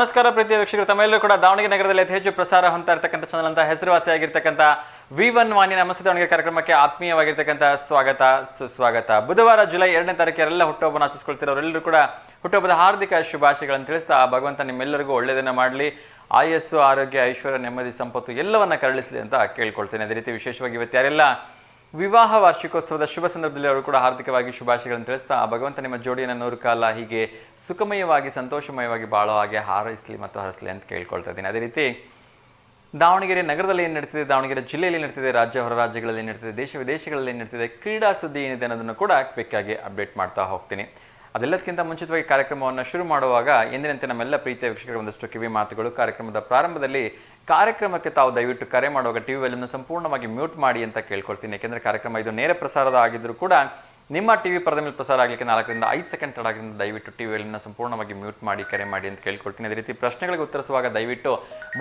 ನಮಸ್ಕಾರ ಪ್ರೀತಿಯ ವೀಕ್ಷಕರು, ತಮ್ಮೆಲ್ಲರೂ ಕೂಡ ದಾವಣಗೆರೆ ನಗರದಲ್ಲಿ ಅತಿ ಹೆಚ್ಚು ಪ್ರಸಾರ ಹೊಂದ್ತಾ ಇರತಕ್ಕಂಥ ಚಾನಲ್ ಅಂತ ಹೆಸರುವಾಸಿಯಾಗಿರ್ತಕ್ಕಂಥ V1 ವಾಣಿ ನಮಸ್ತೆ ದಾವಣಗೆರೆ ಕಾರ್ಯಕ್ರಮಕ್ಕೆ ಆತ್ಮೀಯವಾಗಿರ್ತಕ್ಕಂಥ ಸ್ವಾಗತ ಸುಸ್ವಾಗತ. ಬುಧವಾರ ಜುಲೈ 2ನೇ ತಾರೀಕರೆಲ್ಲ ಹುಟ್ಟುಹಬ್ಬನ ಆಚರಿಸಿಕೊಳ್ತಿರೋರೆಲ್ಲರೂ ಕೂಡ ಹುಟ್ಟುಹಬ್ಬದ ಹಾರ್ದಿಕ ಶುಭಾಶಯಗಳನ್ನು ತಿಳಿಸ್ತಾ ಭಗವಂತ ನಿಮ್ಮೆಲ್ಲರಿಗೂ ಒಳ್ಳೆಯದನ್ನು ಮಾಡಲಿ, ಆಯಸ್ಸು, ಆರೋಗ್ಯ, ಐಶ್ವರ್ಯ, ನೆಮ್ಮದಿ, ಸಂಪತ್ತು ಎಲ್ಲವನ್ನ ಕರುಣಿಸಲಿ ಅಂತ ಕೇಳ್ಕೊಳ್ತೇನೆ. ಅದೇ ರೀತಿ ವಿಶೇಷವಾಗಿ ಇವತ್ತು ಯಾರೆಲ್ಲ ವಿವಾಹ ವಾರ್ಷಿಕೋತ್ಸವದ ಶುಭ ಸಂದರ್ಭದಲ್ಲಿ ಅವರು ಕೂಡ ಹಾರ್ದಿಕವಾಗಿ ಶುಭಾಶಯಗಳನ್ನು ತಿಳಿಸ್ತಾ ಭಗವಂತ ನಿಮ್ಮ ಜೋಡಿಯನ್ನು 100 ಕಾಲ ಹೀಗೆ ಸುಖಮಯವಾಗಿ ಸಂತೋಷಮಯವಾಗಿ ಬಾಳೋ ಹಾಗೆ ಹಾರೈಸಲಿ ಮತ್ತು ಹರಿಸಲಿ ಅಂತ ಕೇಳ್ಕೊಳ್ತಾ ಇದ್ದೀನಿ. ಅದೇ ರೀತಿ ದಾವಣಗೆರೆ ನಗರದಲ್ಲಿ ಏನು ನಡೀತಿದೆ, ದಾವಣಗೆರೆ ಜಿಲ್ಲೆಯಲ್ಲಿ ನಡೀತಿದೆ, ರಾಜ್ಯ ಹೊರ ರಾಜ್ಯಗಳಲ್ಲಿ ನಡೀತಿದೆ, ದೇಶ ವಿದೇಶಗಳಲ್ಲಿ ಏನು ನಡೀತಿದೆ, ಕ್ರೀಡಾ ಸುದ್ದಿ ಏನಿದೆ ಅನ್ನೋದನ್ನು ಕೂಡ ಕ್ವಿಕ್ಕಾಗಿ ಅಪ್ಡೇಟ್ ಮಾಡ್ತಾ ಹೋಗ್ತೀನಿ. ಅದೆಲ್ಲದಕ್ಕಿಂತ ಮುಂಚಿತವಾಗಿ ಕಾರ್ಯಕ್ರಮವನ್ನು ಶುರು ಮಾಡುವಾಗ ಎಂದಿನಂತೆ ನಮ್ಮೆಲ್ಲ ಪ್ರೀತಿಯ ವೀಕ್ಷಕರ ಒಂದಷ್ಟು ಕಿವಿ ಮಾತುಗಳು. ಕಾರ್ಯಕ್ರಮದ ಪ್ರಾರಂಭದಲ್ಲಿ ಕಾರ್ಯಕ್ರಮಕ್ಕೆ ತಾವು ದಯವಿಟ್ಟು ಕರೆ ಮಾಡುವಾಗ ಟಿ ವಿ ವ್ಯಾಲ್ಯೂಮ್ನ ಸಂಪೂರ್ಣವಾಗಿ ಮ್ಯೂಟ್ ಮಾಡಿ ಅಂತ ಕೇಳ್ಕೊಳ್ತೀನಿ. ಯಾಕೆಂದರೆ ಕಾರ್ಯಕ್ರಮ ಇದು ನೇರ ಪ್ರಸಾರದ ಆಗಿದ್ದರೂ ಕೂಡ ನಿಮ್ಮ ಟಿ ವಿ ಪರದ ಮೇಲೆ ಪ್ರಸಾರ ಆಗಲಿಕ್ಕೆ 4 ರಿಂದ 5 ಸೆಕೆಂಡ್ ತಡಾಗಿದ್ದರಿಂದ ದಯವಿಟ್ಟು ಟಿ ವಿ ವ್ಯಾಲ್ಯೂಮ್ನ ಸಂಪೂರ್ಣವಾಗಿ ಮ್ಯೂಟ್ ಮಾಡಿ ಕರೆ ಮಾಡಿ ಅಂತ ಕೇಳ್ಕೊಳ್ತೀನಿ. ಅದೇ ರೀತಿ ಪ್ರಶ್ನೆಗಳಿಗೆ ಉತ್ತರಿಸುವಾಗ ದಯವಿಟ್ಟು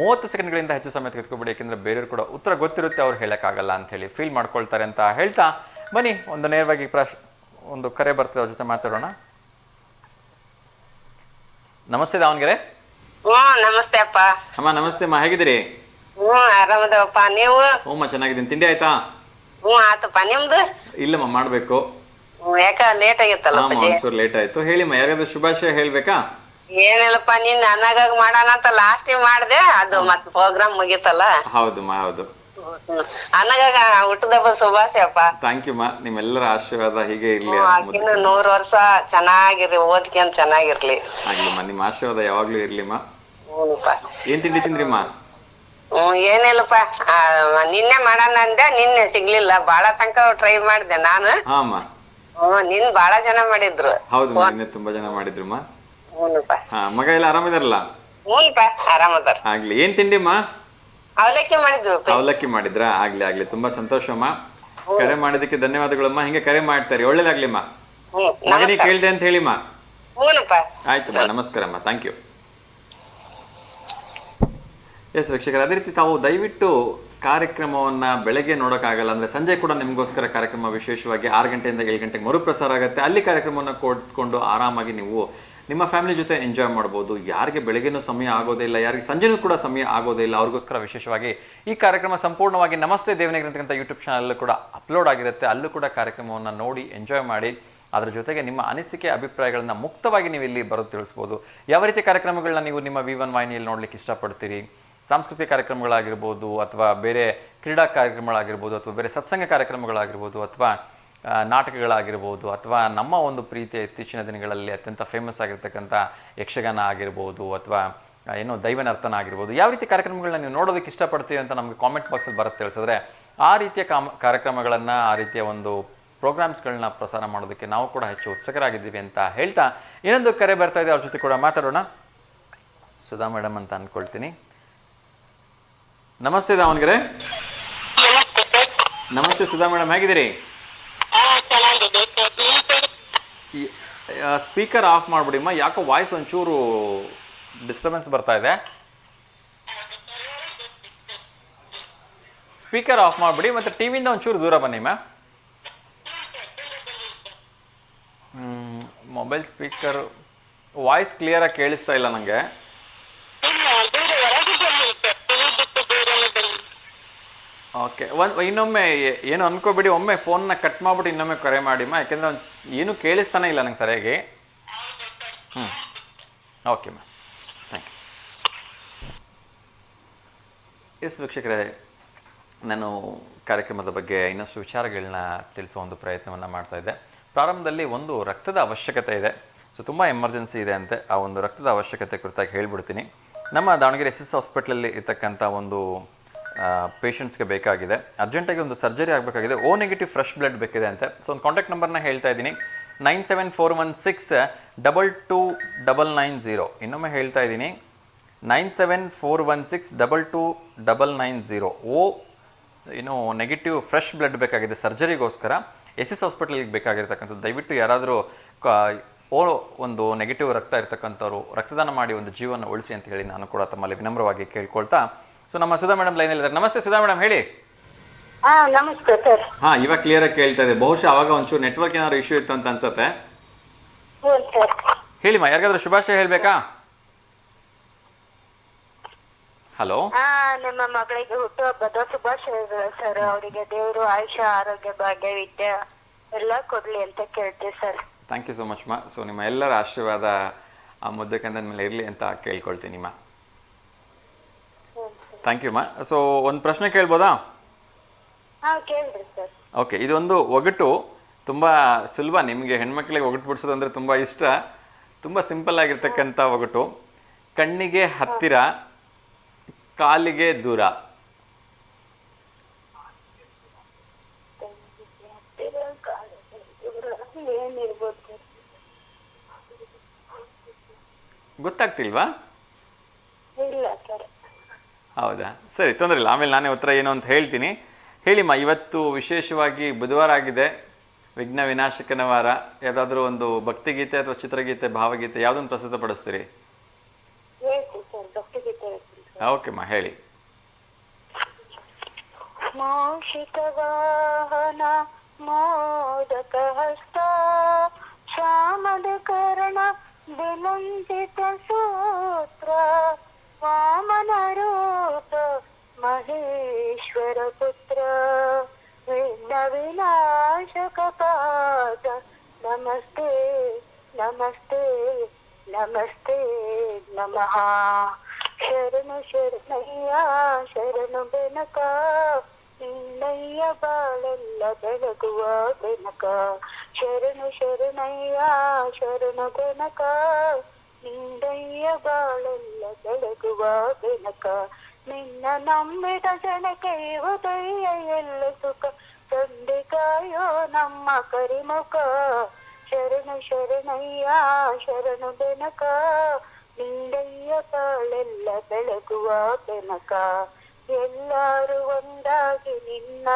30 ಸೆಕೆಂಡ್ಗಳಿಂದ ಹೆಚ್ಚು ಸಮಯ ತೆಗೆದುಕೊಬೇಡಿ, ಯಾಕೆಂದರೆ ಬೇರೆಯವರು ಕೂಡ ಉತ್ತರ ಗೊತ್ತಿರುತ್ತೆ, ಅವ್ರು ಹೇಳೋಕ್ಕಾಗಲ್ಲ ಅಂತ ಹೇಳಿ ಫೀಲ್ ಮಾಡ್ಕೊಳ್ತಾರೆ ಅಂತ ಹೇಳ್ತಾ ಬನ್ನಿ ಒಂದು ನೇರವಾಗಿ ಒಂದು ಕರೆ ಬರ್ತದೆ, ಅವ್ರ ಜೊತೆ ಮಾತಾಡೋಣ. ನಮಸ್ತೆ ದಾವಣಗೆರೆ. ನಮಸ್ತೆ ಅಪ್ಪ. ಅಮ್ಮ ನಮಸ್ತೆ ಅಮ್ಮ, ಹೇಗಿದ್ದೀರಿ? ಆರಾಮದವಪ್ಪ, ನೀವು? ಹ್ಞೂ ಚೆನ್ನಾಗಿದ್ದೀನಿ. ತಿಂಡಿ ಆಯ್ತಾ? ಆತಪ್ಪ, ನಿಮ್ದು? ಇಲ್ಲಮ್ಮ, ಮಾಡ್ಬೇಕು. ಯಾಕ ಲೇಟ್ ಆಗಿತ್ತಲ್ಲ? ಒಂಚೂರು ಲೇಟ್ ಆಯ್ತು. ಹೇಳಿಮ್ಮ, ಯಾರಾದ್ರೂ ಶುಭಾಶಯ ಹೇಳ್ಬೇಕಾ? ಏನಿಲ್ಲಪ್ಪ, ನಿನ್ ಅನ್ನಾಗ ಮಾಡೋಣ ಅಂತ ಲಾಸ್ಟ್ ಮಾಡ್ದೆ, ಅದು ಮತ್ ಪ್ರೋಗ್ರಾಮ್ ಮುಗೀತಲ್ಲ. ಹೌದಮ್ಮ, ಹೌದು. ಅನ್ನಾಗ ಹುಟ್ಟದಬ್ಬ ಶುಭಾಶಯಪ್ಪ. ಥ್ಯಾಂಕ್ ಯು ಮಾ, ನಿಮ್ಮೆಲ್ಲರ ಆಶೀರ್ವಾದ ಹೀಗೆ ಇರ್ಲಿ. 100 ವರ್ಷ ಚೆನ್ನಾಗಿರ್ಲಿ, ಓದ್ಕೊಂಡ್ ಚೆನ್ನಾಗಿರ್ಲಿ. ಆಗ್ಲಿಮ್ಮ, ನಿಮ್ಮ ಆಶೀರ್ವಾದ ಯಾವಾಗ್ಲೂ ಇರ್ಲಿಮ್ಮ. ಏನ್ ತಿಂಡಿ ತಿಂದ್ರಿಮ್ಮ? ಏನಿಲ್ಲಪ್ಪ, ನಿನ್ನೆ ಮಾಡೋಣ ಅಂದೆ, ನಿನ್ನೆ ಸಿಗ್ಲಿಲ್ಲ. ಬಾಳ ತನಕ ಟ್ರೈ ಮಾಡಿದೆ ನಾನು. ನಿನ್ ಬಾಳ ಜನ ಮಾಡಿದ್ರು. ಹೌದು, ನಿನ್ನೆ ತುಂಬಾ ಜನ ಮಾಡಿದ್ರಮ್ಮ. ಹ್ಞೂನಪ್ಪ. ಮಗ ಎಲ್ಲ ಆರಾಮಿದಾರಲ್ಲ? ಹ್ಞೂನಪ್ಪ, ಆರಾಮದಾರ. ಆಗ್ಲಿ. ಏನ್ ತಿಂಡಿಮ್ಮ? ಅವಲಕ್ಕಿ ಮಾಡಿದ್ವಿ. ಅವಲಕ್ಕಿ ಮಾಡಿದ್ರಾ? ಆಗ್ಲಿ ಆಗ್ಲಿ, ತುಂಬಾ ಸಂತೋಷಮ್ಮ. ಕರೆ ಮಾಡಿದಕ್ಕೆ ಧನ್ಯವಾದಗಳಮ್ಮ. ಹಿಂಗೆ ಕರೆ ಮಾಡ್ತಾರೆ, ಒಳ್ಳೇದಾಗ್ಲಿಮ್ಮ. ಮಗನಿಗೆ ಕೇಳ್ದೆ ಅಂತ ಹೇಳಿಮ್ಮ. ಆಯ್ತಮ್ಮ, ನಮಸ್ಕಾರಮ್ಮ, ಥ್ಯಾಂಕ್ ಯು. ಎಸ್ ವೀಕ್ಷಕರ, ಅದೇ ರೀತಿ ತಾವು ದಯವಿಟ್ಟು ಕಾರ್ಯಕ್ರಮವನ್ನು ಬೆಳಗ್ಗೆ ನೋಡೋಕ್ಕಾಗಲ್ಲ ಅಂದರೆ ಸಂಜೆ ಕೂಡ ನಿಮಗೋಸ್ಕರ ಕಾರ್ಯಕ್ರಮ ವಿಶೇಷವಾಗಿ 6 ಗಂಟೆಯಿಂದ 7 ಗಂಟೆಗೆ ಮರುಪ್ರಸಾರ ಆಗುತ್ತೆ. ಅಲ್ಲಿ ಕಾರ್ಯಕ್ರಮವನ್ನು ಕೊಟ್ಕೊಂಡು ಆರಾಮಾಗಿ ನೀವು ನಿಮ್ಮ ಫ್ಯಾಮಿಲಿ ಜೊತೆ ಎಂಜಾಯ್ ಮಾಡ್ಬೋದು. ಯಾರಿಗೆ ಬೆಳಗ್ಗೆನೂ ಸಮಯ ಆಗೋದೇ ಇಲ್ಲ, ಯಾರಿಗೆ ಸಂಜೆನೂ ಕೂಡ ಸಮಯ ಆಗೋದೇ ಇಲ್ಲ, ಅವ್ರಿಗೋಸ್ಕರ ವಿಶೇಷವಾಗಿ ಈ ಕಾರ್ಯಕ್ರಮ ಸಂಪೂರ್ಣವಾಗಿ ನಮಸ್ತೆ ದೇವನಿಗೆ ಅಂತಕ್ಕಂಥ ಯೂಟ್ಯೂಬ್ ಚಾನಲ್ ಕೂಡ ಅಪ್ಲೋಡ್ ಆಗಿರುತ್ತೆ. ಅಲ್ಲೂ ಕೂಡ ಕಾರ್ಯಕ್ರಮವನ್ನು ನೋಡಿ ಎಂಜಾಯ್ ಮಾಡಿ, ಅದರ ಜೊತೆಗೆ ನಿಮ್ಮ ಅನಿಸಿಕೆ ಅಭಿಪ್ರಾಯಗಳನ್ನ ಮುಕ್ತವಾಗಿ ನೀವು ಇಲ್ಲಿ ಬರೋದು ತಿಳಿಸ್ಬೋದು. ಯಾವ ರೀತಿ ಕಾರ್ಯಕ್ರಮಗಳನ್ನ ನೀವು ನಿಮ್ಮ V1 ವಾಹಿನಿಯಲ್ಲಿ ನೋಡ್ಲಿಕ್ಕೆ ಇಷ್ಟಪಡ್ತೀರಿ, ಸಾಂಸ್ಕೃತಿಕ ಕಾರ್ಯಕ್ರಮಗಳಾಗಿರ್ಬೋದು, ಅಥವಾ ಬೇರೆ ಕ್ರೀಡಾ ಕಾರ್ಯಕ್ರಮಗಳಾಗಿರ್ಬೋದು, ಅಥವಾ ಬೇರೆ ಸತ್ಸಂಗ ಕಾರ್ಯಕ್ರಮಗಳಾಗಿರ್ಬೋದು, ಅಥವಾ ನಾಟಕಗಳಾಗಿರ್ಬೋದು, ಅಥವಾ ನಮ್ಮ ಒಂದು ಪ್ರೀತಿಯ ಇತ್ತೀಚಿನ ದಿನಗಳಲ್ಲಿ ಅತ್ಯಂತ ಫೇಮಸ್ ಆಗಿರ್ತಕ್ಕಂಥ ಯಕ್ಷಗಾನ ಆಗಿರ್ಬೋದು, ಅಥವಾ ಏನೋ ದೈವ ನರ್ತನ ಆಗಿರ್ಬೋದು, ಯಾವ ರೀತಿ ಕಾರ್ಯಕ್ರಮಗಳನ್ನ ನೀವು ನೋಡೋದಕ್ಕೆ ಇಷ್ಟಪಡ್ತೀವಿ ಅಂತ ನಮಗೆ ಕಾಮೆಂಟ್ ಬಾಕ್ಸಲ್ಲಿ ಬರುತ್ತೆ ತಿಳಿಸಿದ್ರೆ ಆ ರೀತಿಯ ಕಾರ್ಯಕ್ರಮಗಳನ್ನು, ಆ ರೀತಿಯ ಒಂದು ಪ್ರೋಗ್ರಾಮ್ಸ್ಗಳನ್ನ ಪ್ರಸಾರ ಮಾಡೋದಕ್ಕೆ ನಾವು ಕೂಡ ಹೆಚ್ಚು ಉತ್ಸುಕರಾಗಿದ್ದೀವಿ ಅಂತ ಹೇಳ್ತಾ ಇನ್ನೊಂದು ಕರೆ ಬರ್ತಾ ಇದೆ, ಅವ್ರ ಜೊತೆ ಕೂಡ ಮಾತಾಡೋಣ. ಸುಧಾ ಮೇಡಮ್ ಅಂತ ಅಂದ್ಕೊಳ್ತೀನಿ. ನಮಸ್ತೆ ದಾವಣಗೆರೆ. ನಮಸ್ತೆ ಸುಧಾ ಮೇಡಮ್, ಹೇಗಿದ್ದೀರಿ? ಸ್ಪೀಕರ್ ಆಫ್ ಮಾಡ್ಬಿಡಿಮ್ಮ, ಯಾಕೋ ವಾಯ್ಸ್ ಒಂಚೂರು ಡಿಸ್ಟರ್ಬೆನ್ಸ್ ಬರ್ತಾ ಇದೆ. ಸ್ಪೀಕರ್ ಆಫ್ ಮಾಡಿಬಿಡಿ, ಮತ್ತು ಟಿವಿಯಿಂದ ಒಂಚೂರು ದೂರ ಬನ್ನಿ ಮ್ಯಾಮ್. ಮೊಬೈಲ್ ಸ್ಪೀಕರ್ ವಾಯ್ಸ್ ಕ್ಲಿಯರಾಗಿ ಕೇಳಿಸ್ತಾ ಇಲ್ಲ ನನಗೆ. ಓಕೆ, ಇನ್ನೊಮ್ಮೆ ಏನು ಅನ್ಕೋಬಿಡಿ, ಒಮ್ಮೆ ಫೋನ್ನ ಕಟ್ ಮಾಡಿಬಿಟ್ಟು ಇನ್ನೊಮ್ಮೆ ಕರೆ ಮಾಡಿಮ್ಮ, ಯಾಕೆಂದರೆ ಏನೂ ಕೇಳಿಸ್ತಾನೆ ಇಲ್ಲ ನಂಗೆ ಸರಿಯಾಗಿ. Okay ma'am, thank you. Yes ವೀಕ್ಷಕರೇ, ನಾನು ಕಾರ್ಯಕ್ರಮದ ಬಗ್ಗೆ ಇನ್ನಷ್ಟು ವಿಚಾರಗಳನ್ನ ತಿಳಿಸೋ ಒಂದು ಪ್ರಯತ್ನವನ್ನು ಮಾಡ್ತಾಯಿದ್ದೆ. ಪ್ರಾರಂಭದಲ್ಲಿ ಒಂದು ರಕ್ತದ ಅವಶ್ಯಕತೆ ಇದೆ, ಸೊ ತುಂಬ ಎಮರ್ಜೆನ್ಸಿ ಇದೆ ಅಂತೆ. ಆ ಒಂದು ರಕ್ತದ ಅವಶ್ಯಕತೆ ಕುರಿತಾಗಿ ಹೇಳ್ಬಿಡ್ತೀನಿ. ನಮ್ಮ ದಾವಣಗೆರೆ SS ಹಾಸ್ಪಿಟ್ಲಲ್ಲಿ ಇರ್ತಕ್ಕಂಥ ಒಂದು ಪೇಷಂಟ್ಸ್ಗೆ ಬೇಕಾಗಿದೆ, ಅರ್ಜೆಂಟಾಗಿ ಒಂದು ಸರ್ಜರಿ ಆಗಬೇಕಾಗಿದೆ, O ನೆಗೆಟಿವ್ ಫ್ರೆಶ್ ಬ್ಲಡ್ ಬೇಕಿದೆ ಅಂತೆ. ಸೊ ಒಂದು ಕಾಂಟ್ಯಾಕ್ಟ್ ನಂಬರ್ನ ಹೇಳ್ತಾ ಇದ್ದೀನಿ, 9741622990. ಇನ್ನೊಮ್ಮೆ ಹೇಳ್ತಾ ಇದ್ದೀನಿ, 9741622990. ಏನು ನೆಗೆಟಿವ್ ಫ್ರೆಶ್ ಬ್ಲಡ್ ಬೇಕಾಗಿದೆ ಸರ್ಜರಿಗೋಸ್ಕರ, SS ಹಾಸ್ಪಿಟಲ್ಗೆ ಬೇಕಾಗಿರ್ತಕ್ಕಂಥದ್ದು. ದಯವಿಟ್ಟು ಯಾರಾದರೂ ಒಂದು ನೆಗೆಟಿವ್ ರಕ್ತ ಇರ್ತಕ್ಕಂಥವ್ರು ರಕ್ತದಾನ ಮಾಡಿ ಒಂದು ಜೀವನ ಉಳಿಸಿ ಅಂತ ಹೇಳಿ ನಾನು ಕೂಡ ತಮ್ಮಲ್ಲಿ ವಿನಮ್ರವಾಗಿ ಕೇಳ್ಕೊಳ್ತಾ, ಸೊ ನಮ್ಮ ಸುಧಾ ಮೇಡಮ್ ಲೈನಲ್ಲಿ ಇದ್ದಾರೆ. ನಮಸ್ತೆ ಸುಧಾ ಮೇಡಮ್, ಹೇಳಿ. ನಮಸ್ತೆ ಸರ್. ಇವಾಗ ಕ್ಲಿಯರ್ ಆಗಿ ಕೇಳ್ತಾ ಇದೆ. ಬಹುಶಃ ಅವಾಗ ಒಂಚೂರು ನೆಟ್ವರ್ಕ್ ಏನಾದ್ರು ಇಶ್ಯೂ ಇತ್ತು ಅಂತ ಅನ್ಸುತ್ತೆ. ಹೇಳಿಮ್ಮ, ಯಾರಿಗಾದ್ರೂ ಶುಭಾಶಯ ಹೇಳ್ಬೇಕಾ? ಹಲೋ. ನಿಮ್ಮ ಮಗಳಿಗೆ ಹುಟ್ಟುಹಬ್ಬದ ಶುಭಾಶಯಗಳು ಸರ್. ಅವರಿಗೆ ದೇವರು ಆಯುಷ್ಯ ಆರೋಗ್ಯ ಭಾಗ್ಯ ವಿದ್ಯೆ ಎಲ್ಲ ಕೊಡ್ಲಿ ಅಂತ ಕೇಳ್ತೀವಿ sir. Thank you so much ಮಾ. ಸೊ ನಿಮ್ಮ ಎಲ್ಲರ ಆಶೀರ್ವಾದ ಆ ಮುದ್ದಕ್ಕಂದ ಮೇಲೆ ಇರಲಿ ಅಂತ ಕೇಳ್ಕೊಳ್ತೀನಿ ಮಾ. ಥ್ಯಾಂಕ್ ಯು ಮಾ. ಸೊ ಒಂದು ಪ್ರಶ್ನೆ ಕೇಳ್ಬೋದಾ? ಕೇಳ್ರಿ ಸರ್. ಓಕೆ, ಇದೊಂದು ಒಗಟು ತುಂಬ ಸುಲಭ. ನಿಮಗೆ ಹೆಣ್ಮಕ್ಳಿಗೆ ಒಗಟು ಬಿಡಿಸೋದು ಅಂದರೆ ತುಂಬ ಇಷ್ಟ. ತುಂಬ ಸಿಂಪಲ್ ಆಗಿರ್ತಕ್ಕಂಥ ಒಗಟು. ಕಣ್ಣಿಗೆ ಹತ್ತಿರ, ಕಾಲಿಗೆ ದೂರ. ಗೊತ್ತಾಗ್ತಿಲ್ವಾ? ಇಲ್ಲ ಸರ್. ಹೌದಾ, ಸರಿ, ತೊಂದರೆ ಇಲ್ಲ. ಆಮೇಲೆ ನಾನೇ ಉತ್ತರ ಏನು ಅಂತ ಹೇಳ್ತೀನಿ. ಹೇಳಿಮ್ಮ, ಇವತ್ತು ವಿಶೇಷವಾಗಿ ಬುಧವಾರ ಆಗಿದೆ, ವಿಘ್ನ ವಿನಾಶಕನ ವಾರ. ಯಾವುದಾದ್ರೂ ಒಂದು ಭಕ್ತಿಗೀತೆ ಅಥವಾ ಚಿತ್ರಗೀತೆ, ಭಾವಗೀತೆ ಯಾವುದನ್ನು ಪ್ರಸ್ತುತಪಡಿಸ್ತೀರಿ? ಓಕೆಮ್ಮ, ಹೇಳಿ. ಮೋಷಿತ ವಾಹನ ಮೋದಕ ಹಸ್ತ ಶ್ಯಾಮದ ಕರ್ಣ ವಿಲಂಜಿತ ಸೂತ್ರ ವಾಮನ ರೂಪ ಮಹೇಶ್ವರ ಪುತ್ರ ವಿಘ್ನ ವಿನಾಶಕ ಪಾದ ನಮಸ್ತೆ ನಮಸ್ತೆ ನಮಸ್ತೆ ನಮಃ. ಶರಣು ಶರಣಯ್ಯ ಶರಣು ಬೆನಕ ನಿನ್ನಯ್ಯ ಬಾಳೆಲ್ಲ ಬೆಳಗುವ ಬೆನಕ. ಶರಣು ಶರಣಯ್ಯ ಶರಣು ಬೆನಕ ನಿನ್ನಯ್ಯ ಬಾಳೆಲ್ಲ ಬೆಳಗುವ ಬೆನಕ. ನಿನ್ನ ನಂಬಿದ ಜನಕ್ಕೆ ಉದಯ ಎಲ್ಲ ಸುಖ ತಂದೆ ಕಾಯೋ ನಮ್ಮ ಕರಿಮುಖ. ಶರಣು ಶರಣಯ್ಯ ಶರಣು ಬೆನಕ ನಿಂದಯ್ಯ ಬಾಳೆಲ್ಲ ಬೆಳಗುವ ಬೆನಕ. ಎಲ್ಲಾರು ಒಂದಾಗಿ ನಿನ್ನ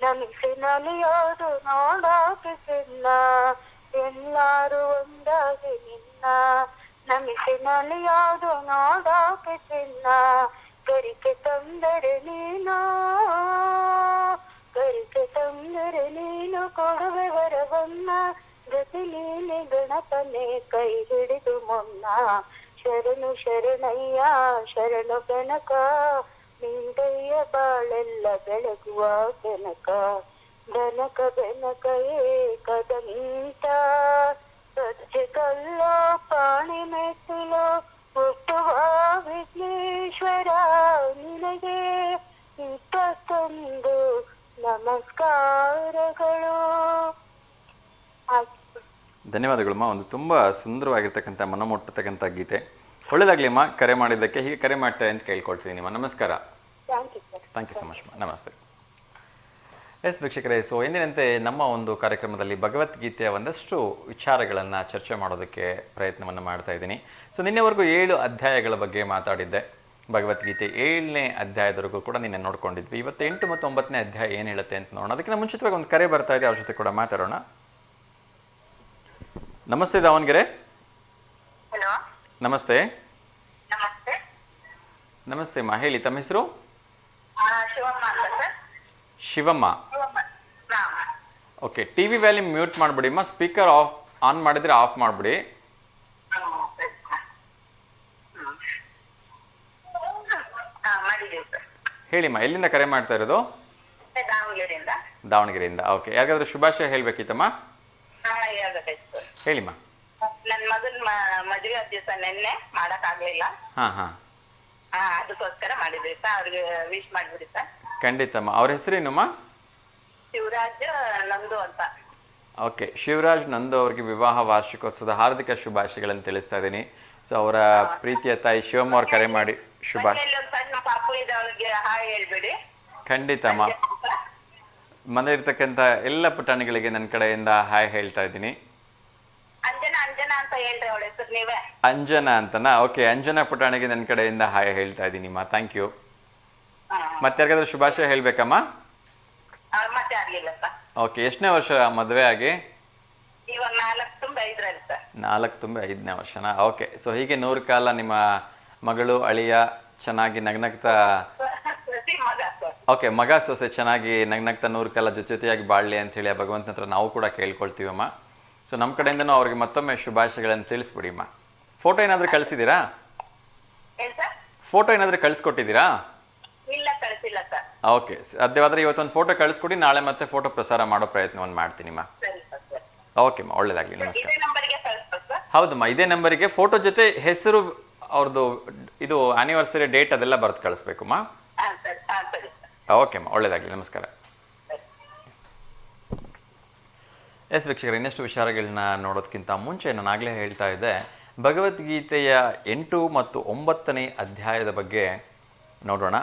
ನಮಿಸಿ ನಲಿಯೋದು ನೋಡೋಕೆ ಚಿನ್ನ. ಎಲ್ಲಾರು ಒಂದಾಗಿ ನಿನ್ನ ನಮಿಸಿ ನಲಿಯೋದು ನೋಡೋಕೆ ಚಿನ್ನ. ಗರಿಕೆ ತಂದರೆ ನೀನು ಗರಿಕೆ ತಂದರೆ ನೀನು ಕೊಡುವೆ ವರವನ್ನ. ಗತಿ ನೀನೆ ಗಣಪನೆ ಕೈ ಹಿಡಿದು ಮೊನ್ನ. ಶರಣು ಶರಣಯ್ಯ ಶರಣು ಬೆನಕ ನಿಂದಯ್ಯ ಬಾಳೆಲ್ಲ ಬೆಳಗುವ ಬೆನಕ. ಬೆನಕ ಬೆನಕ ಏಕದಂತ ಸಜ್ಜೆ ಕಲ್ಲೋ ಪಾಣಿ ಮೆಟ್ಟಿಲೋ ಹುಟ್ಟುವ ವಿಘ್ನೇಶ್ವರ ನಿನಗೆ 21 ನಮಸ್ಕಾರಗಳು. ಧನ್ಯವಾದಗಳಮ್ಮ. ಒಂದು ತುಂಬ ಸುಂದರವಾಗಿರ್ತಕ್ಕಂಥ ಮನಮುಟ್ಟತಕ್ಕಂಥ ಗೀತೆ. ಒಳ್ಳೆಯದಾಗಲಿ ಅಮ್ಮ, ಕರೆ ಮಾಡಿದ್ದಕ್ಕೆ. ಹೀಗೆ ಕರೆ ಮಾಡ್ತಾರೆ ಅಂತ ಕೇಳ್ಕೊಳ್ತೀನಿ ನಿಮ್ಮ. ನಮಸ್ಕಾರ. Thank you so much. ನಮಸ್ತೆ. ಎಸ್ ವೀಕ್ಷಕರೇ, ಸೊ ಎಂದಿನಂತೆ ನಮ್ಮ ಒಂದು ಕಾರ್ಯಕ್ರಮದಲ್ಲಿ ಭಗವದ್ಗೀತೆಯ ಒಂದಷ್ಟು ವಿಚಾರಗಳನ್ನು ಚರ್ಚೆ ಮಾಡೋದಕ್ಕೆ ಪ್ರಯತ್ನವನ್ನು ಮಾಡ್ತಾ ಇದ್ದೀನಿ. ಸೊ ನಿನ್ನೆವರೆಗೂ 7 ಅಧ್ಯಾಯಗಳ ಬಗ್ಗೆ ಮಾತಾಡಿದ್ದೆ. ಭಗವದ್ಗೀತೆ 7ನೇ ಅಧ್ಯಾಯದವರೆಗೂ ಕೂಡ ನಿನ್ನೆ ನೋಡ್ಕೊಂಡಿದ್ವಿ. ಇವತ್ತು 8 ಮತ್ತು 9ನೇ ಅಧ್ಯಾಯ ಏನು ಹೇಳುತ್ತೆ ಅಂತ ನೋಡೋಣ. ಅದಕ್ಕಿಂತ ಮುಂಚಿತವಾಗಿ ಒಂದು ಕರೆ ಬರ್ತಾ ಇದೆ, ಅವ್ರ ಜೊತೆ ಕೂಡ ಮಾತಾಡೋಣ. ನಮಸ್ತೆ ದಾವಣಗೆರೆ. ಹಲೋ, ನಮಸ್ತೆ. ನಮಸ್ತೆ. ನಮಸ್ತೆ ಅಮ್ಮ, ಹೇಳಿ ತಮ್ಮ ಹೆಸರು? ಶಿವಮ್ಮ ಅಂತ sir. Shivamma. Okay, T V volume mute ಮಾಡಿಬಿಡಿ ಅಮ್ಮ. ಸ್ಪೀಕರ್ ಆನ್ ಮಾಡಿದರೆ ಆಫ್ ಮಾಡಿಬಿಡಿ. ಹೇಳಿಮ್ಮ, ಎಲ್ಲಿಂದ ಕರೆ ಮಾಡ್ತಾ ಇರೋದು? ದಾವಣಗೆರೆಯಿಂದ. ಓಕೆ, ಯಾರಿಗಾದ್ರೂ ಶುಭಾಶಯ ಹೇಳಬೇಕಿತ್ತಮ್ಮ? ಹೇಳಿಮ್ಮ. ನನ್ ಮಗನ್ ಮದ್ವೆ ದಿವಸ ನಿನ್ನೆ ಮಾಡಕ್ ಆಗ್ಲಿಲ್ಲ. ಅದಕ್ಕೋಸ್ಕರ ಮಾಡಿದ್ರಿ ಸರ್. ಅವ್ರಿಗೆ ವಿಶ್ ಮಾಡ್ಬಿಡಿ ಸರ್. ಖಂಡಿತಮ್ಮ. ಅವ್ರ ಹೆಸರೇನಮ್ಮ? ಶಿವರಾಜ್ ನಂದು ಅಂತ. ಓಕೆ, ಶಿವರಾಜ್ ನಂದು ಅವರಿಗೆ ವಿವಾಹ ವಾರ್ಷಿಕೋತ್ಸವದ ಹಾರ್ದಿಕ ಶುಭಾಶಯಗಳನ್ನು ತಿಳಿಸ್ತಾ ಇದ್ದೀನಿ. ಸೊ ಅವರ ಪ್ರೀತಿಯ ತಾಯಿ ಶಿವಮ್ಮ ಅವ್ರು ಕರೆ ಮಾಡಿ ಶುಭಾಶಯ. ಸಣ್ಣ ಪಾಪು ಇದೆ, ಅವ್ರಿಗೆ ಹಾಯ್ ಹೇಳ್ಬಿಡಿ. ಖಂಡಿತಮ್ಮ. ಮನೆ ಇರ್ತಕ್ಕಂಥ ಎಲ್ಲ ಪುಟಾಣಿಗಳಿಗೆ ನನ್ನ ಕಡೆಯಿಂದ ಹಾಯ್ ಹೇಳ್ತಾ ಇದ್ದೀನಿ. ಅಂಜನಾ ಅಂಜನಾ ಅಂತ ಹೇಳ್ರಿ ಅವಳ ಹೆಸರು ನೀವೇ. ಅಂಜನಾ ಅಂತನಾ? ಓಕೆ, ಅಂಜನಾ ಪುಟಾಣಿಗೆ ನನ್ನ ಕಡೆಯಿಂದ ಹಾಯ್ ಹೇಳ್ತಾ ಇದ್ದೀನಿ ಮಾ. Thank you. ಮತ್ತೆ ಯಾರಿಗಾದ್ರೂ ಶುಭಾಶಯ ಹೇಳ್ಬೇಕಮ್ಮ? ಮತ್ತೆ ಆಗ್ಲಿಲ್ಲ ಸರ್. ಓಕೆ, ಎಷ್ಟನೇ ವರ್ಷ ಮದುವೆ ಆಗಿ? ಇವಾಗ 4 ತುಂಬ 5ರಲ್ಲಿ ಸರ್. 4 ತುಂಬ 5ನೇ ವರ್ಷನಾ? ಓಕೆ, ಸೊ ಹೀಗೆ 100 ಕಾಲ ನಿಮ್ಮ ಮಗಳು ಅಳಿಯ ಚೆನ್ನಾಗಿ ನಗ್ನಗ್ತಾ, ಓಕೆ, ಮಗ ಸೊಸೆ ಚೆನ್ನಾಗಿ ನಗ್ನಗ್ತಾ 100 ಕಾಲ ಜೊತೆಯಾಗಿ ಬಾಳಲಿ ಅಂತ ಹೇಳಿ ಆ ಭಗವಂತನ ಹತ್ರ ನಾವು ಕೂಡ ಕೇಳ್ಕೊಳ್ತೀವಮ್ಮ. ಸೊ ನಮ್ಮ ಕಡೆಯಿಂದನೂ ಅವ್ರಿಗೆ ಮತ್ತೊಮ್ಮೆ ಶುಭಾಶಯಗಳನ್ನು ತಿಳಿಸ್ಬಿಡಿಮ್ಮ. ಫೋಟೋ ಏನಾದರೂ ಕಳಿಸಿದ್ದೀರಾ? ಫೋಟೋ ಏನಾದರೂ ಕಳಿಸ್ಕೊಟ್ಟಿದ್ದೀರಾ? ಇಲ್ಲ ಕಳ್ಸಿಲ್ಲ ಸರ್. ಓಕೆ, ಸಾಧ್ಯವಾದರೆ ಇವತ್ತೊಂದು ಫೋಟೋ ಕಳಿಸ್ಕೊಡಿ, ನಾಳೆ ಮತ್ತೆ ಫೋಟೋ ಪ್ರಸಾರ ಮಾಡೋ ಪ್ರಯತ್ನವನ್ನು ಮಾಡ್ತೀನಿ ಮಾ. ಸರಿ ಸರ್. ಓಕೆಮ್ಮ, ಒಳ್ಳೇದಾಗಲಿ, ನಮಸ್ಕಾರ. ಇದೇ ನಂಬರ್ಗೆ ಕಳಿಸ್ಬೇಕು ಸರ್? ಹೌದಮ್ಮ, ಇದೇ ನಂಬರಿಗೆ ಫೋಟೋ ಜೊತೆ ಹೆಸರು, ಅವ್ರದ್ದು ಇದು ಆ್ಯನಿವರ್ಸರಿ ಡೇಟ್ ಅದೆಲ್ಲ ಬರೆದು ಕಳಿಸ್ಬೇಕಮ್ಮ. ಸರಿ ಸರಿ ಸರ್. ಓಕೆಮ್ಮ, ಒಳ್ಳೇದಾಗಲಿ, ನಮಸ್ಕಾರ. ಎಸ್ ವೀಕ್ಷಕರು, ಇನ್ನಷ್ಟು ವಿಚಾರಗಳನ್ನ ನೋಡೋದಕ್ಕಿಂತ ಮುಂಚೆ ನಾನು ಆಗಲೇ ಹೇಳ್ತಾ ಇದ್ದೆ, ಭಗವದ್ಗೀತೆಯ 8 ಮತ್ತು 9ನೇ ಅಧ್ಯಾಯದ ಬಗ್ಗೆ ನೋಡೋಣ.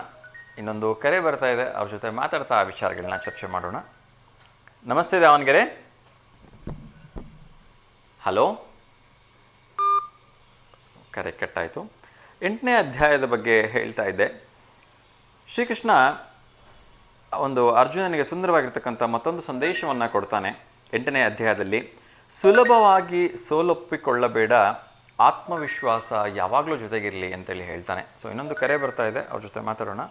ಇನ್ನೊಂದು ಕರೆ ಬರ್ತಾ ಇದೆ, ಅವ್ರ ಜೊತೆ ಮಾತಾಡ್ತಾ ಆ ವಿಚಾರಗಳನ್ನ ಚರ್ಚೆ ಮಾಡೋಣ. ನಮಸ್ತೆ ದಾವಣಗೆರೆ. ಹಲೋ, ಕರೆ ಕಟ್ಟಾಯಿತು. 8ನೇ ಅಧ್ಯಾಯದ ಬಗ್ಗೆ ಹೇಳ್ತಾ ಇದ್ದೆ. ಶ್ರೀಕೃಷ್ಣ ಒಂದು ಅರ್ಜುನನಿಗೆ ಸುಂದರವಾಗಿರ್ತಕ್ಕಂಥ ಮತ್ತೊಂದು ಸಂದೇಶವನ್ನು ಕೊಡ್ತಾನೆ 8ನೇ ಅಧ್ಯಾಯದಲ್ಲಿ. ಸುಲಭವಾಗಿ ಸೋಲೊಪ್ಪಿಕೊಳ್ಳಬೇಡ, ಆತ್ಮವಿಶ್ವಾಸ ಯಾವಾಗಲೂ ಜೊತೆಗಿರಲಿ ಅಂತೇಳಿ ಹೇಳ್ತಾನೆ. ಸೊ ಇನ್ನೊಂದು ಕರೆ ಬರ್ತಾ ಇದೆ, ಅವ್ರ ಜೊತೆ ಮಾತಾಡೋಣ.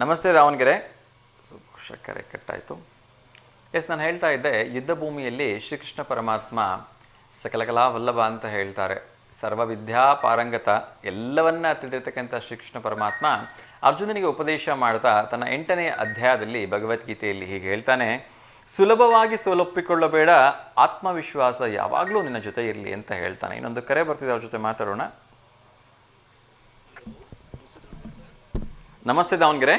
ನಮಸ್ತೆ ದಾವಣಗೆರೆ. ಸೊ ಕರೆ ಕಟ್ಟಾಯಿತು. ಎಸ್, ನಾನು ಹೇಳ್ತಾ ಇದ್ದೆ, ಯುದ್ಧ ಭೂಮಿಯಲ್ಲಿ ಶ್ರೀಕೃಷ್ಣ ಪರಮಾತ್ಮ ಸಕಲಕಲಾ ವಲ್ಲಭ ಅಂತ ಹೇಳ್ತಾರೆ. ಸರ್ವವಿದ್ಯಾ ಪಾರಂಗತ, ಎಲ್ಲವನ್ನ ತಿಳಿದಿರ್ತಕ್ಕಂಥ ಶ್ರೀಕೃಷ್ಣ ಪರಮಾತ್ಮ ಅರ್ಜುನನಿಗೆ ಉಪದೇಶ ಮಾಡ್ತಾ ತನ್ನ 8ನೇ ಅಧ್ಯಾಯದಲ್ಲಿ ಭಗವದ್ಗೀತೆಯಲ್ಲಿ ಹೀಗೆ ಹೇಳ್ತಾನೆ, ಸುಲಭವಾಗಿ ಸೋಲೊಪ್ಪಿಕೊಳ್ಳಬೇಡ, ಆತ್ಮವಿಶ್ವಾಸ ಯಾವಾಗಲೂ ನಿನ್ನ ಜೊತೆ ಇರಲಿ ಅಂತ ಹೇಳ್ತಾನೆ. ಇನ್ನೊಂದು ಕರೆ ಬರ್ತಿದೆ, ಅವ್ರ ಜೊತೆ ಮಾತಾಡೋಣ. ನಮಸ್ತೆ ದಾವಣಗೆರೆ.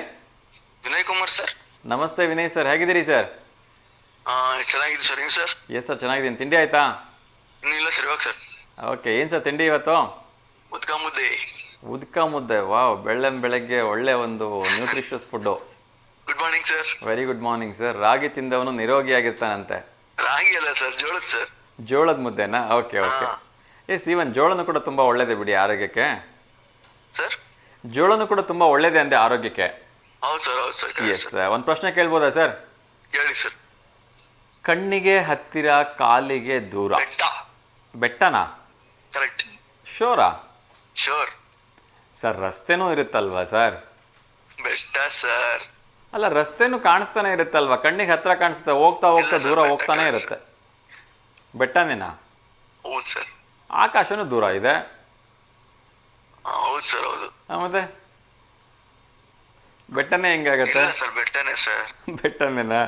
ವಿನಯ್ ಕುಮಾರ್ ಸರ್. ನಮಸ್ತೆ ವಿನಯ್ ಸರ್, ಹೇಗಿದ್ದೀರಿ ಸರ್? ಚೆನ್ನಾಗಿದೆ ಸರ್, ನೀವು ಸರ್? ಎಸ್ ಸರ್, ಚೆನ್ನಾಗಿದ್ದೀನಿ. ತಿಂಡಿ ಆಯ್ತಾ? ಇನ್ನೂ ಇಲ್ಲ ಸರ್, ಇವಾಗ ಸರ್. ಓಕೆ, ಏನು ಸರ್ ತಿಂಡಿ ಇವತ್ತು? ಉದ್ಕ ಮುದ್ದೆ. ಉದ್ಕ ಮುದ್ದೆ, ವಾವ್, ಬೆಳಗ್ಗೆ ಒಳ್ಳೆ ಒಂದು nutritious food. Good morning sir. Very good morning sir. ರಾಗಿ ತಿಂದವನು ನಿರೋಗಿಯಾಗಿರ್ತಾನಂತೆ. ರಾಗಿ ಅಲ್ಲ ಸರ್, ಜೋಳದ ಸರ್. ಜೋಳದ ಮುದ್ದೆನಾ? Okay okay. ಎಸ್, ಈವನ್ ಜೋಳನೂ ಕೂಡ ತುಂಬ ಒಳ್ಳೇದೇ ಬಿಡಿ ಆರೋಗ್ಯಕ್ಕೆ. ಸರ್, ಜೋಳನೂ ಕೂಡ ತುಂಬ ಒಳ್ಳೇದೇ ಅಂದೆ ಆರೋಗ್ಯಕ್ಕೆ. ಹೌದು ಸರ್, ಹೌದು ಸರ್. ಎಸ್, ಒಂದು ಪ್ರಶ್ನೆ ಕೇಳ್ಬೋದಾ ಸರ್? ಹೇಳಿ ಸರ್. ಕಣ್ಣಿಗೆ ಹತ್ತಿರ, ಕಾಲಿಗೆ ದೂರ. ಬೆಟ್ಟ. ಬೆಟ್ಟನಾ? ಕರೆಕ್ಟ್. ಶೋರಾ? ಶೋರ್. ಸರ್, ರಸ್ತೆನೂ ಇರುತ್ತಲ್ವಾ ಸರ್? ಬೆಟ್ಟ ಸರ್. ಅಲ್ಲ, ರಸ್ತೆನೂ ಕಾಣಿಸ್ತಾನೆ ಇರುತ್ತಲ್ವಾ, ಕಣ್ಣಿಗೆ ಹತ್ರ ಕಾಣಿಸುತ್ತೆ, ಹೋಗ್ತಾ ಹೋಗ್ತಾ ದೂರ ಹೋಗ್ತಾನೆ ಇರುತ್ತೆ. ಬೆಟ್ಟನೇನಾ? ಹೌದು ಸರ್. ಆಕಾಶನೂ ದೂರ ಇದೆ. ಹೌದು ಸರ್, ಹೌದು. ಮತ್ತೆ ಬೆಟ್ಟನೇ ಹೆಂಗಾಗತ್ತೆ ಸರ್? ಬೆಟ್ಟನೇ ಸರ್. ಬೆಟ್ಟನೇನಾ?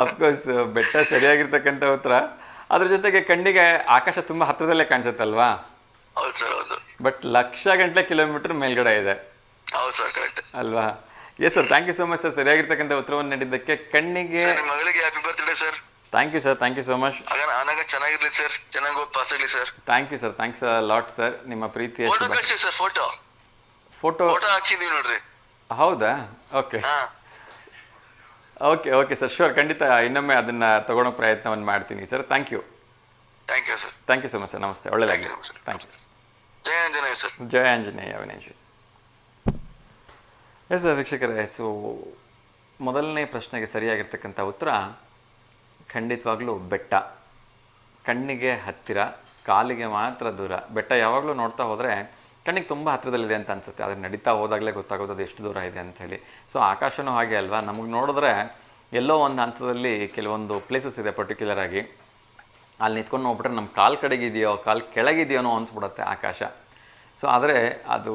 ಅಫ್ಕೋರ್ಸ್, ಬೆಟ್ಟ ಸರಿಯಾಗಿರ್ತಕ್ಕಂಥ ಉತ್ತರ. ಅದ್ರ ಜೊತೆಗೆ ಕಣ್ಣಿಗೆ ಆಕಾಶ ತುಂಬ ಹತ್ರದಲ್ಲೇ ಕಾಣಿಸುತ್ತಲ್ವಾ? ಹೌದು ಸರ್, ಹೌದು. ಬಟ್ ಲಕ್ಷ ಗಂಟಲೆ ಕಿಲೋಮೀಟರ್ ಮೇಲ್ಗಡೆ ಇದೆ. ಹೌದು ಸರ್, ಕರೆಕ್ಟ್ ಅಲ್ವಾ? Yes sir, thank you so much sir, ಸರಿಯಾಗಿರ್ತಕ್ಕಂಥ ಉತ್ತರವನ್ನು ನೀಡಿದ್ದಕ್ಕೆ. ಕಣ್ಣಿಗೆ ನಿಮ್ಮ ಮಗಳಿಗೆ happy birthday sir. Thank you sir, thank you so much. ಆನಾಗ ಚೆನ್ನಾಗಿರ್ಲಿ ಸರ್, ಚೆನ್ನಾಗಿ ಓದಿ ಪಾಸ್ ಆಗಲಿ sir. Thank you sir, thanks lot sir. ನಿಮ್ಮ ಪ್ರೀತಿಯ ಫೋಟೋ ಕಳಿಸಿ ಸರ್. ಫೋಟೋ ಫೋಟೋ ಹಾಕಿದೀವಿ ನೋಡ್ರಿ. ಹೌದಾ? Okay okay okay sir, sure, ಖಂಡಿತ ಇನ್ನೊಮ್ಮೆ ಅದನ್ನು ತಗೊಳ್ಳೋ ಪ್ರಯತ್ನವನ್ನು ಮಾಡ್ತೀನಿ sir. Thank you. Thank you sir. Thank you so much sir, ನಮಸ್ತೆ, ಒಳ್ಳೆಯದಾಗಲಿ. Thank you. ಜಯ ಆಂಜನೇಯ ಸರ್. ಜಯ ಆಂಜನೇಯ ವಿನೇಶ್. ಎಸ್ ವೀಕ್ಷಕರೇ, ಸೊ ಮೊದಲನೇ ಪ್ರಶ್ನೆಗೆ ಸರಿಯಾಗಿರ್ತಕ್ಕಂಥ ಉತ್ತರ ಖಂಡಿತವಾಗ್ಲೂ ಬೆಟ್ಟ. ಕಣ್ಣಿಗೆ ಹತ್ತಿರ, ಕಾಲಿಗೆ ಮಾತ್ರ ದೂರ. ಬೆಟ್ಟ ಯಾವಾಗಲೂ ನೋಡ್ತಾ ಹೋದರೆ ಕಣ್ಣಿಗೆ ತುಂಬ ಹತ್ತಿರದಲ್ಲಿದೆ ಅಂತ ಅನಿಸುತ್ತೆ, ಆದರೆ ನಡೀತಾ ಹೋದಾಗಲೇ ಗೊತ್ತಾಗೋದು ಅದು ಎಷ್ಟು ದೂರ ಇದೆ ಅಂಥೇಳಿ. ಸೊ ಆಕಾಶನೂ ಹಾಗೆ ಅಲ್ವಾ, ನಮಗೆ ನೋಡಿದ್ರೆ ಎಲ್ಲೋ ಒಂದು ಹಂತದಲ್ಲಿ ಕೆಲವೊಂದು ಪ್ಲೇಸಸ್ ಇದೆ ಪರ್ಟಿಕ್ಯುಲರ್ ಆಗಿ, ಅಲ್ಲಿ ನಿಂತ್ಕೊಂಡು ನೋಡ್ಬಿಟ್ರೆ ನಮ್ಮ ಕಾಲು ಕಡೆಗಿದೆಯೋ ಕಾಲು ಕೆಳಗಿದೆಯೋನೋ ಅನಿಸ್ಬಿಡುತ್ತೆ ಆಕಾಶ. ಸೊ ಆದರೆ ಅದು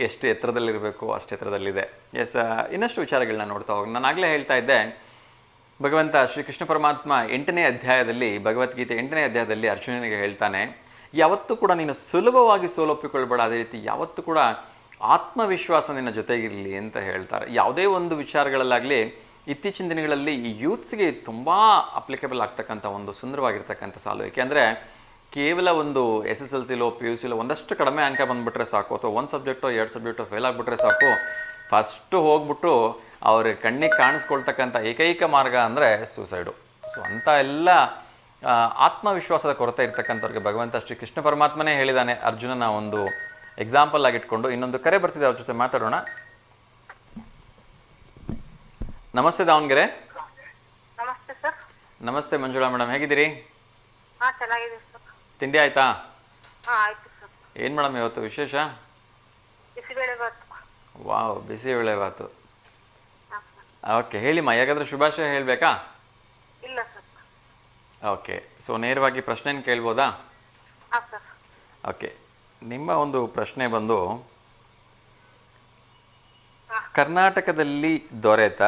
ಎಷ್ಟು ಎತ್ತರದಲ್ಲಿರಬೇಕು ಅಷ್ಟು ಎತ್ತರದಲ್ಲಿದೆ. ಎಸ್, ಇನ್ನಷ್ಟು ವಿಚಾರಗಳನ್ನ ನೋಡ್ತಾ ಹೋಗಿ ನಾನು ಆಗಲೇ ಹೇಳ್ತಾ ಇದ್ದೆ, ಭಗವಂತ ಶ್ರೀಕೃಷ್ಣ ಪರಮಾತ್ಮ 8ನೇ ಅಧ್ಯಾಯದಲ್ಲಿ, ಭಗವದ್ಗೀತೆ 8ನೇ ಅಧ್ಯಾಯದಲ್ಲಿ ಅರ್ಜುನನಿಗೆ ಹೇಳ್ತಾನೆ, ಯಾವತ್ತೂ ಕೂಡ ನೀನು ಸುಲಭವಾಗಿ ಸೋಲೊಪ್ಪಿಕೊಳ್ಬೇಡ, ಅದೇ ರೀತಿ ಯಾವತ್ತೂ ಕೂಡ ಆತ್ಮವಿಶ್ವಾಸ ನಿನ್ನ ಜೊತೆಗಿರಲಿ ಅಂತ ಹೇಳ್ತಾರೆ. ಯಾವುದೇ ಒಂದು ವಿಚಾರಗಳಲ್ಲಾಗಲಿ ಇತ್ತೀಚಿನ ದಿನಗಳಲ್ಲಿ ಈ ಯೂತ್ಸ್ಗೆ ತುಂಬ ಅಪ್ಲಿಕೇಬಲ್ ಆಗ್ತಕ್ಕಂಥ ಒಂದು ಸುಂದರವಾಗಿರ್ತಕ್ಕಂಥ ಸಾಲು. ಏಕೆಂದರೆ ಕೇವಲ ಒಂದು SSLCಲೋ PUCಲೋ ಒಂದಷ್ಟು ಕಡಿಮೆ ಅಂಕ ಬಂದುಬಿಟ್ರೆ ಸಾಕು, ಅಥವಾ ಒಂದು ಸಬ್ಜೆಕ್ಟೋ 2 ಸಬ್ಜೆಕ್ಟೋ ಫೇಲ್ ಆಗಿಬಿಟ್ರೆ ಸಾಕು, ಫಸ್ಟು ಹೋಗ್ಬಿಟ್ಟು ಅವ್ರ ಕಣ್ಣಿಗೆ ಕಾಣಿಸ್ಕೊಳ್ತಕ್ಕಂಥ ಏಕೈಕ ಮಾರ್ಗ ಅಂದರೆ ಸೂಸೈಡು. ಸೊ ಅಂಥ ಎಲ್ಲ ಆತ್ಮವಿಶ್ವಾಸದ ಕೊರತೆ ಇರ್ತಕ್ಕಂಥವ್ರಿಗೆ ಭಗವಂತ ಶ್ರೀ ಕೃಷ್ಣ ಪರಮಾತ್ಮನೇ ಹೇಳಿದ್ದಾನೆ, ಅರ್ಜುನನ ಒಂದು ಎಕ್ಸಾಂಪಲ್ ಆಗಿಟ್ಕೊಂಡು. ಇನ್ನೊಂದು ಕರೆ ಬರ್ತಿದೆ, ಅವ್ರ ಜೊತೆ ಮಾತಾಡೋಣ. ನಮಸ್ತೆ ದಾವಣಗೆರೆ. ನಮಸ್ತೆ ಸರ್. ನಮಸ್ತೆ ಮಂಜುಳಾ ಮೇಡಮ್, ಹೇಗಿದ್ದೀರಿ? ಹಾ, ಚೆನ್ನಾಗಿದೆ ಸರ್. ತಿಂಡಿ ಆಯ್ತಾ? ಹಾ, ಆಯ್ತು ಸರ್. ಏನು ಮೇಡಮ್ ಇವತ್ತು ವಿಶೇಷ? ಬಿಸಿಬೇಳೆ ಬಾತು. ವಾವ್, ಬಿಸಿಬೇಳೆ ಬಾತು. ಓಕೆ, ಹೇಳಿಮ್ಮ, ಯಾಕಾದರೂ ಶುಭಾಶಯ ಹೇಳಬೇಕಾ? ಇಲ್ಲ ಸರ್. ಓಕೆ, ಸೊ ನೇರವಾಗಿ ಪ್ರಶ್ನೆನ ಕೇಳ್ಬೋದಾ? ಹಾಂ ಸರ್. ಓಕೆ, ನಿಮ್ಮ ಒಂದು ಪ್ರಶ್ನೆ ಬಂದು, ಕರ್ನಾಟಕದಲ್ಲಿ ದೊರೆತ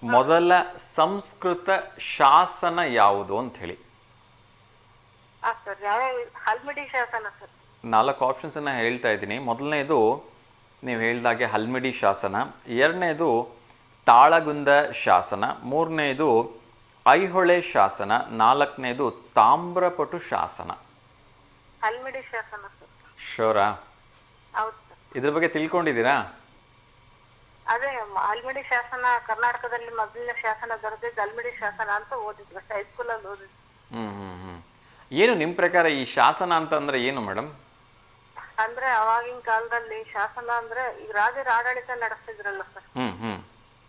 ಮೊದಲ ಸಂಸ್ಕೃತ ಶಾಸನ ಯಾವುದು ಅಂತ ಹೇಳಿ. ಸರ್ ಯಾವ್ಯಾವ ಹಲ್ಮಿಡಿ ಶಾಸನ ಸರ್? 4 ಆಪ್ಷನ್ಸನ್ನು ಹೇಳ್ತಾ ಇದ್ದೀನಿ. ಮೊದಲನೇದು ನೀವು ಹೇಳಿದಾಗೆ ಹಲ್ಮಿಡಿ ಶಾಸನ, ಎರಡನೇದು ತಾಳಗುಂದ ಶಾಸನ, ಮೂರನೇದು ಐಹೊಳೆ ಶಾಸನ, ನಾಲ್ಕನೇದು ತಾಮ್ರಪಟು ಶಾಸನ. ಹಲ್ಮಿಡಿ ಶಾಸನ ಸರ್. ಶೋರಾ? ಹೌದು ಸರ್. ಇದ್ರ ಬಗ್ಗೆ ತಿಳ್ಕೊಂಡಿದ್ದೀರಾ? ಅದೇ ಹಲ್ಮಿಡಿ ಶಾಸನ ಕರ್ನಾಟಕದಲ್ಲಿ ಮೊದಲನೇ ಶಾಸನ ದೊರೆತಿದ್ದು ಹಲ್ಮಿಡಿ ಶಾಸನ ಅಂತ ಓದಿದ್ರು, ಹೈಸ್ಕೂಲಲ್ಲಿ ಓದಿದ್ರು. ಏನು ನಿಮ್ಮ ಪ್ರಕಾರ ಈ ಶಾಸನ ಅಂತಂದ್ರೆ ಏನು ಮೇಡಮ್? ಅಂದ್ರೆ ಅವಾಗಿನ ಕಾಲದಲ್ಲಿ ಶಾಸನ ಅಂದ್ರೆ ಈಗ ರಾಜರ ಆಡಳಿತ ನಡೆಸ್ತಿದ್ರಲ್ಲ ಸರ್,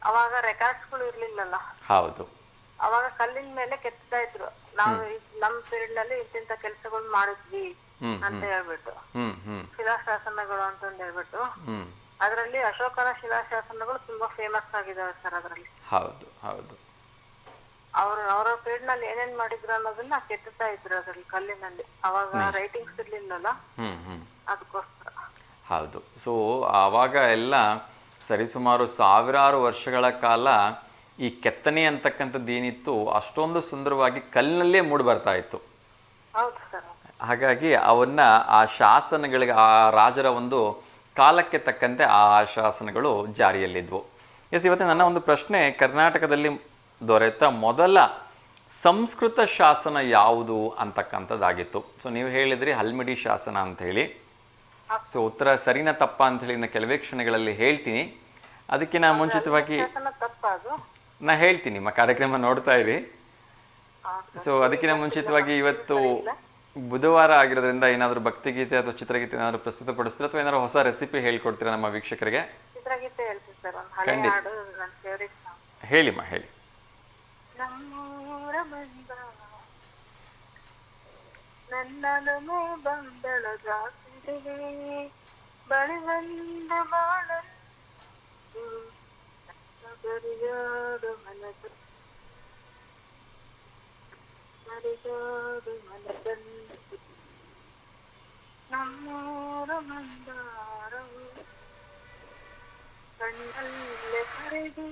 ಅವಾಗ ರೆಕಾರ್ಡ್ಸ್ಗಳು ಇರ್ಲಿಲ್ಲಲ್ಲ. ಹೌದು. ಅವಾಗ ಕಲ್ಲಿನ ಮೇಲೆ ಕೆತ್ತಾ ಇದ್ರು, ನಾವು ನಮ್ ಪೀರಿಯಡ್ ನಲ್ಲಿ ಇಂತಿಂತ ಕೆಲಸಗಳು ಮಾಡಿದ್ವಿ ಅಂತ ಹೇಳ್ಬಿಟ್ಟು, ಶಿಲಾಶಾಸನಗಳು ಅಂತಂದ್ ಹೇಳ್ಬಿಟ್ಟು. ಅದರಲ್ಲಿ ಅಶೋಕನ ಶಿಲಾಶಾಸನಗಳು ತುಂಬಾ ಫೇಮಸ್ ಆಗಿದಾವೆ ಸರ್. ಅದರಲ್ಲಿ ಹೌದು ಹೌದು ಅವ್ರ ಪೀರಿಯಡ್ ನಲ್ಲಿ ಏನೇನ್ ಮಾಡಿದ್ರು ಅನ್ನೋದನ್ನ ಕೆತ್ತುತ್ತಾ ಇದ್ರು ಅದ್ರಲ್ಲಿ ಕಲ್ಲಿನಲ್ಲಿ. ಅವಾಗ ರೈಟಿಂಗ್ಸ್ ಇರ್ಲಿಲ್ಲಲ್ಲ, ಅದಕ್ಕೋಸ್ಕರ. ಹೌದು. ಸೊ ಆವಾಗ ಎಲ್ಲ ಸರಿಸುಮಾರು ಸಾವಿರಾರು ವರ್ಷಗಳ ಕಾಲ ಈ ಕೆತ್ತನೆ ಅಂತಕ್ಕಂಥದ್ದು ಏನಿತ್ತು ಅಷ್ಟೊಂದು ಸುಂದರವಾಗಿ ಕಲ್ಲಿನಲ್ಲೇ ಮೂಡಿ ಬರ್ತಾ ಇತ್ತು. ಹೌದು ಸರ್. ಹಾಗಾಗಿ ಅವನ್ನ ಆ ಶಾಸನಗಳಿಗೆ ಆ ರಾಜರ ಒಂದು ಕಾಲಕ್ಕೆ ತಕ್ಕಂತೆ ಆ ಶಾಸನಗಳು ಜಾರಿಯಲ್ಲಿದ್ವು. ಎಸ್, ಇವತ್ತು ನನ್ನ ಒಂದು ಪ್ರಶ್ನೆ ಕರ್ನಾಟಕದಲ್ಲಿ ದೊರೆತ ಮೊದಲ ಸಂಸ್ಕೃತ ಶಾಸನ ಯಾವುದು ಅಂತಕ್ಕಂಥದ್ದಾಗಿತ್ತು. ಸೊ ನೀವು ಹೇಳಿದ್ರಿ ಹಲ್ಮಿಡಿ ಶಾಸನ ಅಂತ ಹೇಳಿ. ಸೊ ಉತ್ತರ ಸರಿನಾ ತಪ್ಪ ಅಂತ ಹೇಳಿ ನಾನು ಕೆಲವೇ ಕ್ಷಣಗಳಲ್ಲಿ ಹೇಳ್ತೀನಿ. ಅದಕ್ಕಿಂತ ಮುಂಚಿತವಾಗಿ ನಾ ಹೇಳ್ತೀನಿ, ನಿಮ್ಮ ಕಾರ್ಯಕ್ರಮ ನೋಡ್ತಾ ಇರಿ. ಸೊ ಅದಕ್ಕಿಂತ ಮುಂಚಿತವಾಗಿ ಇವತ್ತು ಬುಧವಾರ ಆಗಿರೋದ್ರಿಂದ ಏನಾದರೂ ಭಕ್ತಿಗೀತೆ ಅಥವಾ ಚಿತ್ರಗೀತೆ ಏನಾದರೂ ಪ್ರಸ್ತುತಪಡಿಸ್ತೀರಾ ಅಥವಾ ಏನಾದ್ರು ಹೊಸ ರೆಸಿಪಿ ಹೇಳ್ಕೊಡ್ತೀರಾ ನಮ್ಮ ವೀಕ್ಷಕರಿಗೆ? ಹೇಳಿಮ್ಮ, ಹೇಳಿ. ನನ್ನಲುಮೆ ಬಂದಳ ಜಾತಿಗೆ ಬಳಿ ಬಂದ ಬಾಳಲು ಬರಿಯಾದ ಮನದ ನಮ್ಮೂರ ಮಂದಾರವು ಕಣ್ಣಲ್ಲೇ ಕರೆದು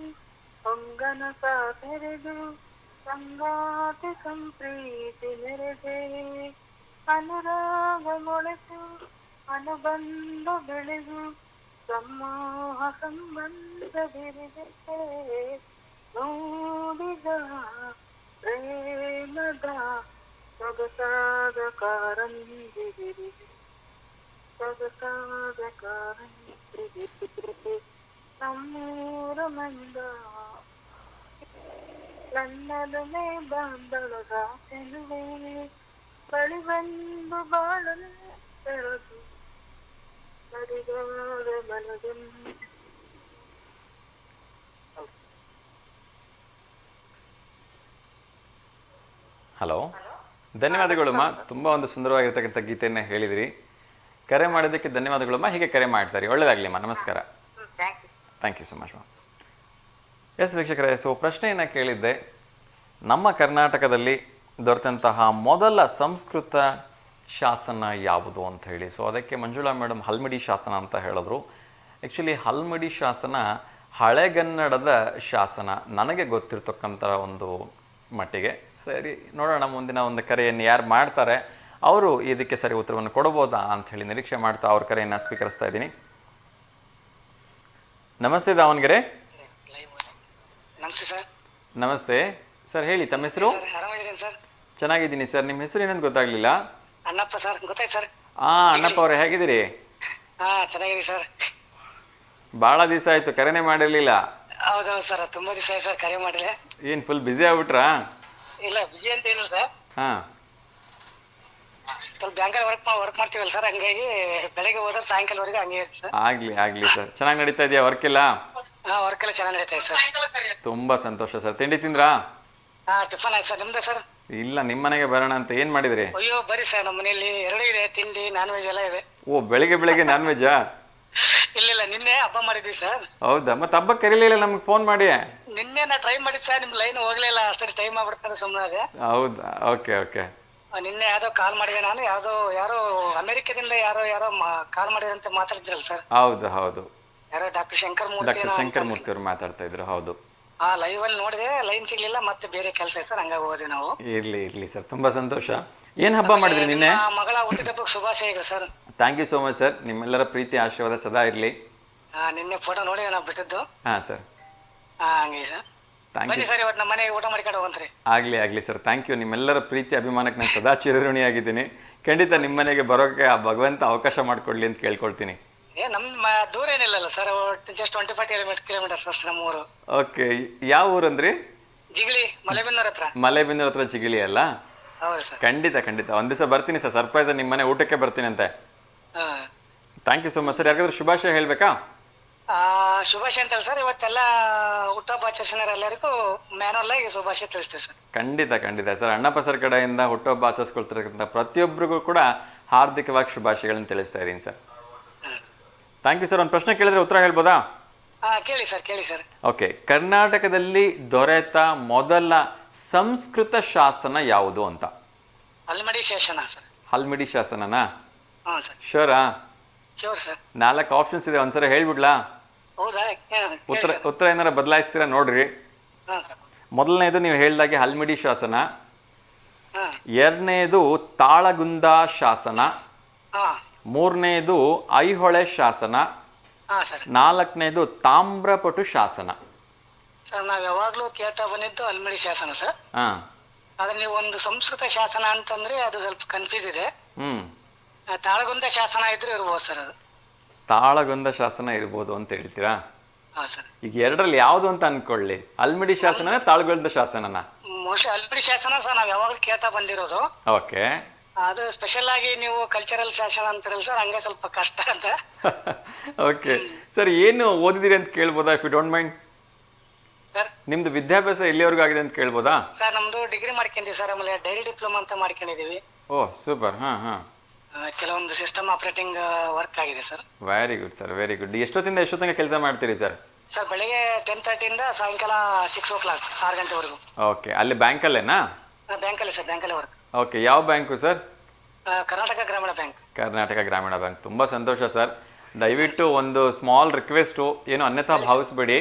ಹೊಂಗನ ತೆರೆದು ಸಂಗಾತಿ ಸಂಪ್ರೀತಿ ಮೆರೆದೆ ಅನುರಾಗ ಮೊಳೆತು ಅನುಬಂಧ ಬೆಳೆದು ಸಮೂಹ ಸಂಬಂಧ ಬೆರೆದೆ ನೋಡಿದ ಪ್ರೇಮದ ಸೊಗಸಾದ ಕಾರಂಜಿಗೆ ಸೊಗಸಾದ ಕಾರಂಜಿಗೆ ನಮ್ಮೂರ ಮಂದ ನನ್ನಲುಮೆ ಬಾಂಧಳದ ಚೆಲುವೆ ಬಳಿ ಬಂದು ಬಾಳಲು ತೆರೆದು ಸರಿಗಾದ ಮನದಲ್ಲಿ. ಹಲೋ, ಧನ್ಯವಾದಗಳಮ್ಮ. ತುಂಬ ಒಂದು ಸುಂದರವಾಗಿರ್ತಕ್ಕಂಥ ಗೀತೆಯನ್ನು ಹೇಳಿದಿರಿ. ಕರೆ ಮಾಡೋದಕ್ಕೆ ಧನ್ಯವಾದಗಳಮ್ಮ. ಹೀಗೆ ಕರೆ ಮಾಡ್ತಾರೆ. ಒಳ್ಳೆಯದಾಗಲಿಮ್ಮ. ನಮಸ್ಕಾರ. Thank you so much ma'am. Yes ವೀಕ್ಷಕರೇ, ಸೊ ಪ್ರಶ್ನೆಯನ್ನು ಕೇಳಿದ್ದೆ, ನಮ್ಮ ಕರ್ನಾಟಕದಲ್ಲಿ ದೊರೆತಂತಹ ಮೊದಲ ಸಂಸ್ಕೃತ ಶಾಸನ ಯಾವುದು ಅಂತ ಹೇಳಿ. ಸೊ ಅದಕ್ಕೆ ಮಂಜುಳಾ ಮೇಡಮ್ ಹಲ್ಮಿಡಿ ಶಾಸನ ಅಂತ ಹೇಳಿದ್ರು. ಆ್ಯಕ್ಚುಲಿ ಹಲ್ಮಿಡಿ ಶಾಸನ ಹಳೆಗನ್ನಡದ ಶಾಸನ ನನಗೆ ಗೊತ್ತಿರ್ತಕ್ಕಂಥ ಒಂದು ಮಟ್ಟಿಗೆ. ಸರಿ, ನೋಡೋಣ ಮುಂದಿನ ಒಂದು ಕರೆಯನ್ನು ಯಾರು ಮಾಡ್ತಾರೆ ಅವರು ಇದಕ್ಕೆ ಸರಿ ಉತ್ತರವನ್ನು ಕೊಡ್ಬೋದಾ ಅಂಥೇಳಿ ನಿರೀಕ್ಷೆ ಮಾಡ್ತಾ ಅವ್ರ ಕರೆಯನ್ನು ಸ್ವೀಕರಿಸ್ತಾ ಇದ್ದೀನಿ. ನಮಸ್ತೆ ದಾವಣಗೆರೆ. ನಮಸ್ತೆ ಸರ್. ನಮಸ್ತೆ ಸರ್, ಹೇಳಿ ತಮ್ಮ ಹೆಸರು? ಸರ್ ಚೆನ್ನಾಗಿದ್ದೀನಿ ಸರ್. ನಿಮ್ಮ ಹೆಸರು ಏನಂತ ಗೊತ್ತಾಗ್ಲಿಲ್ಲ? ಅಣ್ಣಪ್ಪ ಸರ್. ಗೊತ್ತಾಯ್ತು ಸರ್. ಅಣ್ಣಪ್ಪ ಅವರೇ, ಹೇಗಿದ್ದೀರಿ? ಚೆನ್ನಾಗಿದ್ದೀನಿ ಸರ್. ಭಾಳ ದಿವಸ ಆಯ್ತು, ಕರೆನೇ ಮಾಡಿರ್ಲಿಲ್ಲ. ಹೌದೌದು ಸರ್, ತುಂಬಾ ದಿವಸ ಆಯ್ತು ಸರ್, ಕರೆ ಮಾಡಿಲ್ಲ. ಏನು ಫುಲ್ ಬ್ಯುಸಿ ಆಗ್ಬಿಟ್ರಾ? ಇಲ್ಲ, ಬಿಜಿ ಅಂತ ಏನಿಲ್ಲ ಸರ್. ಹಾಂ, ಸ್ವಲ್ಪ ಬ್ಯಾಂಕಲ್ಲಿ ವರ್ಕ್ ಮಾಡ್ತೀವಲ್ಲ ಸರ್, ಹಂಗಾಗಿ ಬೆಳಗ್ಗೆ ಹೋದ್ರೆ ಸಾಯಂಕಾಲವರೆಗೆ ಹಂಗೆ ಇರುತ್ತೆ ಸರ್. ಆಗ್ಲಿ ಸರ್. ಚೆನ್ನಾಗಿ ನಡೀತಾ ಇದೆಯಾ ವರ್ಕ್ ಎಲ್ಲ? ವರ್ಕ್ ಎಲ್ಲ ಚೆನ್ನಾಗಿ ನಡೀತಾ ಇದೆ ಸರ್. ತುಂಬಾ ಸಂತೋಷ ಸರ್. ತಿಂಡಿ ತಿಂದ್ರಾ? ಟಿಫನ್ ಆಯ್ತು ಸರ್. ನಿಮ್ದು ಸರ್? ಇಲ್ಲ, ನಿಮ್ಮ ಮನೆಗೆ ಬರೋಣ ಅಂತ. ಏನ್ ಮಾಡಿದ್ರಿ? ಅಯ್ಯೋ ಬರೀ ಸರ್, ನಮ್ಮ ಮನೆಯಲ್ಲಿ 2 ಇದೆ, ತಿಂಡಿ ನಾನ್ ವೆಜ್ ಎಲ್ಲ ಇದೆ. ಓ, ಬೆಳಿಗ್ಗೆ ನಾನ್ ವೆಜ್ಜಾ? ಇಲ್ಲ, ನಿನ್ನೆ ಹಬ್ಬ ಮಾಡಿದ್ವಿ ಸರ್. ಹೌದಾ? ಮತ್ತೆ ಹಬ್ಬಕ್ಕೆ ಕರೀಲಿಲ್ಲ ನಮ್ಗೆ ಫೋನ್ ಮಾಡಿ? ನಿನ್ನೆ ನಾ ಟ್ರೈ ಮಾಡಿದ್ ಸರ್, ನಿಮ್ ಲೈನ್ ಹೋಗ್ಲಿಲ್ಲ, ಅಷ್ಟೊಂದು ಟೈಮ್ ಆಗ್ಬಿಡ್ತಾರೆ ಸುಮ್ಮನೆ ಅದೇ. ಹೌದಾ? ಓಕೆ. ನಿನ್ನೆ ಯಾವ್ದೋ ಕಾಲ್ ಮಾಡಿದೆ ನಾನು, ಯಾರೋ ಅಮೆರಿಕದಿಂದ ಯಾರೋ ಕಾಲ್ ಮಾಡಿದಂತೆ ಮಾತಾಡಿದ್ರಲ್ಲ ಸರ್. ಹೌದು. ಯಾರೋ ಡಾಕ್ಟರ್ ಶಂಕರ್ ಮೂರ್ತಿ ಡಾಕ್ಟರ್ ಶಂಕರ್ ಮೂರ್ತಿ ಅವರು ಮಾತಾಡ್ತಾ ಇದ್ರು. ಹೌದು, ಹಾ ಲೈವ್ ಅಲ್ಲಿ ನೋಡಿದೆ, ಲೈನ್ ಸಿಗ್ಲಿಲ್ಲ, ಮತ್ತೆ ಬೇರೆ ಕೆಲಸ ಇತ್ತು ಸರ್, ಹಂಗಾಗಿ ಹೋದ್ವಿ ನಾವು. ಇರ್ಲಿ ಸರ್, ತುಂಬಾ ಸಂತೋಷ. ಏನ್ ಹಬ್ಬ ಮಾಡಿದ್ರಿ ನಿನ್ನೆ? ಮಗಳ ಹುಟ್ಟಿದಬ್ಬಕ್ಕೆ ಶುಭಾಶಯಗಳು sir. Thank you so much sir, ನಿಮ್ಮೆಲ್ಲರ ಪ್ರೀತಿ ಆಶೀರ್ವಾದ ಸದಾ ಇರಲಿ. ನಿನ್ನೆ ಫೋಟೋ ನೋಡಿ ನಾವು ಬಿಟ್ಟಿದ್ದು. ಹಾ ಸರ್, ಹಂಗೆ ಸರ್. ಥ್ಯಾಂಕ್ ಬನ್ನಿ ಯು. ಸರ್, ಇವತ್ತು ನಮ್ಮ ಮನೆಗೆ ಊಟ ಮಾಡ್ಕೊಂಡು ಹೋಗಂತ್ರಿ. ಆಗ್ಲಿ ಸರ್, ಥ್ಯಾಂಕ್ ಯು. ನಿಮ್ಮೆಲ್ಲರ ಪ್ರೀತಿ ಅಭಿಮಾನಕ್ಕೆ ನಾನು ಸದಾ ಚಿರಋಣಿಯಾಗಿದ್ದೀನಿ. ಖಂಡಿತ ನಿಮ್ಮ ಮನೆಗೆ ಬರೋಕೆ ಆ ಭಗವಂತ ಅವಕಾಶ ಮಾಡಿಕೊಡ್ಲಿ ಅಂತ ಕೇಳ್ಕೊಳ್ತೀನಿ. ನಮ್ಮ ದೂರ ಏನಿಲ್ಲಲ್ಲ ಸರ್, ಜಸ್ಟ್ 25 ಕಿಲೋಮೀಟರ್ಸ್ ಅಷ್ಟು ನಮ್ಮ ಊರು. ಓಕೆ, ಯಾವ ಊರಂದ್ರಿ? ಜಿಗಳಿ, ಮಲೆಬೆನ್ನೂರ್ ಹತ್ರ. ಮಲೆಬೆನ್ನೂರ್ ಹತ್ರ ಜಿಗಿಳಿ ಅಲ್ಲ? ಹೌದು ಸರ್. ಖಂಡಿತ ಒಂದ್ ದಿವಸ ಬರ್ತೀನಿ ಸರ್, ಸರ್ಪ್ರೈಸ್ ನಿಮ್ಮ ಮನೆ ಊಟಕ್ಕೆ ಬರ್ತೀನಿ ಅಂತೆ. Thank you so much sir. ಯಾರಿಗಾದ್ರೂ ಶುಭಾಶಯ ಹೇಳ್ಬೇಕಾ? ಶುಭಾಶಯ ಅಂತಲ್ಲ ಸರ್, ಇವತ್ತೆಲ್ಲ ಹುಟ್ಟುಹಬ್ಬ ಆಚರಿಸಿದಾರೆ ಎಲ್ಲರಿಗೂ ಮ್ಯಾನುವಲ್ ಆಗಿ ಶುಭಾಶಯ ತಿಳಿಸ್ತೇವೆ ಸರ್. ಖಂಡಿತ ಸರ್, ಅಣ್ಣಪ್ಪ ಸರ್ ಕಡೆಯಿಂದ ಹುಟ್ಟುಹಬ್ಬ ಆಚರಿಸ್ಕೊಳ್ತಿರತಕ್ಕಂಥ ಪ್ರತಿಯೊಬ್ಬರಿಗೂ ಕೂಡ ಹಾರ್ದಿಕವಾಗಿ ಶುಭಾಶಯಗಳನ್ನು ತಿಳಿಸ್ತಾ ಇದ್ದೀನಿ ಸರ್. Thank you sir. ಒಂದು ಪ್ರಶ್ನೆ ಕೇಳಿದ್ರೆ ಉತ್ತರ ಹೇಳ್ಬೋದಾ? ಕೇಳಿ ಸರ್. ಓಕೆ, ಕರ್ನಾಟಕದಲ್ಲಿ ದೊರೆತ ಮೊದಲ ಸಂಸ್ಕೃತ ಶಾಸನ ಯಾವುದು ಅಂತ? ಹಲ್ಮಡಿ ಶಾಸನ ಸರ್. ಹಲ್ಮಿಡಿ ಶಾಸನನಾ? ಹಾಂ ಸರ್. ಶೋರಾ? Sure sir. 4 ಆಪ್ಷನ್ಸ್ ಇದೆ, ಒಂದ್ಸರಿ ಹೇಳ್ಬಿಡ್ಲಾ? ಹೌದಾ? ಉತ್ತರ ಏನಾರ ಬದಲಾಯಿಸ್ತೀರಾ ನೋಡ್ರಿ. ಹಾಂ ಸರ್. ಮೊದಲನೇದು ನೀವು ಹೇಳ್ದಾಗೆ ಹಲ್ಮಿಡಿ ಶಾಸನ, ಹಾಂ. ಎರಡನೇದು ತಾಳಗುಂದ ಶಾಸನ, ಹಾಂ. ಮೂರನೇದು ಐಹೊಳೆ ಶಾಸನ, ಹಾಂ ಸರ್. ನಾಲ್ಕನೇದು ತಾಮ್ರಪಟು ಶಾಸನ. ಸರ್ ನಾವು ಯಾವಾಗಲೂ ಕೇಳ್ತಾ ಬಂದಿದ್ದು ಹಲ್ಮಡಿ ಶಾಸನ ಸರ್. ಹಾಂ. ಆದ್ರೆ ನೀವು ಒಂದು ಸಂಸ್ಕೃತ ಶಾಸನ ಅಂತಂದ್ರೆ ಅದು ಸ್ವಲ್ಪ ಕನ್ಫ್ಯೂಸ್ ಇದೆ. ಹ್ಮ್. ತಾಳಗುಂದ ಶಾಸನ ಇದ್ರೆ ಇರ್ಬೋದು ಸರ್ ಅದು. ತಾಳಗುಂದ ಶಾಸನ ಇರ್ಬೋದು ಅಂತ ಹೇಳ್ತೀರಾ? ಹಾಂ ಸರ್. ಈಗ ಎರಡರಲ್ಲಿ ಯಾವುದು ಅಂತ ಅನ್ಕೊಳ್ಳಿ, ಹಲ್ಮಿಡಿ ಶಾಸನ ತಾಳಗುಂದ ಶಾಸನನ? ಮೋಸ್ಟ್ಲಿ ಹಲ್ಮಡಿ ಶಾಸನ ಸರ್ ನಾವು ಯಾವಾಗಲೂ ಕೇಳ್ತಾ ಬಂದಿರೋದು. ಓಕೆ. ಅದು ಸ್ಪೆಷಲ್ ಆಗಿ ನೀವು ಕಲ್ಚರಲ್ ಶಾಸನ ಅಂತಾರಲ್ಲ ಸರ್, ಹಂಗೆ ಸ್ವಲ್ಪ ಕಷ್ಟ ಅಂತ. ಓಕೆ ಸರ್, ಏನು ಓದಿದಿರಿ ಅಂತ ಕೇಳ್ಬೋದಾ, if you don't mind? Sir ನಿಮ್ದು ವಿದ್ಯಾಭ್ಯಾಸ ಎಲ್ಲಿವರೆಗೂ ಆಗಿದೆ ಅಂತ ಕೇಳ್ಬೋದಾ? ಸರ್ ನಮ್ದು ಡಿಗ್ರಿ ಮಾಡ್ಕೊಂಡಿವಿ ಸರ್, ಆಮೇಲೆ ಡೈರಿ ಡಿಪ್ಲೊಮಾ ಅಂತ ಮಾಡ್ಕೊಂಡಿದೀವಿ. Oh super. ಹಾಂ. ಕೆಲವೊಂದು ಸಿಸ್ಟಮ್ ಆಪರೇಟಿಂಗ್ ವರ್ಕ್ ಆಗಿದೆ sir. Very good sir, very good. ಎಷ್ಟೊತ್ತಿಂದ ಎಷ್ಟೊತ್ತಿಗೆ ಕೆಲಸ ಮಾಡ್ತೀರಿ ಸರ್? ಸರ್ ಬೆಳಿಗ್ಗೆ 10:30 ಸಾಯಂಕಾಲ 6 o'clock 6 ಗಂಟೆವರೆಗೂ. ಓಕೆ, ಅಲ್ಲಿ ಬ್ಯಾಂಕಲ್ಲೇನಾ? ಬ್ಯಾಂಕಲ್ಲಿ ಸರ್, ಬ್ಯಾಂಕಲ್ಲಿ ವರ್ಕ್. ಓಕೆ, ಯಾವ ಬ್ಯಾಂಕು ಸರ್? ಕರ್ನಾಟಕ ಗ್ರಾಮೀಣ ಬ್ಯಾಂಕ್. ಕರ್ನಾಟಕ ಗ್ರಾಮೀಣ ಬ್ಯಾಂಕ್. ತುಂಬ ಸಂತೋಷ ಸರ್. ದಯವಿಟ್ಟು ಒಂದು ಸ್ಮಾಲ್ ರಿಕ್ವೆಸ್ಟು, ಏನು ಅನ್ಯಥಾ ಭಾವಿಸ್ಬೇಡಿ.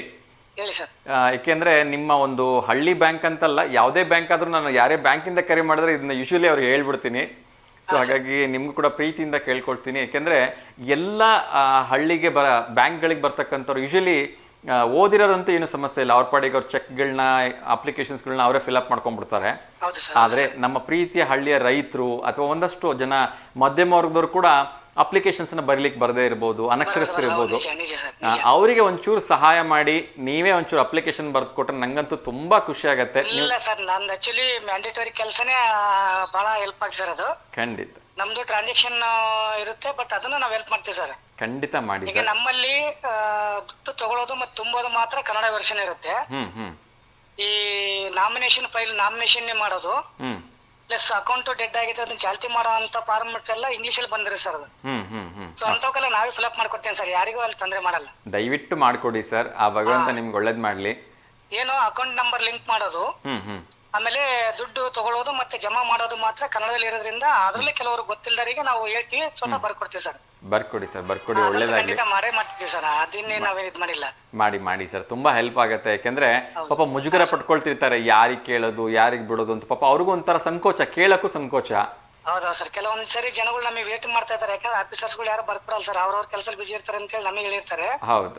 ಹೇಳಿ ಸರ್. ಏಕೆಂದರೆ ನಿಮ್ಮ ಒಂದು ಹಳ್ಳಿ ಬ್ಯಾಂಕ್ ಅಂತಲ್ಲ, ಯಾವುದೇ ಬ್ಯಾಂಕ್ ಆದರೂ ನಾನು ಯಾರೇ ಬ್ಯಾಂಕಿಂದ ಕರೆ ಮಾಡಿದ್ರೆ ಇದನ್ನ ಯೂಶ್ವಲಿ ಅವ್ರಿಗೆ ಹೇಳ್ಬಿಡ್ತೀನಿ. ಸೊ ಹಾಗಾಗಿ ನಿಮ್ಗೂ ಕೂಡ ಪ್ರೀತಿಯಿಂದ ಕೇಳ್ಕೊಳ್ತೀನಿ. ಏಕೆಂದರೆ ಎಲ್ಲ ಹಳ್ಳಿಗೆ ಬ್ಯಾಂಕ್ಗಳಿಗೆ ಬರ್ತಕ್ಕಂಥವ್ರು ಯೂಶ್ವಲಿ ಓದಿರೋದಂತೂ ಏನು ಸಮಸ್ಯೆ ಇಲ್ಲ, ಅವ್ರ ಪಾಡಿಗೆ ಅವ್ರ ಚೆಕ್ಗಳನ್ನ ಅಪ್ಲಿಕೇಶನ್ಸ್ಗಳನ್ನ ಅವರೇ ಫಿಲಪ್ ಮಾಡ್ಕೊಂಡ್ಬಿಡ್ತಾರೆ. ಆದರೆ ನಮ್ಮ ಪ್ರೀತಿಯ ಹಳ್ಳಿಯ ರೈತರು ಅಥವಾ ಒಂದಷ್ಟು ಜನ ಮಧ್ಯಮ ವರ್ಗದವ್ರು ಕೂಡ ಅಪ್ಲಿಕೇಶನ್ಸ್ನ ಬರೀಲಿಕ್ಕೆ ಬರದೇ ಇರ್ಬೋದು, ಅನಕ್ಷರಸ್ಥರಿರ್ಬೋದು. ಅವರಿಗೆ ಒಂಚೂರು ಸಹಾಯ ಮಾಡಿ, ನೀವೇ ಒಂಚೂರು ಅಪ್ಲಿಕೇಶನ್ ಬರ್ದು ಕೊಟ್ರೆ ನಂಗಂತೂ ತುಂಬಾ ಖುಷಿ ಆಗತ್ತೆ. ಇಲ್ಲ ಸರ್, ನಂದು ಆಕ್ಚುಲಿ ಮ್ಯಾಂಡೇಟರಿ ಕೆಲಸನೇ ಬಹಳ ಹೆಲ್ಪ್ ಆಗಿ ಸರ್ ಅದು. ಖಂಡಿತ ನಮ್ದು ಟ್ರಾನ್ಸಾಕ್ಷನ್ ಇರುತ್ತೆ, ಬಟ್ ಅದನ್ನ ನಾವು ಹೆಲ್ಪ್ ಮಾಡ್ತೀವಿ ಸರ್. ಖಂಡಿತ ಮಾಡಿ. ಈಗ ನಮ್ಮಲ್ಲಿ ದುಡ್ಡು ತಗೊಳ್ಳೋದು ಮತ್ತು ತುಂಬೋದು ಮಾತ್ರ ಕನ್ನಡ ವರ್ಷನ್ ಇರುತ್ತೆ. ಈ ನಾಮಿನೇಷನ್ ಫೈಲ್ ನಾಮಿನೇಷನ್ ಮಾಡೋದು ಪ್ಲಸ್ ಅಕೌಂಟ್ ಡೆಡ್ ಆಗಿದೆ ಅದನ್ನ ಚಾಲ್ತಿ ಮಾಡೋ ಅಂತ ಫಾರ್ಮೆಟ್ ಎಲ್ಲ ಇಂಗ್ಲಿಷ್ ಅಲ್ಲಿ ಬಂದಿರಿ ಸರ್ ಅದು. ಸೊ ಅಂತವಕ್ಕೆಲ್ಲ ನಾವೇ ಫಿಲಪ್ ಮಾಡ್ಕೊಡ್ತೇನೆ ಸರ್, ಯಾರಿಗೂ ಅಲ್ಲಿ ತೊಂದರೆ ಮಾಡಲ್ಲ. ದಯವಿಟ್ಟು ಮಾಡ್ಕೊಡಿ ಸರ್, ಆ ಭಗವಂತ ನಿಮ್ಗೆ ಒಳ್ಳೇದ್ ಮಾಡ್ಲಿ. ಏನು ಅಕೌಂಟ್ ನಂಬರ್ ಲಿಂಕ್ ಮಾಡೋದು, ಆಮೇಲೆ ದುಡ್ಡು ತಗೊಳ್ಳೋದು ಮತ್ತೆ ಜಮಾ ಮಾಡೋದು ಮಾತ್ರ ಕನ್ನಡದಲ್ಲಿ ಇರೋದ್ರಿಂದ ಅದ್ರಲ್ಲೇ ಕೆಲವರು ಗೊತ್ತಿಲ್ಲದವರಿಗೆ ನಾವು ಹೇಳ್ತೀವಿ, ಸ್ವತಃ ಬರ್ಕೊಡ್ತೀವಿ ಸರ್. ಬರ್ಕೊಡಿ ಸರ್, ಬರ್ಕೊಡಿ, ಒಳ್ಳೇದಾಗ್ಲಿ. ಮಾರೇ ಮಾಡ್ತೀವಿ ಸರ್, ಅದನ್ನೇ ನಾವೇ ಇದು ಮಾಡಿಲ್ಲ. ಮಾಡಿ ಸರ್, ತುಂಬಾ ಹೆಲ್ಪ್ ಆಗುತ್ತೆ. ಯಾಕೆಂದ್ರೆ ಪಾಪ ಮುಜುಗರ ಪಟ್ಕೊಳ್ತಿರ್ತಾರೆ, ಯಾರಿಗೆ ಕೇಳೋದು ಯಾರಿಗೆ ಬಿಡೋದು ಅಂತ. ಪಾಪ ಅವ್ರಿಗೂ ಒಂಥರ ಸಂಕೋಚ, ಕೇಳಕ್ಕೂ ಸಂಕೋಚ. ಹೌದೌದು ಸರ್, ಕೆಲವೊಂದ್ ಸರಿ ಜನಗಳು ನಮಗೆ ವೇಟಿಂಗ್ ಮಾಡ್ತಾ ಇದ್ದಾರೆ, ಯಾಕಂದ್ರೆ ಆಫೀಸರ್ಸ್ಗಳು ಯಾರು ಬರ್ಕೊಡಲ್ಲ ಸರ್, ಅವ್ರವ್ರ ಕೆಲಸದಲ್ಲಿ ಬಿಜಿ ಇರ್ತಾರೆ ಅಂತ ಹೇಳಿ ನಮಗೆ ಹೇಳಿರ್ತಾರೆ. ಹೌದು.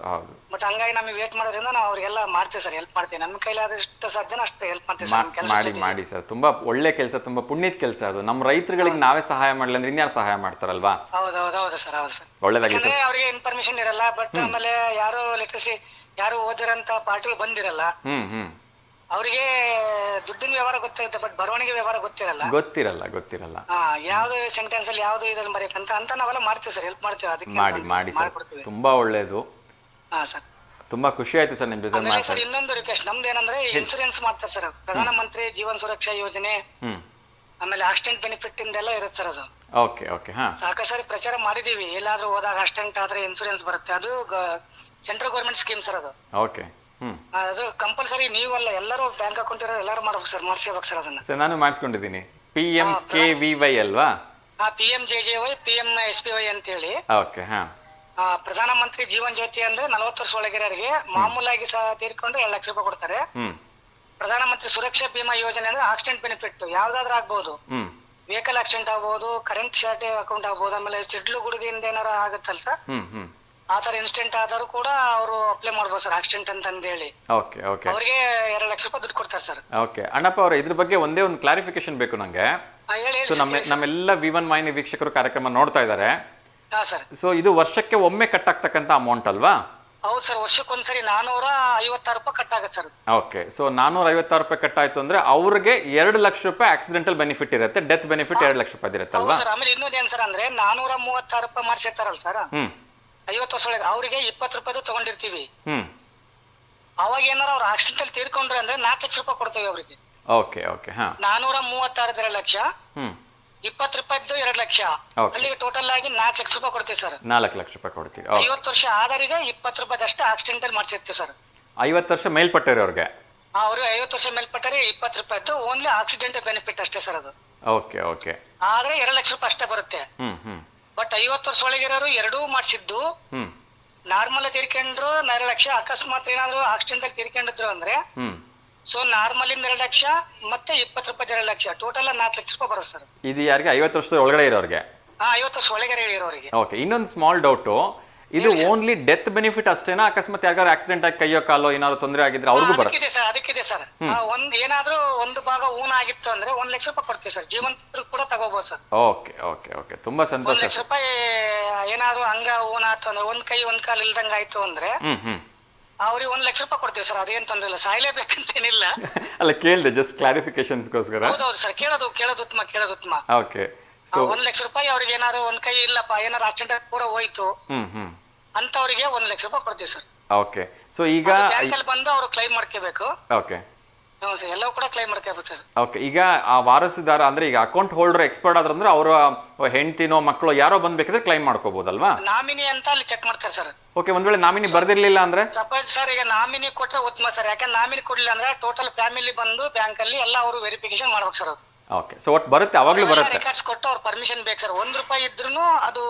ಬಟ್ ಹಂಗಾಗಿ ನಮಗೆ ವೇಟ್ ಮಾಡೋದ್ರಿಂದ ನಾವು ಅವ್ರಿಗೆಲ್ಲ ಮಾಡ್ತೀವಿ ಸರ್, ಹೆಲ್ಪ್ ಮಾಡ್ತೀವಿ. ನಮ್ಮ ಕೈಲಾದಷ್ಟು ಸಾಧ್ಯನ ಅಷ್ಟು ಹೆಲ್ಪ್ ಮಾಡ್ತೀವಿ ಸರ್. ಮಾಡಿ ಸರ್, ತುಂಬಾ ಒಳ್ಳೆ ಕೆಲಸ, ತುಂಬಾ ಪುಣ್ಯದ ಕೆಲಸ ಅದು. ನಮ್ಮ ರೈತರುಗಳಿಗೆ ನಾವೇ ಸಹಾಯ ಮಾಡಲಿ ಅಂದ್ರೆ ಇನ್ಯಾರು ಸಹಾಯ ಮಾಡ್ತಾರಲ್ವಾ? ಹೌದು ಸರ್. ಒಳ್ಳೇದಾಗ್ಲಿ ಸರ್. ಅವ್ರಿಗೆ ಇನ್ಫಾರ್ಮೇಶನ್ ಇರಲ್ಲ, ಬಟ್ ಆಮೇಲೆ ಯಾರು ಲಿಟ್ರಸಿ ಯಾರು ಓದಿರಂತ ಪಾರ್ಟಿಗಳು ಬಂದಿರಲ್ಲ, ಅವರಿಗೆ ದುಡ್ಡಿನ ವ್ಯವಹಾರ ಗೊತ್ತಿರುತ್ತೆ, ಬಟ್ ಬರವಣಿಗೆ ವ್ಯವಹಾರ ಗೊತ್ತಿರಲ್ಲ. ಯಾವ್ದು ಸೆಂಟೆನ್ಸ್ ಅಲ್ಲಿ ಯಾವ್ದು ಇದನ್ನ ಬರೆಯಕಂತ ನಾವೆಲ್ಲ ಮಾಡ್ತೀವಿ ಸರ್, ಹೆಲ್ಪ್ ಮಾಡ್ತೀವಿ. ಅದಕ್ಕೆ ಮಾಡಿ ಸರ್, ತುಂಬಾ ಒಳ್ಳೇದು. ಸರ್ ತುಂಬಾ ಖುಷಿ ಆಯ್ತು ಸರ್ ನಿಮ್ ಜೊತೆ ಮಾತಾಡಿ. ಇನ್ನೊಂದು ರಿಕ್ವೆಸ್ಟ್ ನಮ್ದು ಏನಂದ್ರೆ ಇನ್ಸೂರೆನ್ಸ್ ಮಾಡ್ತಾರೆ ಸರ್, ಪ್ರಧಾನ ಮಂತ್ರಿ ಜೀವನ್ ಸುರಕ್ಷಾ ಯೋಜನೆ, ಆಮೇಲೆ ಆಕ್ಸಿಡೆಂಟ್ ಬೆನಿಫಿಟ್ ಇಂದೆಲ್ಲ ಇರುತ್ತೆ ಸರ್ ಅದು. ಓಕೆ. ಸಾಕಷ್ಟು ಸಾರಿ ಪ್ರಚಾರ ಮಾಡಿದೀವಿ, ಎಲ್ಲಾದ್ರೂ ಹೋದಾಗ ಆಕ್ಸಿಡೆಂಟ್ ಆದ್ರೆ ಇನ್ಸೂರೆನ್ಸ್ ಬರುತ್ತೆ, ಅದು ಸೆಂಟ್ರಲ್ ಗೌರ್ಮೆಂಟ್ ಸ್ಕೀಮ್ ಸರ್ ಅದು. ಓಕೆ. ಅದು ಕಂಪಲ್ಸರಿ, ನೀವಲ್ಲ ಎಲ್ಲರೂ ಬ್ಯಾಂಕ್ ಅಕೌಂಟ್ ಇರೋ ಎಲ್ಲರೂ ಮಾಡ್ಬೇಕು ಸರ್, ಮಾಡಿಸ್ಬೇಕು ಸರ್ ಅದನ್ನ. ಸರ್ ನಾನು ಮಾಡಿಸ್ಕೊಂಡಿದ್ದೀನಿ, PMKVY ಅಲ್ವಾ? PMJJY PMSPY ಅಂತ ಹೇಳಿ. ಓಕೆ. ಪ್ರಧಾನಮಂತ್ರಿ ಜೀವನ್ ಜ್ಯೋತಿ ಅಂದ್ರೆ 40 ವರ್ಷ ಒಳಗಿರೋರಿಗೆ ಮಾಮೂಲಾಗಿ ತೀರ್ಕೊಂಡ್ರೆ 2 ಲಕ್ಷ ರೂಪಾಯಿ ಕೊಡ್ತಾರೆ. ಪ್ರಧಾನಮಂತ್ರಿ ಸುರಕ್ಷಾ ಬಿಮಾ ಯೋಜನೆ ಅಂದ್ರೆ ಆಕ್ಸಿಡೆಂಟ್ ಬೆನಿಫಿಟ್ ಯಾವ್ದಾದ್ರು ಆಗ್ಬಹುದು. ವೆಹಿಕಲ್ ಆಕ್ಸಿಡೆಂಟ್ ಆಗ್ಬಹುದು, ಕರೆಂಟ್ ಶಾರ್ಟ್ ಅಕೌಂಟ್ ಆಗ್ಬಹುದು, ಆಮೇಲೆ ಸಿಡ್ಲು ಗುಡುಗಿಯಿಂದ ಏನಾರ ಆಗುತ್ತಲ್ಲ ಸರ್, ಆತರ ಇನ್ಸಿಡೆಂಟ್ ಆದರೂ ಕೂಡ ಅವರು ಅಪ್ಲೈ ಮಾಡ್ಬೋದು ಸರ್ ಆಕ್ಸಿಡೆಂಟ್ ಅಂತ ಹೇಳಿ. ಅವ್ರಿಗೆ 2 ಲಕ್ಷ ರೂಪಾಯಿ ದುಡ್ಡು ಕೊಡ್ತಾರೆ ಸರ್. ಓಕೆ ಅಣ್ಣಪ್ಪ ಅವರೇ, ಇದ್ರ ಬಗ್ಗೆ ಒಂದೇ ಒಂದು ಕ್ಲಾರಿಫಿಕೇಶನ್ ಬೇಕು ನಂಗೆ. ಸೊ ನಮ್ಮೆಲ್ಲ V1 ವಾಹಿನಿ ವೀಕ್ಷಕರು ಕಾರ್ಯಕ್ರಮ ನೋಡ್ತಾ ಇದ್ದಾರೆ. ಸೊ ಇದು ವರ್ಷಕ್ಕೆ ಒಮ್ಮೆ ಕಟ್ ಆಗ್ತಕ್ಕಂತ ಅಮೌಂಟ್ ಅಲ್ವಾ? ಹೌದು ಸರ್, ವರ್ಷಕ್ಕೊಂದ್ಸರಿ 456 ರೂಪಾಯಿ ಕಟ್ ಆಗುತ್ತೆ ಸರ್. ಓಕೆ, ಸೊ 456 ರೂಪಾಯಿ ಕಟ್ ಆಯ್ತು ಅಂದ್ರೆ ಅವ್ರಿಗೆ 2 ಲಕ್ಷ ರೂಪಾಯಿ ಆಕ್ಸಿಡೆಂಟಲ್ ಬೆನಿಫಿಟ್ ಇರುತ್ತೆ, ಡೆತ್ ಬೆನಿಫಿಟ್ 2 ಲಕ್ಷ ರೂಪಾಯಿ ಇರುತ್ತಲ್ವಾ? ಆಮೇಲೆ ಇನ್ನೊಂದು ಏನ್ ಸರ್ ಅಂದ್ರೆ 436 ರೂಪಾಯಿ ಮಾಡಿಸಿರ್ತಾರಲ್ಲ ಸರ್, 50 ವರ್ಷ ಒಳಗೆ ಅವ್ರಿಗೆ 20 ರೂಪಾಯಿ ತಗೊಂಡಿರ್ತೀವಿ. ಅವಾಗ ಏನಾರ ಅವ್ರು ಆಕ್ಸಿಡೆಂಟ್ ತೀರ್ಕೊಂಡ್ರೆ ಅಂದ್ರೆ 4 ಲಕ್ಷ ರೂಪಾಯಿ ಕೊಡ್ತೇವೆ ಅವ್ರಿಗೆ. ಓಕೆ ಓಕೆ, 436 2 ಲಕ್ಷ, 20 ರೂಪಾಯಿದ್ದು 2 ಲಕ್ಷ, ಅಲ್ಲಿಗೆ ಟೋಟಲ್ ಆಗಿ 4 ಲಕ್ಷ ರೂಪಾಯಿ ಕೊಡ್ತೀವಿ ಸರ್. 4 ಲಕ್ಷ ರೂಪಾಯಿ ಕೊಡ್ತೀವಿ. 50 ವರ್ಷ ಆದರಿಗೆ 20 ರೂಪಾಯಿದಷ್ಟು ಆಕ್ಸಿಡೆಂಟಲ್ ಮಾಡಿಸಿರ್ತೀವಿ ಸರ್. 50 ವರ್ಷ ಮೇಲ್ಪಟ್ಟವ್ರಿಗೆ ಅವ್ರಿಗೆ 50 ವರ್ಷ ಮೇಲ್ಪಟ್ಟರೆ 20 ರೂಪಾಯಿದ್ದು ಓನ್ಲಿ ಆಕ್ಸಿಡೆಂಟ್ ಬೆನಿಫಿಟ್ ಅಷ್ಟೇ ಸರ್ ಅದು. ಓಕೆ ಓಕೆ, ಆದ್ರೆ 2 ಲಕ್ಷ ರೂಪಾಯಿ ಅಷ್ಟೇ ಬರುತ್ತೆ. ಬಟ್ 50 ವರ್ಷ ಒಳಗಿರೋರು ಎರಡೂ ಮಾಡಿಸಿದ್ದು ನಾರ್ಮಲ್ ತೀರ್ಕೊಂಡ್ರು 2 ಲಕ್ಷ, ಅಕಸ್ಮಾತ್ ಏನಾದ್ರು ಆಕ್ಸಿಡೆಂಟ್ ಅಲ್ಲಿ ತೀರ್ಕೊಂಡಿದ್ರು ಅಂದ್ರೆ ಸೊ ನಾರ್ಮಲ್ ಇಂದ 2 ಲಕ್ಷ ಮತ್ತೆ 20 ರೂಪಾಯಿ 2 ಲಕ್ಷ, ಟೋಟಲ್ 4 ಲಕ್ಷ ರೂಪಾಯಿ ಬರುತ್ತೆ ಸರ್. ಇದು ಯಾರಿಗೆ? 50 ವರ್ಷದ ಒಳಗಡೆ ಇರೋರಿಗೆ. 50 ವರ್ಷ ಒಳಗಡೆ ಇರೋರಿಗೆ. ಓಕೆ, ಇನ್ನೊಂದು ಸ್ಮಾಲ್ ಡೌಟು, ಇದು ಓನ್ಲಿ ಡೆತ್ ಬೆನಿಫಿಟ್ ಅಷ್ಟೇನಾ? ಅಕಸ್ಮಾತ್ ಯಾರಿಗಾರು ಆಕ್ಸಿಡೆಂಟ್ ಆಗಿ ಕೈಯೋ ಕಾಲೋ ಏನಾದ್ರು ತೊಂದರೆ ಆಗಿದ್ರೆ ಅವ್ರಿಗೂ ಬರುತ್ತೆ? ಅದಕ್ಕಿದೆ ಸರ್. ಏನಾದ್ರೂ ಒಂದು ಭಾಗ ಊನ ಆಗಿತ್ತು ಅಂದ್ರೆ 1 ಲಕ್ಷ ರೂಪಾಯಿ ಕೊಡ್ತೀವಿ ಸರ್. ಜೀವಂತರು ಕೂಡ ತಗೋಬಹುದು ಸರ್. ಓಕೆ ಓಕೆ ಓಕೆ, ತುಂಬಾ ಸಂತೋಷ. 1 ಲಕ್ಷ ರೂಪಾಯಿ ಏನಾದ್ರು ಅಂಗ ಊನ ಆಯ್ತು ಅಂದ್ರೆ, ಒಂದ್ ಕೈ ಒಂದ್ ಕಾಲು ಇಲ್ದಂಗ ಆಯ್ತು ಅಂದ್ರೆ ಅವ್ರಿಗೆ 1 ಲಕ್ಷ ರೂಪಾಯಿ ಕೊಡ್ತೀವಿ ಸರ್. ಅದೇನ್ ತೊಂದ್ರೆ ಇಲ್ಲ, ಸಾಯ್ಲೇಬೇಕಂತ ಏನಿಲ್ಲ. ಅಲ್ಲ, ಕೇಳಿದೆ ಜಸ್ಟ್ ಕ್ಲಾರಿಫಿಕೇಶನ್ಸ್ಗೋಸ್ಕರ. ಹೌದೌದು ಸರ್, ಕೇಳೋದು ಉತ್ತಮ. ಓಕೆ, ಸೊ 1 ಲಕ್ಷ ರೂಪಾಯಿ ಅವ್ರಿಗೆ ಏನಾದ್ರು ಒಂದ್ ಕೈ ಇಲ್ಲಪ್ಪ, ಏನಾರು ಆಕ್ಸಿಡೆಂಟ್ ಪೂರ ಹೋಯ್ತು ಅಂತವ್ರಿಗೆ 1 ಲಕ್ಷ ರೂಪಾಯಿ ಕೊಡ್ತೀವಿ ಸರ್. ಓಕೆ, ಸೊ ಈಗ ಬ್ಯಾಂಕಲ್ಲಿ ಬಂದು ಅವರು ಕ್ಲೈಮ್ ಮಾಡ್ಕೋಬೇಕು. ಓಕೆ, ಎಲ್ಲವೂ ಕೂಡ ಕ್ಲೈಮ್ ಮಾಡ್ಕೋಬೇಕು ಸರ್. ಓಕೆ, ಈಗ ಆ ವಾರಸುದಾರ ಅಂದ್ರೆ ಈಗ ಅಕೌಂಟ್ ಹೋಲ್ಡರ್ ಎಕ್ಸ್ಪರ್ಟ್ ಆದ್ರಂದ್ರೆ ಅವರ ಹೆಂಡತಿನೋ ಮಕ್ಕಳು ಯಾರೋ ಬಂದ್ಬೇಕಿದ್ರೆ ಕ್ಲೈಮ್ ಮಾಡ್ಕೋಬಹುದಲ್ವಾ? ನಾಮಿನಿ ಅಂತ ಅಲ್ಲಿ ಚೆಕ್ ಮಾಡ್ತಾರೆ ಸರ್. ಓಕೆ, ಒಂದ್ ವೇಳೆ ನಾಮಿನಿ ಬರ್ದಿರ್ಲಿಲ್ಲ ಅಂದ್ರೆ? ಸಪೋಸ್ ಸರ್, ಈಗ ನಾಮಿನಿ ಕೊಟ್ರೆ ಉತ್ತಮ ಸರ್. ಯಾಕಂದ್ರೆ ನಾಮಿನಿ ಕೊಡ್ಲಿಲ್ಲ ಅಂದ್ರೆ ಟೋಟಲ್ ಫ್ಯಾಮಿಲಿ ಬಂದು ಬ್ಯಾಂಕ್ ಅಲ್ಲಿ ಎಲ್ಲ ಅವರು ವೆರಿಫಿಕೇಶನ್ ಮಾಡ್ಬೇಕು ಸರ್. ಓಕೆ, ಸೊ ಒಟ್ಟು ಬರುತ್ತೆ, ಅವಾಗ್ಲೂ ಬರುತ್ತೆ. ರೆಕಾರ್ಡ್ಸ್ ಕೊಟ್ಟು ಅವ್ರ ಪರ್ಮಿಷನ್ ಬೇಕು ಸರ್. 1 ರೂಪಾಯಿ ಇದ್ರೂ ಅದು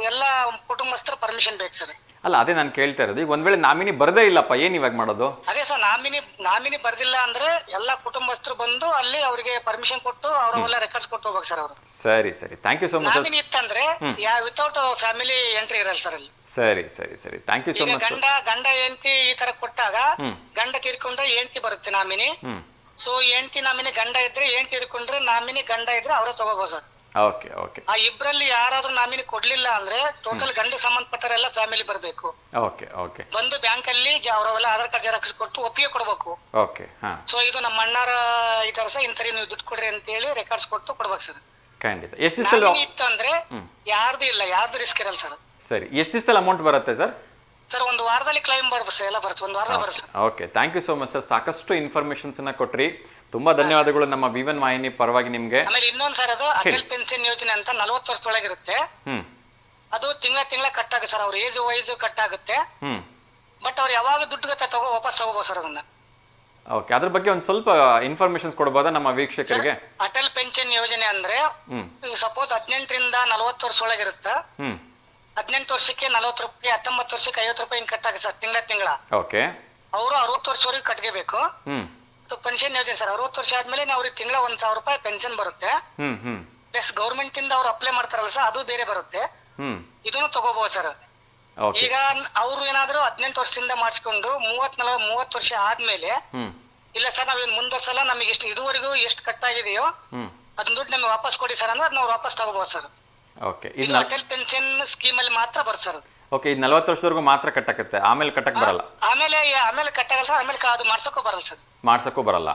ಎಲ್ಲ ಕುಟುಂಬಸ್ಥರ ಪರ್ಮಿಷನ್ ಬೇಕು ಸರ್. ಅಲ್ಲ, ಅದೇ ನಾನು ಕೇಳ್ತಾ ಇರೋದು. ಈಗ ಒಂದ್ ವೇಳೆ ನಾಮಿನಿ ಬರ್ದೇ ಇಲ್ಲಪ್ಪ, ಏನ್ ಇವಾಗ ಮಾಡೋದು? ಅದೇ ಸರ್, ನಾಮಿನಿ ಬರ್ದಿಲ್ಲ ಅಂದ್ರೆ ಎಲ್ಲ ಕುಟುಂಬಸ್ಥರು ಬಂದು ಅಲ್ಲಿ ಅವರಿಗೆ ಪರ್ಮಿಷನ್ ಕೊಟ್ಟು ಅವರೆಲ್ಲ ರೆಕಾರ್ಡ್ಸ್ ಕೊಟ್ಟು ಹೋಗ್ಬೇಕು ಸರ್ ಅವರು. ಸರಿ ಸರಿ, thank you so much. Nominee ಇತ್ತಂದ್ರೆ ವಿತೌಟ್ ಫ್ಯಾಮಿಲಿ ಎಂಟ್ರಿ ಇರಲ್ಲ ಸರ್ ಅಲ್ಲಿ. ಸರಿ ಸರಿ ಸರಿ, ಥ್ಯಾಂಕ್ ಯು ಸೋ ಮಚ್. ಗಂಡ ಹೆಂಡತಿ ಈ ತರ ಕೊಟ್ಟಾಗ ಗಂಡ ತೀರ್ಕೊಂಡ್ರೆ ಹೆಂಡತಿ ಬರುತ್ತೆ ನಾಮಿನಿ. ಸೊ ಹೆಂಡತಿ ನಾಮಿನಿ ಗಂಡ ಇದ್ರೆ, ಹೆಂಡತಿ ತೀರ್ಕೊಂಡ್ರೆ ನಾಮಿನಿ ಗಂಡ ಇದ್ರೆ ಅವರೇ ತಗೋಬಹುದು ಸರ್. ಓಕೆ ಓಕೆ, ಆ ಇಬ್ರಲ್ಲಿ ಯಾರಾದ್ರೂ ನಾಮಿನಿ ಕೊಡ್ಲಿಲ್ಲ ಅಂದ್ರೆ ಟೋಟಲ್ ಗಂಡ ಸಂಬಂಧಪಟ್ಟರೆಲ್ಲ ಫ್ಯಾಮಿಲಿ ಬರ್ಬೇಕು. ಓಕೆ ಓಕೆ, ಬಂದು ಬ್ಯಾಂಕ್ ಅಲ್ಲಿ ಅವರೆಲ್ಲ ಆಧಾರ್ ಕಾರ್ಡ್ ಜೆರಾಕ್ಸ್ ಕೊಟ್ಟು ಒಪ್ಪಿಗೆ ಕೊಡ್ಬೇಕು. ಓಕೆ, ಹಾ. ಸೊ ಇದು ನಮ್ಮ ಅಣ್ಣಾರ ಈ ತರ ಸಹ ಇಂತರಿ ನೀವು ದುಡ್ಡು ಕೊಡ್ರಿ ಅಂತ ಹೇಳಿ ರೆಕಾರ್ಡ್ಸ್ ಕೊಟ್ಟು ಕೊಡ್ಬೇಕು ಸರ್. ಖಂಡಿತ. ಎಷ್ಟು ದಿವಸ ಇತ್ತು ಅಂದ್ರೆ ಯಾರ್ದು ರಿಸ್ಕ್ ಇರಲ್ಲ ಸರ್. ಸರಿ, ಎಷ್ಟು ದಿವಸದಲ್ಲಿ ಅಮೌಂಟ್ ಬರುತ್ತೆ ಸರ್? ಸರ್ 1 ವಾರದಲ್ಲಿ ಕ್ಲೈಮ್ ಬರುತ್ತೆ, ಎಲ್ಲ ಬರುತ್ತೆ 1 ವಾರದಲ್ಲಿ ಬರುತ್ತೆ. Okay, thank you so much sir. ಸಾಕಷ್ಟು ಇನ್ಫಾರ್ಮೇಶನ್ಸ್ ಅನ್ನ ಕೊಟ್ರಿ, ತುಂಬಾ ಧನ್ಯವಾದಗಳು ನಮ್ಮ V1 ವಾಹಿನಿ ಪರವಾಗಿ ನಿಮ್ಗೆ. ಆಮೇಲೆ ಇನ್ನೊಂದ್ ಸರ್, ಅದು ಅಟಲ್ ಪೆನ್ಷನ್ ಯೋಜನೆ ಅಂತ 40 ವರ್ಷದೊಳಗಿರುತ್ತೆ. ಅದು ತಿಂಗಳ ಕಟ್ ಆಗುತ್ತೆ ಸರ್. ಅವ್ರ ಏಜ್ ವೈಸ್ ಕಟ್ ಆಗುತ್ತೆ. ಬಟ್ ಅವ್ರು ಯಾವಾಗ ದುಡ್ಡು ವಾಪಸ್ ತಗೋಬಹುದು ಸರ್ ಅದನ್ನ. ಓಕೆ, ಅದ್ರ ಬಗ್ಗೆ ಒಂದ್ ಸ್ವಲ್ಪ ಇನ್ಫಾರ್ಮೇಶನ್ಸ್ ಕೊಡಬಹುದಾ ನಮ್ಮ ವೀಕ್ಷಕರಿಗೆ? ಅಟಲ್ ಪೆನ್ಷನ್ ಯೋಜನೆ ಅಂದ್ರೆ ಸಪೋಸ್ 18 ರಿಂದ 40 ವರ್ಷ ಒಳಗಿರುತ್ತೆ. 18 ವರ್ಷಕ್ಕೆ 40 ರೂಪಾಯಿ, 19 ವರ್ಷಕ್ಕೆ 50 ರೂಪಾಯಿ ಹಿಂಗ್ ಕಟ್ ಆಗುತ್ತೆ ಸರ್ ತಿಂಗಳ. ಓಕೆ, ಅವರು 60 ವರ್ಷವರೆಗೂ ಕಟ್ಕೋಬೇಕು. ಪೆನ್ಷನ್ ಯೋಜನೆ ಸರ್. 60 ವರ್ಷ ಆದ್ಮೇಲೆ ಅವ್ರಿಗೆ ತಿಂಗಳ 1,000 ರೂಪಾಯಿ ಪೆನ್ಷನ್ ಬರುತ್ತೆ. ಪ್ಲಸ್ ಗೌರ್ಮೆಂಟ್ ಇಂದ ಅವ್ರು ಅಪ್ಲೈ ಮಾಡ್ತಾರಲ್ಲ ಸರ್, ಅದು ಬೇರೆ ಬರುತ್ತೆ. ಇದನ್ನು ತಗೋಬಹುದು ಸರ್. ಈಗ ಅವ್ರು ಏನಾದ್ರು 18 ವರ್ಷದಿಂದ ಮಾಡಿಸ್ಕೊಂಡು 30 ವರ್ಷ ಆದ್ಮೇಲೆ ಇಲ್ಲ ಸರ್ ನಾವ್ ಮುಂದುವರ್ಸಲ್ಲ, ನಮಗೆ ಎಷ್ಟು ಇದುವರೆಗೂ ಎಷ್ಟು ಕಟ್ ಆಗಿದೆಯೋ ಅದನ್ನ ದುಡ್ಡು ನಮಗೆ ವಾಪಸ್ ಕೊಡಿ ಸರ್ ಅಂದ್ರೆ ನಾವು ವಾಪಸ್ ತಗೋಬಹುದು ಸರ್. ಓಕೆ, ಇದು ಅಟಲ್ ಪೆನ್ಷನ್ ಸ್ಕೀಮ್ ಅಲ್ಲಿ ಮಾತ್ರ ಬರುತ್ತೆ ಸರ್. ಓಕೆ, ಇದು 40 ವರ್ಷದವರೆಗೂ ಮಾತ್ರ ಕಟ್ಟಕತ್ತೆ, ಆಮೇಲೆ ಕಟ್ಟಕ್ ಬರಲ್ಲ? ಆಮೇಲೆ ಕಟ್ಟಾಗಲ್ಲ ಸರ್. ಆಮೇಲೆ ಅದು ಮಾಡ್ಸಕ್ಕೂ ಬರಲ್ಲ ಸರ್. ಮಾಡ್ಸಕ್ಕೂ ಬರಲ್ಲ,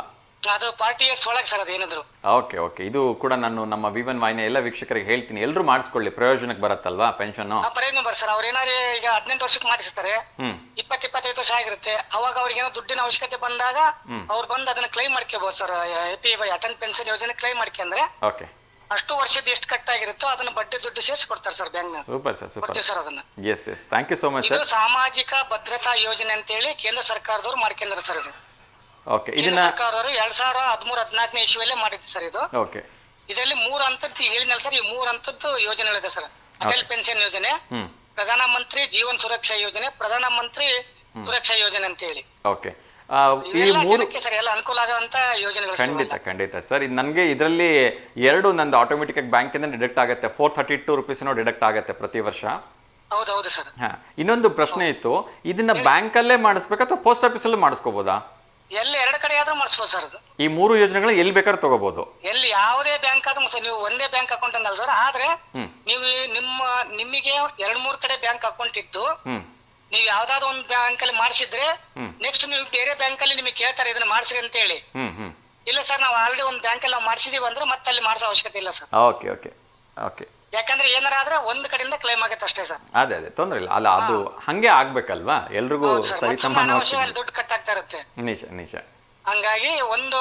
ಅದು 40 ಇಯರ್ಸ್ ಒಳಗೆ ಸರ್ ಅದು ಏನಾದ್ರು. ಓಕೆ ಓಕೆ, ಇದು ಕೂಡ ನಾನು ನಮ್ಮ V1 ವಾಹಿನಿ ಎಲ್ಲ ವೀಕ್ಷಕರಿಗೆ ಹೇಳ್ತೀನಿ, ಎಲ್ಲರೂ ಮಾಡಿಸ್ಕೊಳ್ಳಿ, ಪ್ರಯೋಜನಕ್ಕೆ ಬರುತ್ತಲ್ವಾ ಪೆನ್ಷನ್. ಪ್ರಯೋಜನ ಬರ್ ಸರ್. ಅವ್ರು ಏನಾದ್ರು ಈಗ 18 ವರ್ಷಕ್ಕೆ ಮಾಡಿಸ್ತಾರೆ, 20-25 ವರ್ಷ ಆಗಿರುತ್ತೆ, ಅವಾಗ ಅವ್ರಿಗೆ ಏನೋ ದುಡ್ಡಿನ ಅವಶ್ಯಕತೆ ಬಂದಾಗ ಅವ್ರು ಬಂದು ಅದನ್ನ ಕ್ಲೈಮ್ ಮಾಡ್ಕೋಬಹುದು ಸರ್. APY ಅಟಲ್ ಪೆನ್ಷನ್ ಯೋಜನೆ ಕ್ಲೈಮ್ ಮಾಡ್ಕೊಂಡ್ರೆ ಓಕೆ, ಅಷ್ಟು ವರ್ಷದ ಎಷ್ಟು ಕಟ್ ಆಗಿರುತ್ತೋ ಅದನ್ನ ಬಡ್ಡಿ ದುಡ್ಡು ಸೇರಿಸಿ ಕೊಡ್ತಾರೆ sir bank. Super sir, super sir ಅದನ್ನ. Yes yes, thank you so much sir. ಇದು ಸಾಮಾಜಿಕ ಭದ್ರತಾ ಯೋಜನೆ ಅಂತ ಹೇಳಿ ಕೇಂದ್ರ ಸರ್ಕಾರದವರು ಮಾಡ್ಕೊಂಡ್ರೆ ಸರ್ ಇದು. ಓಕೆ, ಇದನ್ನ ಸರ್ಕಾರದವರು 2013-14 ಇಸ್ವಿಯಲ್ಲೇ ಮಾಡಿದ್ರು ಸರ್ ಇದು. ಓಕೆ, ಇದರಲ್ಲಿ 3 ಹಂತದ್ದು ಹೇಳಿದ್ನಲ್ಲ ಸರ್, ಈ 3 ಹಂತದ್ದು ಯೋಜನೆಗಳಿದೆ ಸರ್. ಅಟಲ್ ಪೆನ್ಷನ್ ಯೋಜನೆ, ಪ್ರಧಾನ ಮಂತ್ರಿ ಜೀವನ್ ಸುರಕ್ಷಾ ಯೋಜನೆ, ಪ್ರಧಾನ ಮಂತ್ರಿ ಸುರಕ್ಷಾ ಯೋಜನೆ ಅಂತ ಹೇಳಿ. ಓಕೆ, ಈ ಮೂರು ಸರ್ ಎಲ್ಲ ಅನುಕೂಲ ಆಗುವಂತ ಯೋಜನೆಗಳು. ಖಂಡಿತ ಸರ್. ನನಗೆ ಇದರಲ್ಲಿ ಎರಡು ನಂದು ಆಟೋಮೆಟಿಕ್ ಆಗಿ ಬ್ಯಾಂಕಿಂದ ಡಿಡಕ್ಟ್ ಆಗುತ್ತೆ, 432 ರುಪೀಸ್ನೋ ಡಿಡಕ್ಟ್ ಆಗುತ್ತೆ ಪ್ರತಿ ವರ್ಷ. ಹೌದು ಸರ್. ಇನ್ನೊಂದು ಪ್ರಶ್ನೆ ಇತ್ತು, ಇದನ್ನ ಬ್ಯಾಂಕಲ್ಲೇ ಮಾಡಿಸ್ಬೇಕಾ ಅಥವಾ ಪೋಸ್ಟ್ ಆಫೀಸಲ್ಲೂ ಮಾಡಿಸ್ಕೋಬೋದಾ? ಎಲ್ಲಿ ಎರಡು ಕಡೆ ಆದ್ರೂ ಮಾಡಿಸ್ಬೋದು ಸರ್. ಈ ಮೂರು ಯೋಜನೆಗಳು ಎಲ್ಲಿ ಬೇಕಾದ್ರೂ ತಗೋಬಹುದು? ಎಲ್ಲಿ ಯಾವುದೇ ಬ್ಯಾಂಕ್ ಆದ್ರೂ ಸರ್, ನೀವು ಒಂದೇ ಬ್ಯಾಂಕ್ ಅಕೌಂಟ್ ಅನ್ನಲ್ಲ ಸರ್. ಆದ್ರೆ ನೀವು ನಿಮಗೆ 2-3 ಕಡೆ ಬ್ಯಾಂಕ್ ಅಕೌಂಟ್ ಇದ್ದು ನೀವು ಯಾವ್ದಾದ್ರು ಒಂದು ಬ್ಯಾಂಕ್ ಅಲ್ಲಿ ಮಾಡಿಸಿದ್ರೆ ನೆಕ್ಸ್ಟ್ ನೀವು ಬೇರೆ ಬ್ಯಾಂಕ್ ಅಲ್ಲಿ ನಿಮಗೆ ಕೇಳ್ತಾರೆ ಇದನ್ನ ಮಾಡಿಸ್ರಿ ಅಂತ ಹೇಳಿ. ಇಲ್ಲ ಸರ್, ನಾವು ಆಲ್ರೆಡಿ ಒಂದು ಬ್ಯಾಂಕ್ ಅಲ್ಲಿ ನಾವು ಮಾಡಿಸಿದೀವಿ ಅಂದ್ರೆ ಮತ್ತೆ ಅಲ್ಲಿ ಮಾಡಿಸೋ ಅವಶ್ಯಕತೆ ಇಲ್ಲ ಸರ್. ಓಕೆ. ಯಾಕಂದ್ರೆ ಏನಾರ ಆದ್ರೆ ಒಂದ್ ಕಡೆಯಿಂದ ಕ್ಲೈಮ್ ಆಗುತ್ತೆ ಅಷ್ಟೇ ಸರ್. ಅದೇ ತೊಂದ್ರೆ ಇಲ್ಲ ಅಲ್ಲ, ಅದು ಹಂಗೆ ಆಗ್ಬೇಕಲ್ವಾ, ಎಲ್ರಿಗೂ ಸರಿ ಸಮಾನವಾಗಿ ದುಡ್ಡು ಕಟ್ ಆಗ್ತಾ ಇರುತ್ತೆ. ನಿಜ. ಹಂಗಾಗಿ ಒಂದು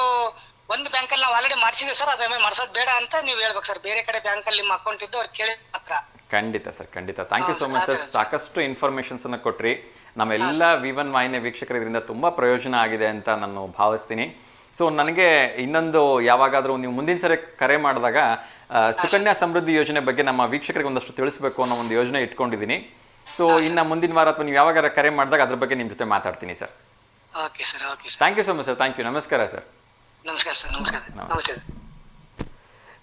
ಬ್ಯಾಂಕ್ ಅಲ್ಲಿ ನಾವು ಆಲ್ರೆಡಿ ಮಾಡಿಸಿದ್ವಿ ಸರ್, ಅದನ್ನ ಮಾಡ್ಸೋದ್ ಬೇಡ ಅಂತ ನೀವು ಹೇಳ್ಬೇಕು ಸರ್. ಬೇರೆ ಕಡೆ ಬ್ಯಾಂಕ್ ಅಲ್ಲಿ ನಿಮ್ಮ ಅಕೌಂಟ್ ಇದ್ದು ಅವ್ರು ಕೇಳಿ ಮಾತ್ರ. ಖಂಡಿತ sir. Thank you so much sir. ಸಾಕಷ್ಟು ಇನ್ಫಾರ್ಮೇಶನ್ಸ್ ಅನ್ನ ಕೊಟ್ರಿ. ನಮ್ಮೆಲ್ಲ V1 ವಾಹಿನಿ ವೀಕ್ಷಕರು ಇದರಿಂದ ತುಂಬಾ ಪ್ರಯೋಜನ ಆಗಿದೆ ಅಂತ ನಾನು ಭಾವಿಸ್ತೀನಿ. ಸೊ ನನಗೆ ಇನ್ನೊಂದು ಯಾವಾಗಾದ್ರೂ ನೀವು ಮುಂದಿನ ಸರಿ ಕರೆ ಮಾಡಿದಾಗ ಸುಕನ್ಯಾ ಸಮೃದ್ಧಿ ಯೋಜನೆ ಬಗ್ಗೆ ನಮ್ಮ ವೀಕ್ಷಕರಿಗೆ ಒಂದಷ್ಟು ತಿಳಿಸಬೇಕು ಅನ್ನೋ ಒಂದು ಯೋಜನೆ ಇಟ್ಕೊಂಡಿದ್ದೀನಿ. ಸೊ ಇನ್ನು ಮುಂದಿನ ವಾರ ಅಥವಾ ನೀವು ಯಾವಾಗಾರ ಕರೆ ಮಾಡಿದಾಗ ಅದ್ರ ಬಗ್ಗೆ ನಿಮ್ಮ ಜೊತೆ ಮಾತಾಡ್ತೀನಿ sir. Okay sir. Thank you so much sir. Thank you. ನಮಸ್ಕಾರ ಸರ್. ನಮಸ್ಕಾರ ಸರ್. ನಮಸ್ಕಾರ.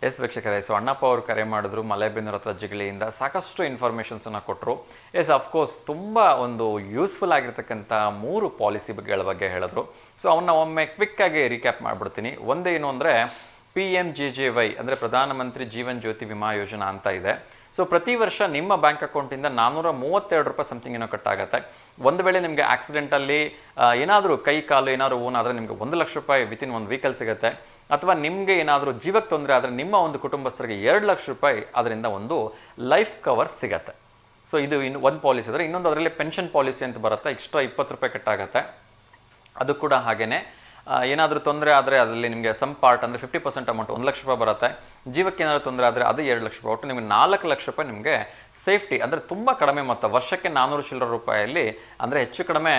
ಎಸ್ ವೀಕ್ಷಕರೇ, ಸೊ ಅಣ್ಣಪ್ಪ ಅವರು ಕರೆ ಮಾಡಿದ್ರು ಮಲೆಬೆನ್ನೂರು ಹತ್ರ ಜಿಗಳಿಯಿಂದ ಸಾಕಷ್ಟು ಇನ್ಫಾರ್ಮೇಷನ್ಸನ್ನು ಕೊಟ್ಟರು. ಎಸ್ ಅಫ್ಕೋರ್ಸ್ ತುಂಬ ಒಂದು ಯೂಸ್ಫುಲ್ ಆಗಿರ್ತಕ್ಕಂಥ 3 ಪಾಲಿಸಿಗಳ ಬಗ್ಗೆ ಹೇಳಿದ್ರು. ಸೊ ಅವನ್ನ ಒಮ್ಮೆ ಕ್ವಿಕ್ಕಾಗಿ ರೀಕ್ಯಾಪ್ ಮಾಡಿಬಿಡ್ತೀನಿ. ಒಂದೇನು ಅಂದರೆ PMJJY ಅಂದರೆ ಪ್ರಧಾನಮಂತ್ರಿ ಜೀವನ್ ಜ್ಯೋತಿ ವಿಮಾ ಯೋಜನಾ ಅಂತ ಇದೆ. ಸೊ ಪ್ರತಿ ವರ್ಷ ನಿಮ್ಮ ಬ್ಯಾಂಕ್ ಅಕೌಂಟಿಂದ 432 ರೂಪಾಯಿ ಸಮಥಿಂಗ್ ಏನೋ ಕಟ್ಟಾಗುತ್ತೆ. ಒಂದು ವೇಳೆ ನಿಮಗೆ ಆಕ್ಸಿಡೆಂಟಲ್ಲಿ ಏನಾದರೂ ಕೈ ಕಾಲು ಏನಾದರೂ ಓನಾದರೆ ನಿಮಗೆ 1 ಲಕ್ಷ ರೂಪಾಯಿ ವಿತಿನ್ 1 ವೀಕಲ್ಲಿ ಸಿಗುತ್ತೆ. ಅಥವಾ ನಿಮಗೆ ಏನಾದರೂ ಜೀವಕ್ಕೆ ತೊಂದರೆ ಆದರೆ ನಿಮ್ಮ ಒಂದು ಕುಟುಂಬಸ್ಥರಿಗೆ 2 ಲಕ್ಷ ರೂಪಾಯಿ ಅದರಿಂದ ಒಂದು ಲೈಫ್ ಕವರ್ ಸಿಗತ್ತೆ. ಸೊ ಇದು ಒಂದು ಪಾಲಿಸಿ ಆದರೆ, ಇನ್ನೊಂದು ಅದರಲ್ಲಿ ಪೆನ್ಷನ್ ಪಾಲಿಸಿ ಅಂತ ಬರುತ್ತೆ, ಎಕ್ಸ್ಟ್ರಾ 20 ರೂಪಾಯಿ ಕಟ್ಟಾಗತ್ತೆ. ಅದು ಕೂಡ ಹಾಗೆಯೇ ಏನಾದರೂ ತೊಂದರೆ ಆದರೆ ಅದರಲ್ಲಿ ನಿಮಗೆ ಸಮ್ ಪಾರ್ಟ್ ಅಂದರೆ 50% ಅಮೌಂಟ್ 1 ಲಕ್ಷ ರೂಪಾಯಿ ಬರುತ್ತೆ. ಜೀವಕ್ಕೆ ಏನಾದರೂ ತೊಂದರೆ ಆದರೆ ಅದು 2 ಲಕ್ಷ ರೂಪಾಯಿ, ಒಟ್ಟು ನಿಮಗೆ 4 ಲಕ್ಷ ರೂಪಾಯಿ ನಿಮಗೆ ಸೇಫ್ಟಿ. ಅಂದರೆ ತುಂಬ ಕಡಿಮೆ ಮೊತ್ತ, ವರ್ಷಕ್ಕೆ 400 ಚಿಲ್ಲರೆ ರೂಪಾಯಲ್ಲಿ, ಅಂದರೆ ಹೆಚ್ಚು ಕಡಿಮೆ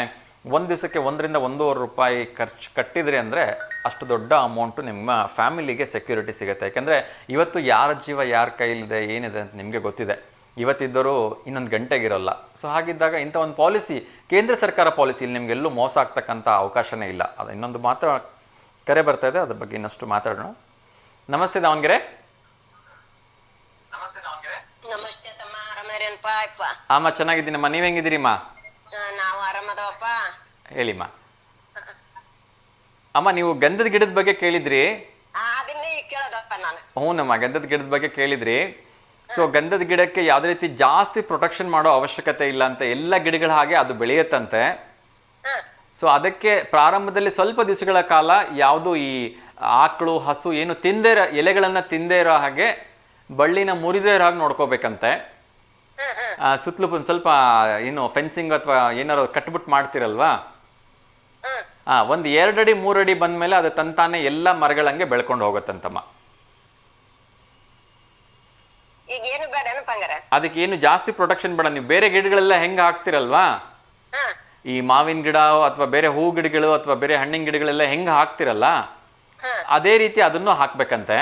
ಒಂದು ದಿವಸಕ್ಕೆ 1ರಿಂದ 1.5 ರೂಪಾಯಿ ಖರ್ಚು ಕಟ್ಟಿದ್ರಿ ಅಂದರೆ ಅಷ್ಟು ದೊಡ್ಡ ಅಮೌಂಟು ನಿಮ್ಮ ಫ್ಯಾಮಿಲಿಗೆ ಸೆಕ್ಯೂರಿಟಿ ಸಿಗುತ್ತೆ. ಯಾಕೆಂದರೆ ಇವತ್ತು ಯಾರ ಜೀವ ಯಾರ ಕೈಲಿದೆ ಏನಿದೆ ಅಂತ ನಿಮಗೆ ಗೊತ್ತಿದೆ, ಇವತ್ತಿದ್ದರೂ ಇನ್ನೊಂದು ಗಂಟೆಗಿರೋಲ್ಲ. ಸೊ ಹಾಗಿದ್ದಾಗ ಇಂಥ ಒಂದು ಪಾಲಿಸಿ ಕೇಂದ್ರ ಸರ್ಕಾರ ಪಾಲಿಸಿ, ಇಲ್ಲಿ ನಿಮಗೆಲ್ಲೂ ಮೋಸ ಆಗ್ತಕ್ಕಂಥ ಅವಕಾಶನೇ ಇಲ್ಲ. ಅದು ಇನ್ನೊಂದು ಮಾತ್ರ ಕರೆ ಬರ್ತಾ ಇದೆ, ಅದ್ರ ಬಗ್ಗೆ ಇನ್ನಷ್ಟು ಮಾತಾಡೋಣ. ನಮಸ್ತೆ ದಾವಣಗೆರೆ. ನಮಸ್ತೆ ತಮ್ಮ, ಆರಾಮರೇನಪ್ಪ? ಅಮ್ಮ ಚೆನ್ನಾಗಿದ್ದೀನಮ್ಮ, ನೀವು ಹೆಂಗಿದ್ದೀರಿಮ್ಮ? ನಾವು ಆರಾಮದವಪ್ಪ. ಹೇಳಿಮ್ಮ. ಅಮ್ಮ ನೀವು ಗಂಧದ ಗಿಡದ ಬಗ್ಗೆ ಕೇಳಿದ್ರಿ? ಅದನ್ನೇ ಕೇಳೋದಪ್ಪ ನಾನು. ಹ್ಞೂನಮ್ಮ, ಗಂಧದ ಗಿಡದ ಬಗ್ಗೆ ಕೇಳಿದ್ರಿ. ಸೊ ಗಂಧದ ಗಿಡಕ್ಕೆ ಯಾವುದೇ ರೀತಿ ಜಾಸ್ತಿ ಪ್ರೊಟೆಕ್ಷನ್ ಮಾಡೋ ಅವಶ್ಯಕತೆ ಇಲ್ಲ ಅಂತ, ಎಲ್ಲ ಗಿಡಗಳ ಹಾಗೆ ಅದು ಬೆಳೆಯುತ್ತಂತೆ. ಸೊ ಅದಕ್ಕೆ ಪ್ರಾರಂಭದಲ್ಲಿ ಸ್ವಲ್ಪ ದಿವಸಗಳ ಕಾಲ ಯಾವುದು ಈ ಆಕಳು ಹಸು ಏನು ತಿಂದೇ ಎಲೆಗಳನ್ನು ತಿಂದೇ ಇರೋ ಹಾಗೆ ಬಳ್ಳಿನ ಮುರಿದೇ ಇರೋ ಹಾಗೆ ನೋಡ್ಕೋಬೇಕಂತೆ. ಸುತ್ತಲೂ ಒಂದು ಸ್ವಲ್ಪ ಏನು ಫೆನ್ಸಿಂಗ್ ಅಥವಾ ಏನಾರು ಕಟ್ಬಿಟ್ಟು ಮಾಡ್ತಿರಲ್ವಾ, ಒಂದು 2 ಅಡಿ 3 ಅಡಿ ಬಂದ್ಮೇಲೆ ಅದು ತಂತಾನೆ ಎಲ್ಲ ಮರಗಳಂಗೆ ಬೆಳ್ಕೊಂಡು ಹೋಗುತ್ತಂತಮ್ಮ. ಈಗ ಏನು ಬೇಡ ಅನ್ಪಂಗಾರ, ಅದಕ್ಕೆ ಏನು ಜಾಸ್ತಿ ಪ್ರೊಟೆಕ್ಷನ್ ಬೇಡ. ನೀವು ಬೇರೆ ಗಿಡಗಳೆಲ್ಲ ಹೆಂಗೆ ಹಾಕ್ತಿರಲ್ವಾ, ಈ ಮಾವಿನ ಗಿಡ ಅಥವಾ ಬೇರೆ ಹೂ ಗಿಡಗಳು ಅಥವಾ ಬೇರೆ ಹಣ್ಣಿನ ಗಿಡಗಳೆಲ್ಲ ಹೆಂಗೆ ಹಾಕ್ತಿರಲ್ಲ, ಅದೇ ರೀತಿ ಅದನ್ನು ಹಾಕ್ಬೇಕಂತೆ.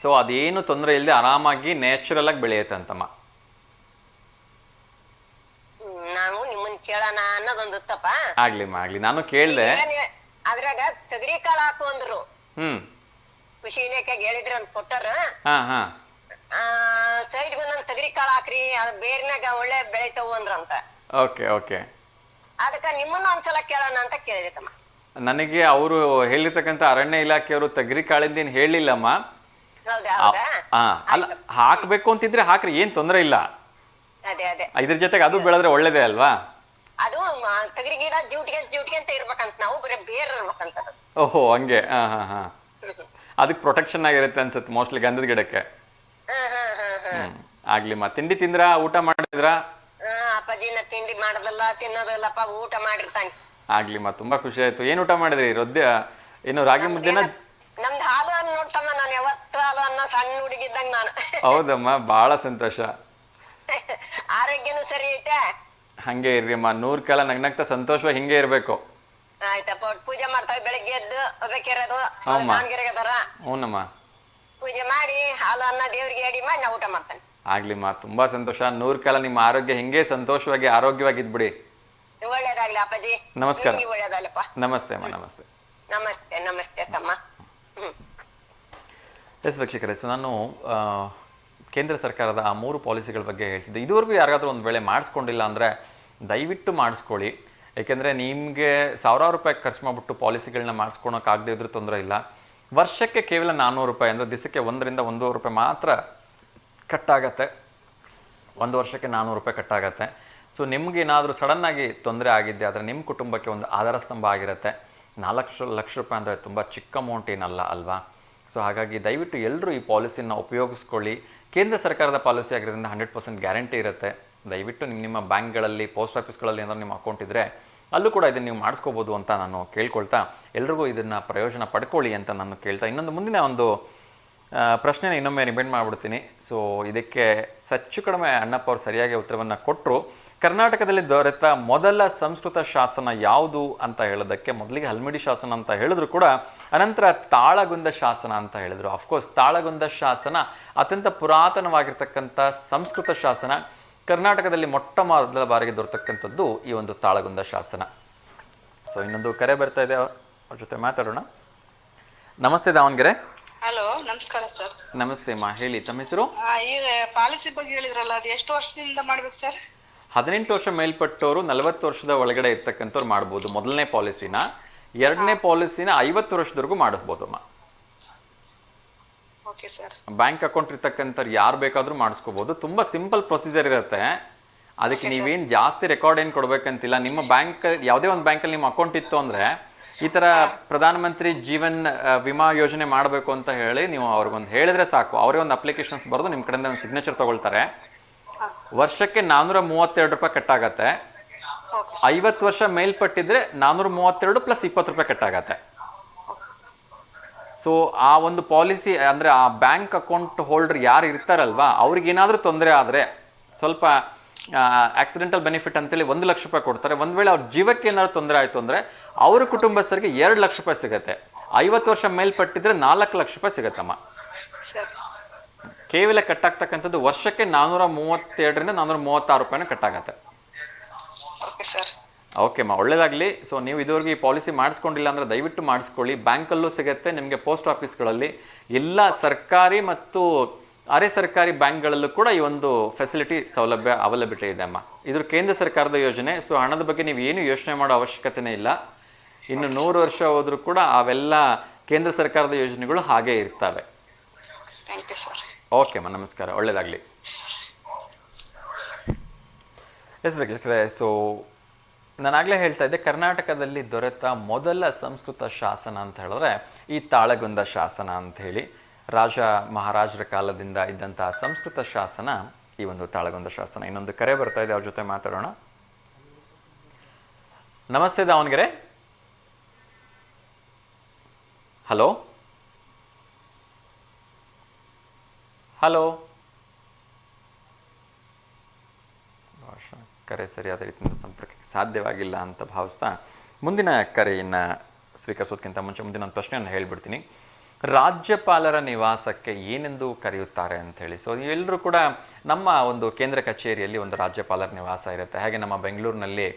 ಸೊ ಅದೇನು ತೊಂದರೆ ಇಲ್ಲದೆ ಆರಾಮಾಗಿ ನ್ಯಾಚುರಲ್ ಆಗಿ ಬೆಳೆಯುತ್ತೆ ಅಂತಮ್ಮ. ನಾವು ನಿಮ್ಮನ್ ಕೇಳೋಣ ಅನ್ನೋದೊಂದಪ್ಪ. ಆಗ್ಲಿಮ್ಮ ಆಗ್ಲಿ, ನಾನು ಕೇಳ್ದೆ. ಅದ್ರಾಗ ತೊಗರಿ ಕಾಳು ಹಾಕು ಅಂದ್ರು, ಕೃಷಿ ಇಲಾಖೆಗೆ ಹೇಳಿದ್ರ ಅಂತ ಕೊಟ್ಟಾರ. ಸೈಡ್ ಒಂದೊಂದ್ ತೊಗರಿ ಕಾಳು ಹಾಕ್ರಿ, ಅದ್ ಬೇರ್ನಾಗ ಒಳ್ಳೆ ಬೆಳಿತಾವು ಅಂದ್ರಂತ. ಓಕೆ ಓಕೆ, ಅದಕ್ಕ ನಿಮ್ಮನ್ನ ಒಂದ್ಸಲ ಕೇಳೋಣ ಅಂತ ಕೇಳಿದೆ ತಮ್ಮ. ನನಗೆ ಅವರು ಹೇಳಿರ್ತಕ್ಕಂಥ ಅರಣ್ಯ ಇಲಾಖೆಯವರು ತೊಗರಿ ಕಾಳಿಂದೇನು ಹೇಳಿಲ್ಲಮ್ಮ. ಅಲ್ಲ, ಹಾಕ್ಬೇಕು ಅಂತಿದ್ರೆ ಹಾಕ್ರಿ, ಏನ್ ತೊಂದರೆ ಇಲ್ಲ. ಅದೇ ಅದೇ, ಇದ್ರ ಜೊತೆಗೆ ಅದು ಬೆಳೆದ್ರೆ ಒಳ್ಳೇದೇ ಅಲ್ವಾ. ಅದು ತೊಗರಿ ಗಿಡ ಜ್ಯೂಟಿಗೆ ಅಂತ ಇರ್ಬೇಕಂತ, ನಾವು ಬರೀ ಬೇರ್ ಇರ್ಬೇಕಂತ. ಓಹೋ ಹಂಗೆ. ಅದಕ್ಕೆ ಪ್ರೊಟೆಕ್ಷನ್ ಆಗಿರುತ್ತೆ ಅನ್ಸುತ್ತೆ ಮೋಸ್ಟ್ಲಿ ಗಂಧದ ಗಿಡಕ್ಕೆ. ಆಗ್ಲಿಮ್ಮ. ತಿಂಡಿ ತಿಂದ್ರ, ಊಟ ಮಾಡಿದ್ರ? ಅಪ್ಪಾಜಿನ ತಿಂಡಿ ಮಾಡೋದಲ್ಲ, ತಿನ್ನೋದಲ್ಲಪ್ಪ, ಊಟ ಮಾಡಿರ್ತಾನೆ. ಆಗ್ಲಿಮ್ಮ, ತುಂಬಾ ಖುಷಿ ಆಯ್ತು. ಏನ್ ಊಟ ಮಾಡಿದ್ರಿ? ಏನು ರಾಗಿ ಮುದ್ದೆನ? ನಮ್ದು ಹಾಲು ಅನ್ನ ನೋಡ್ತಮ್ಮ, ನಾನು ಯಾವತ್ತು ಹಾಲು ಅನ್ನ ಸಣ್ಣ ಹುಡುಗಿದ್ದಂಗ ನಾನು. ಹೌದಮ್ಮ, ಬಹಳ ಸಂತೋಷ. ಆರೋಗ್ಯನೂ ಸರಿ ಐತೆ. ಹಂಗೆ ಇರ್ರಿ ಅಮ್ಮ, 100 ಕಾಲ ನಗ್ನಗ್ತಾ ಸಂತೋಷ ಹಿಂಗೆ ಇರ್ಬೇಕು. ಆಯ್ತಪ್ಪ, ಪೂಜೆ ಮಾಡ್ತಾವೆ ಬೆಳಿಗ್ಗೆ ಎದ್ದು. ದಾವಣಗೆರೆಗೆ ಅದಾರ. ಹ್ಞೂನಮ್ಮ. ಪೂಜೆ ಮಾಡಿ ಹಾಲು ಅನ್ನ ದೇವ್ರಿಗೆ ಎಡಿ ಮಾಡಿ ನಾ ಊಟ ಮಾಡ್ತೇನೆ. ಆಗ್ಲಿಮ್ಮ, ತುಂಬಾ ಸಂತೋಷ. 100 ಕಾಲ ನಿಮ್ಮ ಆರೋಗ್ಯ ಹಿಂಗೆ ಸಂತೋಷವಾಗಿ ಆರೋಗ್ಯವಾಗಿದ್ಬಿಡಿ. ಒಳ್ಳೇದಾಗ್ಲಿ ಅಪ್ಪಾಜಿ. ನಮಸ್ಕಾರ. ನಿಮ್ಗೆ ಒಳ್ಳೇದಾಗ್ಲಪ್ಪ. ನಮಸ್ತೆ ಅಮ್ಮ. ನಮಸ್ತೆ. ನಮಸ್ತೆ ನಮಸ್ತೆ ತಮ್ಮ. ಎಸ್ ವೀಕ್ಷಕರೇ, ಸೊ ನಾನು ಕೇಂದ್ರ ಸರ್ಕಾರದ ಆ 3 ಪಾಲಿಸಿಗಳ ಬಗ್ಗೆ ಹೇಳ್ತಿದ್ದೆ. ಇದುವರೆಗೂ ಯಾರಿಗಾದ್ರೂ ಒಂದು ವೇಳೆ ಮಾಡಿಸ್ಕೊಂಡಿಲ್ಲ ಅಂದರೆ ದಯವಿಟ್ಟು ಮಾಡಿಸ್ಕೊಳ್ಳಿ. ಏಕೆಂದರೆ ನಿಮಗೆ ಸಾವಿರಾರು ರೂಪಾಯಿ ಖರ್ಚು ಮಾಡಿಬಿಟ್ಟು ಪಾಲಿಸಿಗಳನ್ನ ಮಾಡಿಸ್ಕೊಳೋಕ್ಕಾಗದೇ ಇದ್ರೂ ತೊಂದರೆ ಇಲ್ಲ. ವರ್ಷಕ್ಕೆ ಕೇವಲ 400 ರೂಪಾಯಿ, ಅಂದರೆ ದಿವಸಕ್ಕೆ 1 ರಿಂದ 1.5 ರೂಪಾಯಿ ಮಾತ್ರ ಕಟ್ಟಾಗತ್ತೆ. 1 ವರ್ಷಕ್ಕೆ 400 ರೂಪಾಯಿ ಕಟ್ಟಾಗತ್ತೆ. ಸೊ ನಿಮಗೇನಾದರೂ ಸಡನ್ನಾಗಿ ತೊಂದರೆ ಆಗಿದ್ದೆ ಆದರೆ ನಿಮ್ಮ ಕುಟುಂಬಕ್ಕೆ ಒಂದು ಆಧಾರ ಸ್ತಂಭ ಆಗಿರುತ್ತೆ. 4 ಲಕ್ಷ ರೂಪಾಯಿ ಅಂದರೆ ತುಂಬ ಚಿಕ್ಕ ಅಮೌಂಟ್ ಏನಲ್ಲ ಅಲ್ವಾ? ಸೊ ಹಾಗಾಗಿ ದಯವಿಟ್ಟು ಎಲ್ಲರೂ ಈ ಪಾಲಿಸಿನ ಉಪಯೋಗಿಸ್ಕೊಳ್ಳಿ. ಕೇಂದ್ರ ಸರ್ಕಾರದ ಪಾಲಿಸಿ ಆಗಿರೋದ್ರಿಂದ 100% ಗ್ಯಾರಂಟಿ ಇರುತ್ತೆ. ದಯವಿಟ್ಟು ನಿಮ್ಮ ಬ್ಯಾಂಕ್ಗಳಲ್ಲಿ, ಪೋಸ್ಟ್ ಆಫೀಸ್ಗಳಲ್ಲಿ ಏನಾದರೂ ನಿಮ್ಮ ಅಕೌಂಟ್ ಇದ್ದರೆ ಅಲ್ಲೂ ಕೂಡ ಇದನ್ನು ನೀವು ಮಾಡಿಸ್ಕೋಬೋದು ಅಂತ ನಾನು ಕೇಳ್ಕೊಳ್ತಾ, ಎಲ್ರಿಗೂ ಇದನ್ನು ಪ್ರಯೋಜನ ಪಡ್ಕೊಳ್ಳಿ ಅಂತ ನಾನು ಕೇಳ್ತಾ, ಇನ್ನೊಂದು ಮುಂದಿನ ಒಂದು ಪ್ರಶ್ನೆನ ಇನ್ನೊಮ್ಮೆ ರಿಮೈಂಡ್ ಮಾಡಿಬಿಡ್ತೀನಿ. ಸೊ ಇದಕ್ಕೆ ಹೆಚ್ಚು ಕಡಿಮೆ ಅಣ್ಣಪ್ಪ ಅವರು ಸರಿಯಾಗಿ ಉತ್ತರವನ್ನು ಕೊಟ್ಟರು. ಕರ್ನಾಟಕದಲ್ಲಿ ದೊರೆತ ಮೊದಲ ಸಂಸ್ಕೃತ ಶಾಸನ ಯಾವುದು ಅಂತ ಹೇಳೋದಕ್ಕೆ ಮೊದಲಿಗೆ ಹಲ್ಮಿಡಿ ಶಾಸನ ಅಂತ ಹೇಳಿದ್ರು ಕೂಡ, ಅನಂತರ ತಾಳಗುಂದ ಶಾಸನ ಅಂತ ಹೇಳಿದರು. ಅಫ್ಕೋರ್ಸ್ ತಾಳಗುಂದ ಶಾಸನ ಅತ್ಯಂತ ಪುರಾತನವಾಗಿರ್ತಕ್ಕಂಥ ಸಂಸ್ಕೃತ ಶಾಸನ. ಕರ್ನಾಟಕದಲ್ಲಿ ಮೊಟ್ಟ ಮೊದಲ ಬಾರಿಗೆ ದೊರೆತಕ್ಕಂಥದ್ದು ಈ ಒಂದು ತಾಳಗುಂದ ಶಾಸನ. ಸೊ ಇನ್ನೊಂದು ಕರೆ ಬರ್ತಾ ಇದೆ, ಅವ್ರ ಜೊತೆ ಮಾತಾಡೋಣ. ನಮಸ್ತೆ ದಾವಣಗೆರೆ. ಹಲೋ, ನಮಸ್ಕಾರ ಸರ್. ನಮಸ್ತೆ ಅಮ್ಮ, ಹೇಳಿ ತಮ್ಮ ಹೆಸರು? ಈಗ ಪಾಲಿಸಿ ಬಗ್ಗೆ ಹೇಳಿದ್ರಲ್ಲ, ಅದು ಎಷ್ಟು ವರ್ಷದಿಂದ ಮಾಡ್ಬೇಕು ಸರ್? 18 ವರ್ಷ ಮೇಲ್ಪಟ್ಟವರು 40 ವರ್ಷದ ಒಳಗಡೆ ಇರ್ತಕ್ಕಂಥವ್ರು ಮಾಡ್ಬೋದು ಮೊದಲನೇ ಪಾಲಿಸಿನ. 2ನೇ ಪಾಲಿಸಿನ 50 ವರ್ಷದವರೆಗೂ ಮಾಡಿಸ್ಬೋದು ಅಮ್ಮ. ಬ್ಯಾಂಕ್ ಅಕೌಂಟ್ ಇರ್ತಕ್ಕಂಥವ್ರು ಯಾರು ಬೇಕಾದರೂ ಮಾಡಿಸ್ಕೋಬೋದು. ತುಂಬ ಸಿಂಪಲ್ ಪ್ರೊಸೀಜರ್ ಇರುತ್ತೆ. ಅದಕ್ಕೆ ನೀವೇನು ಜಾಸ್ತಿ ರೆಕಾರ್ಡ್ ಏನು ಕೊಡಬೇಕಂತಿಲ್ಲ. ನಿಮ್ಮ ಬ್ಯಾಂಕ್ ಯಾವುದೇ ಒಂದು ಬ್ಯಾಂಕಲ್ಲಿ ನಿಮ್ಮ ಅಕೌಂಟ್ ಇತ್ತು ಅಂದರೆ ಈ ಥರ ಪ್ರಧಾನಮಂತ್ರಿ ಜೀವನ್ ವಿಮಾ ಯೋಜನೆ ಮಾಡಬೇಕು ಅಂತ ಹೇಳಿ ನೀವು ಅವ್ರಿಗೊಂದು ಹೇಳಿದ್ರೆ ಸಾಕು. ಅವರೇ ಒಂದು ಅಪ್ಲಿಕೇಶನ್ಸ್ ಬರೆದು ನಿಮ್ಮ ಕಡೆಯಿಂದ ಒಂದು ಸಿಗ್ನೇಚರ್ ತೊಗೊಳ್ತಾರೆ. ವರ್ಷಕ್ಕೆ 432 ರೂಪಾಯಿ ಕಟ್ಟಾಗತ್ತೆ. 50 ವರ್ಷ ಮೇಲ್ಪಟ್ಟಿದ್ರೆ 432 ಪ್ಲಸ್ 20 ರೂಪಾಯಿ ಕಟ್ಟಾಗತ್ತೆ. ಸೊ ಆ ಒಂದು ಪಾಲಿಸಿ ಅಂದರೆ ಆ ಬ್ಯಾಂಕ್ ಅಕೌಂಟ್ ಹೋಲ್ಡರ್ ಯಾರು ಇರ್ತಾರಲ್ವಾ, ಅವ್ರಿಗೇನಾದರೂ ತೊಂದರೆ ಆದರೆ ಸ್ವಲ್ಪ ಆಕ್ಸಿಡೆಂಟಲ್ ಬೆನಿಫಿಟ್ ಅಂತೇಳಿ 1 ಲಕ್ಷ ರೂಪಾಯಿ ಕೊಡ್ತಾರೆ. ಒಂದು ವೇಳೆ ಅವ್ರ ಜೀವಕ್ಕೆ ಏನಾದ್ರು ತೊಂದರೆ ಆಯಿತು ಅಂದರೆ ಅವ್ರ ಕುಟುಂಬಸ್ಥರಿಗೆ 2 ಲಕ್ಷ ರೂಪಾಯಿ ಸಿಗುತ್ತೆ. 50 ವರ್ಷ ಮೇಲ್ಪಟ್ಟಿದ್ರೆ 4 ಲಕ್ಷ ರೂಪಾಯಿ ಸಿಗುತ್ತಮ್ಮ. ಕೇವಲ ಕಟ್ಟಾಗ್ತಕ್ಕಂಥದ್ದು ವರ್ಷಕ್ಕೆ 432ರಿಂದ 436 ರೂಪಾಯಿನ ಕಟ್ಟಾಗತ್ತೆ. ಓಕೆ ಅಮ್ಮ, ಒಳ್ಳೇದಾಗಲಿ. ಸೊ ನೀವು ಇದುವರೆಗೂ ಈ ಪಾಲಿಸಿ ಮಾಡಿಸ್ಕೊಂಡಿಲ್ಲ ಅಂದರೆ ದಯವಿಟ್ಟು ಮಾಡಿಸ್ಕೊಳ್ಳಿ. ಬ್ಯಾಂಕಲ್ಲೂ ಸಿಗುತ್ತೆ, ನಿಮಗೆ ಪೋಸ್ಟ್ ಆಫೀಸ್ಗಳಲ್ಲಿ, ಎಲ್ಲ ಸರ್ಕಾರಿ ಮತ್ತು ಅರೆ ಸರ್ಕಾರಿ ಬ್ಯಾಂಕ್ಗಳಲ್ಲೂ ಕೂಡ ಈ ಒಂದು ಫೆಸಿಲಿಟಿ ಸೌಲಭ್ಯ ಅವೈಲಬಿಲಿಟಿ ಇದೆ ಅಮ್ಮ. ಇದು ಕೇಂದ್ರ ಸರ್ಕಾರದ ಯೋಜನೆ. ಸೊ ಹಣದ ಬಗ್ಗೆ ನೀವು ಏನು ಯೋಚನೆ ಮಾಡೋ ಅವಶ್ಯಕತೆನೇ ಇಲ್ಲ. ಇನ್ನು 100 ವರ್ಷ ಹೋದರೂ ಕೂಡ ಅವೆಲ್ಲ ಕೇಂದ್ರ ಸರ್ಕಾರದ ಯೋಜನೆಗಳು ಹಾಗೇ ಇರ್ತವೆ. ಓಕೆ ಅಮ್ಮ, ನಮಸ್ಕಾರ, ಒಳ್ಳೆಯದಾಗಲಿ. ಎಸ್ ಬೇಕಿದ್ರೆ, ಸೊ ನಾನಾಗಲೇ ಹೇಳ್ತಾ ಇದ್ದೆ, ಕರ್ನಾಟಕದಲ್ಲಿ ದೊರೆತ ಮೊದಲ ಸಂಸ್ಕೃತ ಶಾಸನ ಅಂತ ಹೇಳಿದ್ರೆ ಈ ತಾಳಗುಂದ ಶಾಸನ ಅಂತ ಹೇಳಿ, ರಾಜ ಮಹಾರಾಜರ ಕಾಲದಿಂದ ಇದ್ದಂತಹ ಸಂಸ್ಕೃತ ಶಾಸನ ಈ ಒಂದು ತಾಳಗುಂದ ಶಾಸನ. ಇನ್ನೊಂದು ಕರೆ ಬರ್ತಾ ಇದೆ, ಅವ್ರ ಜೊತೆ ಮಾತಾಡೋಣ. ನಮಸ್ತೆ ದಾವಣಗೆರೆ. Hello hello. ಕರೆ ಸರಿಯಾದ ರೀತಿಯಿಂದ ಸಂಪರ್ಕಕ್ಕೆ ಸಾಧ್ಯವಾಗಿಲ್ಲ ಅಂತ ಭಾವಿಸ್ತಾ ಮುಂದಿನ ಕರೆಯನ್ನು ಸ್ವೀಕರಿಸೋದಕ್ಕಿಂತ ಮುಂಚೆ ಮುಂದಿನ ಒಂದು ಪ್ರಶ್ನೆಯನ್ನು ಹೇಳಿಬಿಡ್ತೀನಿ. ರಾಜ್ಯಪಾಲರ ನಿವಾಸಕ್ಕೆ ಏನೆಂದು ಕರೆಯುತ್ತಾರೆ ಅಂಥೇಳಿ. ಸೊ ಎಲ್ಲರೂ ಕೂಡ ನಮ್ಮ ಒಂದು ಕೇಂದ್ರ ಕಚೇರಿಯಲ್ಲಿ ಒಂದು ರಾಜ್ಯಪಾಲರ ನಿವಾಸ ಇರುತ್ತೆ. ಹಾಗೆ ನಮ್ಮ ಬೆಂಗಳೂರಿನಲ್ಲಿ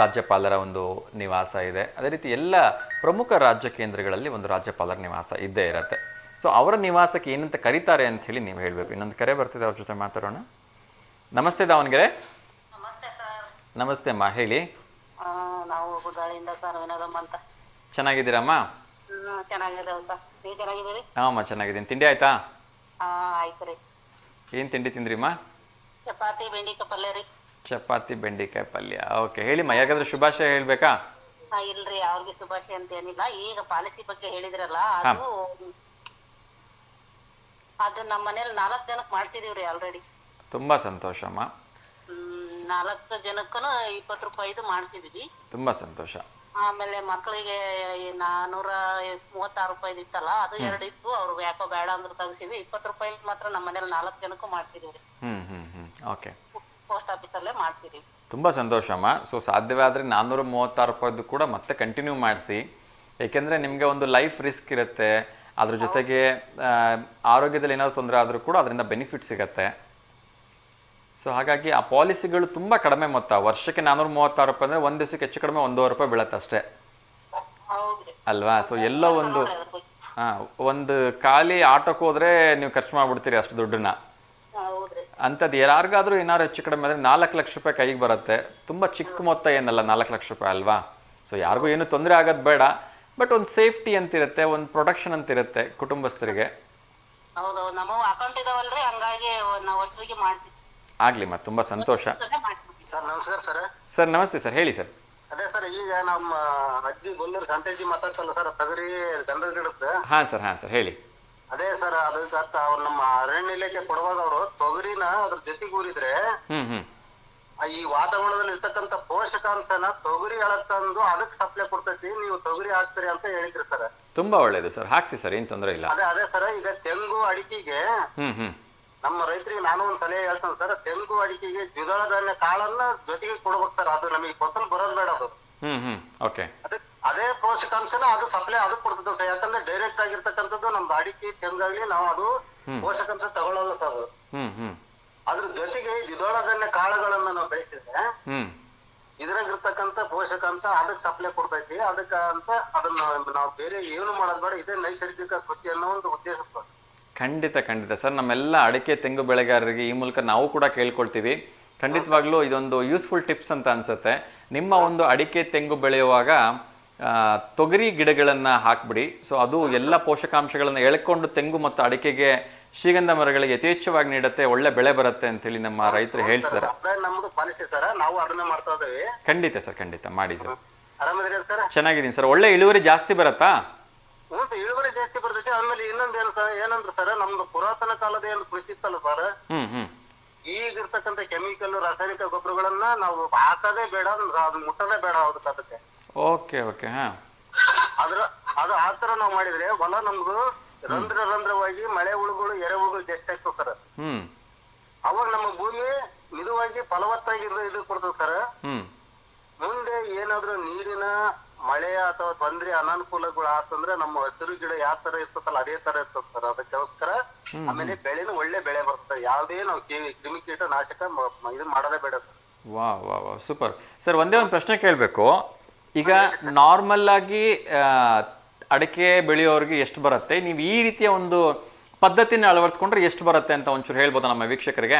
ರಾಜ್ಯಪಾಲರ ಒಂದು ನಿವಾಸ ಇದೆ. ಅದೇ ರೀತಿ ಎಲ್ಲ ಪ್ರಮುಖ ರಾಜ್ಯ ಕೇಂದ್ರಗಳಲ್ಲಿ ಒಂದು ರಾಜ್ಯಪಾಲರ ನಿವಾಸ ಇದ್ದೇ ಇರುತ್ತೆ. ಸೊ ಅವರ ನಿವಾಸಕ್ಕೆ ಏನಂತ ಕರೀತಾರೆ ಅಂತ ಹೇಳಿ ನೀವು ಹೇಳಬೇಕು. ಇನ್ನೊಂದು ಕರೆ ಬರ್ತಿದೆ, ಅವ್ರ ಜೊತೆ ಮಾತಾಡೋಣ. ನಮಸ್ತೆ ದಾವಣಗೆರೆ. ನಮಸ್ತೆ ಅಮ್ಮ, ಹೇಳಿ. ನಾವು ಗುದ್ದಾಳಿಂದ ಸರ್ ವಿನೋದಮ್ಮ ಅಂತ. ಚೆನ್ನಾಗಿದ್ದೀರಮ್ಮ? ಚೆನ್ನಾಗಿದ್ದೇವೆ ಸರ್, ನೀವು ಚೆನ್ನಾಗಿದ್ದೀರಿ? ಹಾಂ ಚೆನ್ನಾಗಿದ್ದೀನಿ. ತಿಂಡಿ ಆಯ್ತಾ? ಆಯ್ತು ರೀ. ಏನು ತಿಂಡಿ ತಿಂದ್ರಿಮ್ಮ? ಚಪಾತಿ ಬೆಂಡಿಕಾಯಿ ಪಲ್ಯ ರೀ. ಚಪಾತಿ ಬೆಂಡಿಕಾಯಿ ಪಲ್ಯ. ಓಕೆ, ಹೇಳಿಮ್ಮ, ಯಾಕಾದ್ರೆ ಶುಭಾಶಯ ಹೇಳ್ಬೇಕಾ? ಇಲ್ರಿ, ಅವ್ರಿಗೆ ಶುಭಾಶಯ ಅಂತ ಏನಿಲ್ಲ. ಈಗ ಪಾಲಿಸಿ ಬಗ್ಗೆ ಹೇಳಿದ್ರಲ್ಲ, ಅದು ನಮ್ಮ ಮನೇಲಿ 4 ಜನಕ್ಕೆ ಮಾಡ್ತಿದೀವ್ರಿ ಆಲ್ರೆಡಿ. ತುಂಬಾ ಸಂತೋಷ ಅಮ್ಮ. 4 ಜನಕ್ಕೂ 20 ರೂಪಾಯಿದು ಮಾಡ್ತಿದ್ವಿ. ತುಂಬಾ ಸಂತೋಷ. ಆಮೇಲೆ ಮಕ್ಕಳಿಗೆ 436 ರೂಪಾಯಿದು ಇತ್ತಲ್ಲ, ಅದು 2 ಇತ್ತು. ಅವ್ರು ಯಾಕೋ ಬೇಡ ಅಂದ್ರೆ ತೆಗ್ಸಿದ್ವಿ. 20 ರೂಪಾಯಿ ಮಾತ್ರ ನಮ್ಮ ಮನೇಲಿ 4 ಜನಕ್ಕೂ ಮಾಡ್ತಿದೀವಿ. ಓಕೆ, ಪೋಸ್ಟ್ ಆಫೀಸಲ್ಲೇ ಮಾಡ್ತಿದೀವಿ. ತುಂಬಾ ಸಂತೋಷ ಅಮ್ಮ. ಸೊ ಸಾಧ್ಯವಾದ್ರೆ 436 ರೂಪಾಯಿದು ಕೂಡ ಮತ್ತೆ ಕಂಟಿನ್ಯೂ ಮಾಡಿಸಿ. ಏಕೆಂದ್ರೆ ನಿಮಗೆ ಒಂದು ಲೈಫ್ ರಿಸ್ಕ್ ಇರುತ್ತೆ. ಅದ್ರ ಜೊತೆಗೆ ಆರೋಗ್ಯದಲ್ಲಿ ಏನಾದ್ರು ತೊಂದರೆ ಆದರೂ ಕೂಡ ಅದರಿಂದ ಬೆನಿಫಿಟ್ ಸಿಗತ್ತೆ. ಸೊ ಹಾಗಾಗಿ ಆ ಪಾಲಿಸಿಗಳು ತುಂಬ ಕಡಿಮೆ ಮೊತ್ತ, ವರ್ಷಕ್ಕೆ 436 ರೂಪಾಯಿ ಅಂದರೆ ಒಂದು ದಿವಸಕ್ಕೆ ಹೆಚ್ಚು ಕಡಿಮೆ 1.5 ರೂಪಾಯಿ ಬೀಳತ್ತೆ ಅಷ್ಟೇ ಅಲ್ವಾ. ಸೊ ಎಲ್ಲೋ ಒಂದು ಖಾಲಿ ಆಟೋಕ್ಕೆ ಹೋದರೆ ನೀವು ಖರ್ಚು ಮಾಡಿಬಿಡ್ತೀರಿ ಅಷ್ಟು ದುಡ್ಡನ್ನ. ಅಂಥದ್ದು ಯಾರಿಗಾದ್ರೂ ಏನಾದ್ರು ಹೆಚ್ಚು ಕಡಿಮೆ ಅಂದರೆ 4 ಲಕ್ಷ ರೂಪಾಯಿ ಕೈಗೆ ಬರುತ್ತೆ. ತುಂಬ ಚಿಕ್ಕ ಮೊತ್ತ ಏನಲ್ಲ 4 ಲಕ್ಷ ರೂಪಾಯಿ ಅಲ್ವಾ. ಸೊ ಯಾರಿಗೂ ಏನು ತೊಂದರೆ ಆಗೋದು ಬೇಡ, ಬಟ್ ಒಂದು ಸೇಫ್ಟಿ ಅಂತಿರುತ್ತೆ, ಒಂದು ಪ್ರೊಟೆಕ್ಷನ್ ಅಂತಿರುತ್ತೆ ಕುಟುಂಬಸ್ಥರಿಗೆ. ಆಗಲಿ ಮತ್ತೆ, ತುಂಬ ಸಂತೋಷ. ಸರ್ ನಮಸ್ಕಾರ ಸರ್. ಸರ್ ನಮಸ್ತೆ ಸರ್, ಹೇಳಿ ಸರ್. ಅದೇ ಸರ್, ಈಗ ನಮ್ಮ ಅಜ್ಜಿ ಬಂದೂರು ಸಂತಜ್ಜಿ ಮಾತಾಡ್ತಲ್ಲ ಸರ್, ತೊಗರಿ ಗಂಧದ ಗಿಡದ್ದು. ಹಾಂ ಸರ್ ಹೇಳಿ. ಅದೇ ಸರ್, ಅದಕ್ಕೆ ಅವ್ರು ನಮ್ಮ ಅರಣ್ಯ ಇಲಾಖೆ ಕೊಡುವಾಗ ಅವರು ತೊಗರಿನ ಅದ್ರ ಜೊತೆಗೆ ಊರಿದ್ರೆ ಈ ವಾತಾವರಣದಲ್ಲಿ ಇರ್ತಕ್ಕಂಥ ಪೋಷಕಾಂಶನ ತೊಗರಿ ಎಳಕ್ ತಂದು ಅದಕ್ಕೆ ಸಪ್ಲೈ ಕೊಡ್ತೈತಿ, ನೀವು ತೊಗರಿ ಹಾಕ್ತೀರಿ ಅಂತ ಹೇಳಿದ್ರಿ ಸರ್. ತುಂಬಾ ಒಳ್ಳೇದು ಸರ್, ಹಾಕ್ಸಿ ಸರ್, ಏನ್ ತೊಂದರೆ ಇಲ್ಲ. ಅದೇ ಸರ್, ಈಗ ತೆಂಗು ಅಡಿಕೆಗೆ ನಮ್ಮ ರೈತರಿಗೆ ನಾನು ಒಂದ್ ಸಲಹೆ ಹೇಳ್ತೇನೆ ಸರ್, ತೆಂಗು ಅಡಿಕೆಗೆ ದ್ವಿದಳ ಧಾನ್ಯ ಕಾಳನ್ನ ಜೊತೆಗೆ ಕೊಡ್ಬೇಕು ಸರ್. ಅದು ನಮಗೆ ಫಸಲ್ ಬರೋದ್ ಬೇಡ ಅದು. ಓಕೆ. ಅದೇ ಪೋಷಕಾಂಶನ ಅದು ಸಪ್ಲೈ ಅದಕ್ಕೆ ಕೊಡ್ತದೆ ಸರ್. ಯಾಕಂದ್ರೆ ಡೈರೆಕ್ಟ್ ಆಗಿರ್ತಕ್ಕಂಥದ್ದು ನಮ್ದು ಅಡಿಕೆ ತೆಂಗಾಗ್ಲಿ ನಾವು ಅದು ಪೋಷಕಾಂಶ ತಗೊಳ್ಳಲ್ಲ ಸರ್. ಅದು ಅದ್ರ ಜೊತೆಗೆ ದ್ವಿದಳ ಧಾನ್ಯ ಕಾಳುಗಳನ್ನ ನಾವು ಬೆಳೆಸಿದ್ರೆ ಇದ್ರಾಗಿರ್ತಕ್ಕಂಥ ಪೋಷಕಾಂಶ ಅದಕ್ಕೆ ಸಪ್ಲೈ ಕೊಡ್ತೈತಿ. ಅದಕ್ಕಂತ ಅದನ್ನ ನಾವು ಬೇರೆ ಏನು ಮಾಡೋದ್ ಬೇಡ, ಇದೇ ನೈಸರ್ಗಿಕ ಕೃಷಿ ಅನ್ನೋ ಒಂದು ಉದ್ದೇಶ. ಖಂಡಿತ ಸರ್, ನಮ್ಮೆಲ್ಲ ಅಡಿಕೆ ತೆಂಗು ಬೆಳೆಗಾರರಿಗೆ ಈ ಮೂಲಕ ನಾವು ಕೂಡ ಕೇಳ್ಕೊಳ್ತೀವಿ. ಖಂಡಿತವಾಗ್ಲೂ ಇದೊಂದು ಯೂಸ್ಫುಲ್ ಟಿಪ್ಸ್ ಅಂತ ಅನ್ಸುತ್ತೆ. ನಿಮ್ಮ ಒಂದು ಅಡಿಕೆ ತೆಂಗು ಬೆಳೆಯುವಾಗ ತೊಗರಿ ಗಿಡಗಳನ್ನು ಹಾಕ್ಬಿಡಿ. ಸೊ ಅದು ಎಲ್ಲ ಪೋಷಕಾಂಶಗಳನ್ನು ಎಳ್ಕೊಂಡು ತೆಂಗು ಮತ್ತು ಅಡಿಕೆಗೆ ಶ್ರೀಗಂಧ ಮರಗಳಿಗೆ ಯಥೇಚ್ಛವಾಗಿ ನೀಡುತ್ತೆ, ಒಳ್ಳೆ ಬೆಳೆ ಬರುತ್ತೆ ಅಂತೇಳಿ ನಮ್ಮ ರೈತರು ಹೇಳ್ತಾರೆ. ನಮ್ದು ಪಾಲಿಸಿ ಸರ್, ನಾವು ಅದನ್ನ ಮಾಡ್ತಾ ಇದ್ದೇವೆ. ಖಂಡಿತ ಸರ್, ಖಂಡಿತ ಮಾಡಿ ಸರ್. ಆರಾಮದಿರಿ ಸರ್? ಚೆನ್ನಾಗಿದ್ದೀನಿ ಸರ್. ಒಳ್ಳೆ ಇಳುವರಿ ಜಾಸ್ತಿ ಬರುತ್ತಾ? ಹ್ಞೂ ಸರ್, ಇಳುವರಿ ಜಾಸ್ತಿ ಬರ್ತೈತಿ. ಆಮೇಲೆ ಇನ್ನೊಂದು ಏನಂದ್ರೆ ಸರ್, ನಮ್ದು ಪುರಾತನ ಕಾಲದ ಏನು ಕೃಷಿ ಇತ್ತಲ್ಲ ಸರ್, ಈಗ ಇರ್ತಕ್ಕಂಥ ಕೆಮಿಕಲ್ ರಾಸಾಯನಿಕ ಗೊಬ್ಬರಗಳನ್ನ ನಾವು ಹಾಕೋದೇ ಬೇಡ, ಅದು ಮುಟ್ಟೋದೇ ಬೇಡ ಅದಕ್ಕೆ. ಓಕೆ. ಹಾ, ಅದು ಆ ತರ ನಾವು ಮಾಡಿದ್ರೆ ಹೊಲ ನಮ್ದು ರಂಧ್ರವಾಗಿ ಮಳೆ ಹುಳುಗಳು ಎರೆಹುಳುಗಳು ಜಾಸ್ತಿ ಆಗ್ತದೆ ಸರ್. ಅವಾಗ ನಮ್ಮ ಭೂಮಿ ಮಿದುವಾಗಿ ಫಲವತ್ತಾಗಿ ಇದು ಕೊಡ್ತದೆ ಸರ್. ಮುಂದೆ ಏನಾದ್ರು ನೀರಿನ ಮಳೆ ಅಥವಾ ತೊಂದ್ರೆ ಅನಾನುಕೂಲಗಳು ಆತಂದ್ರೆ ನಮ್ಮ ಹಸಿರು ಗಿಡ ಯಾವ ತರ ಇರ್ತದಲ್ಲ ಅದೇ ತರ ಇರ್ತದೆ ಸರ್. ಅದಕ್ಕೋಸ್ಕರ ಆಮೇಲೆ ಬೆಳೆನೂ ಒಳ್ಳೆ ಬೆಳೆ ಬರ್ತದೆ. ಯಾವುದೇ ನಾವು ಕ್ರಿಮಿ ಕೀಟ ನಾಶಕ ಇದು ಮಾಡೋದೇ ಬೇಡ ಸರ್. ವಾ ಸೂಪರ್ ಸರ್. ಒಂದೇ ಒಂದು ಪ್ರಶ್ನೆ ಕೇಳಬೇಕು. ಈಗ ನಾರ್ಮಲ್ ಆಗಿ ಅಡಿಕೆ ಬೆಳೆಯೋರಿಗೆ ಎಷ್ಟು ಬರುತ್ತೆ, ನೀವು ಈ ರೀತಿಯ ಒಂದು ಪದ್ಧತಿನ ಅಳವಡಿಸ್ಕೊಂಡ್ರೆ ಎಷ್ಟು ಬರುತ್ತೆ ಅಂತ ಒಂಚೂರು ಹೇಳ್ಬೋದಾ ನಮ್ಮ ವೀಕ್ಷಕರಿಗೆ?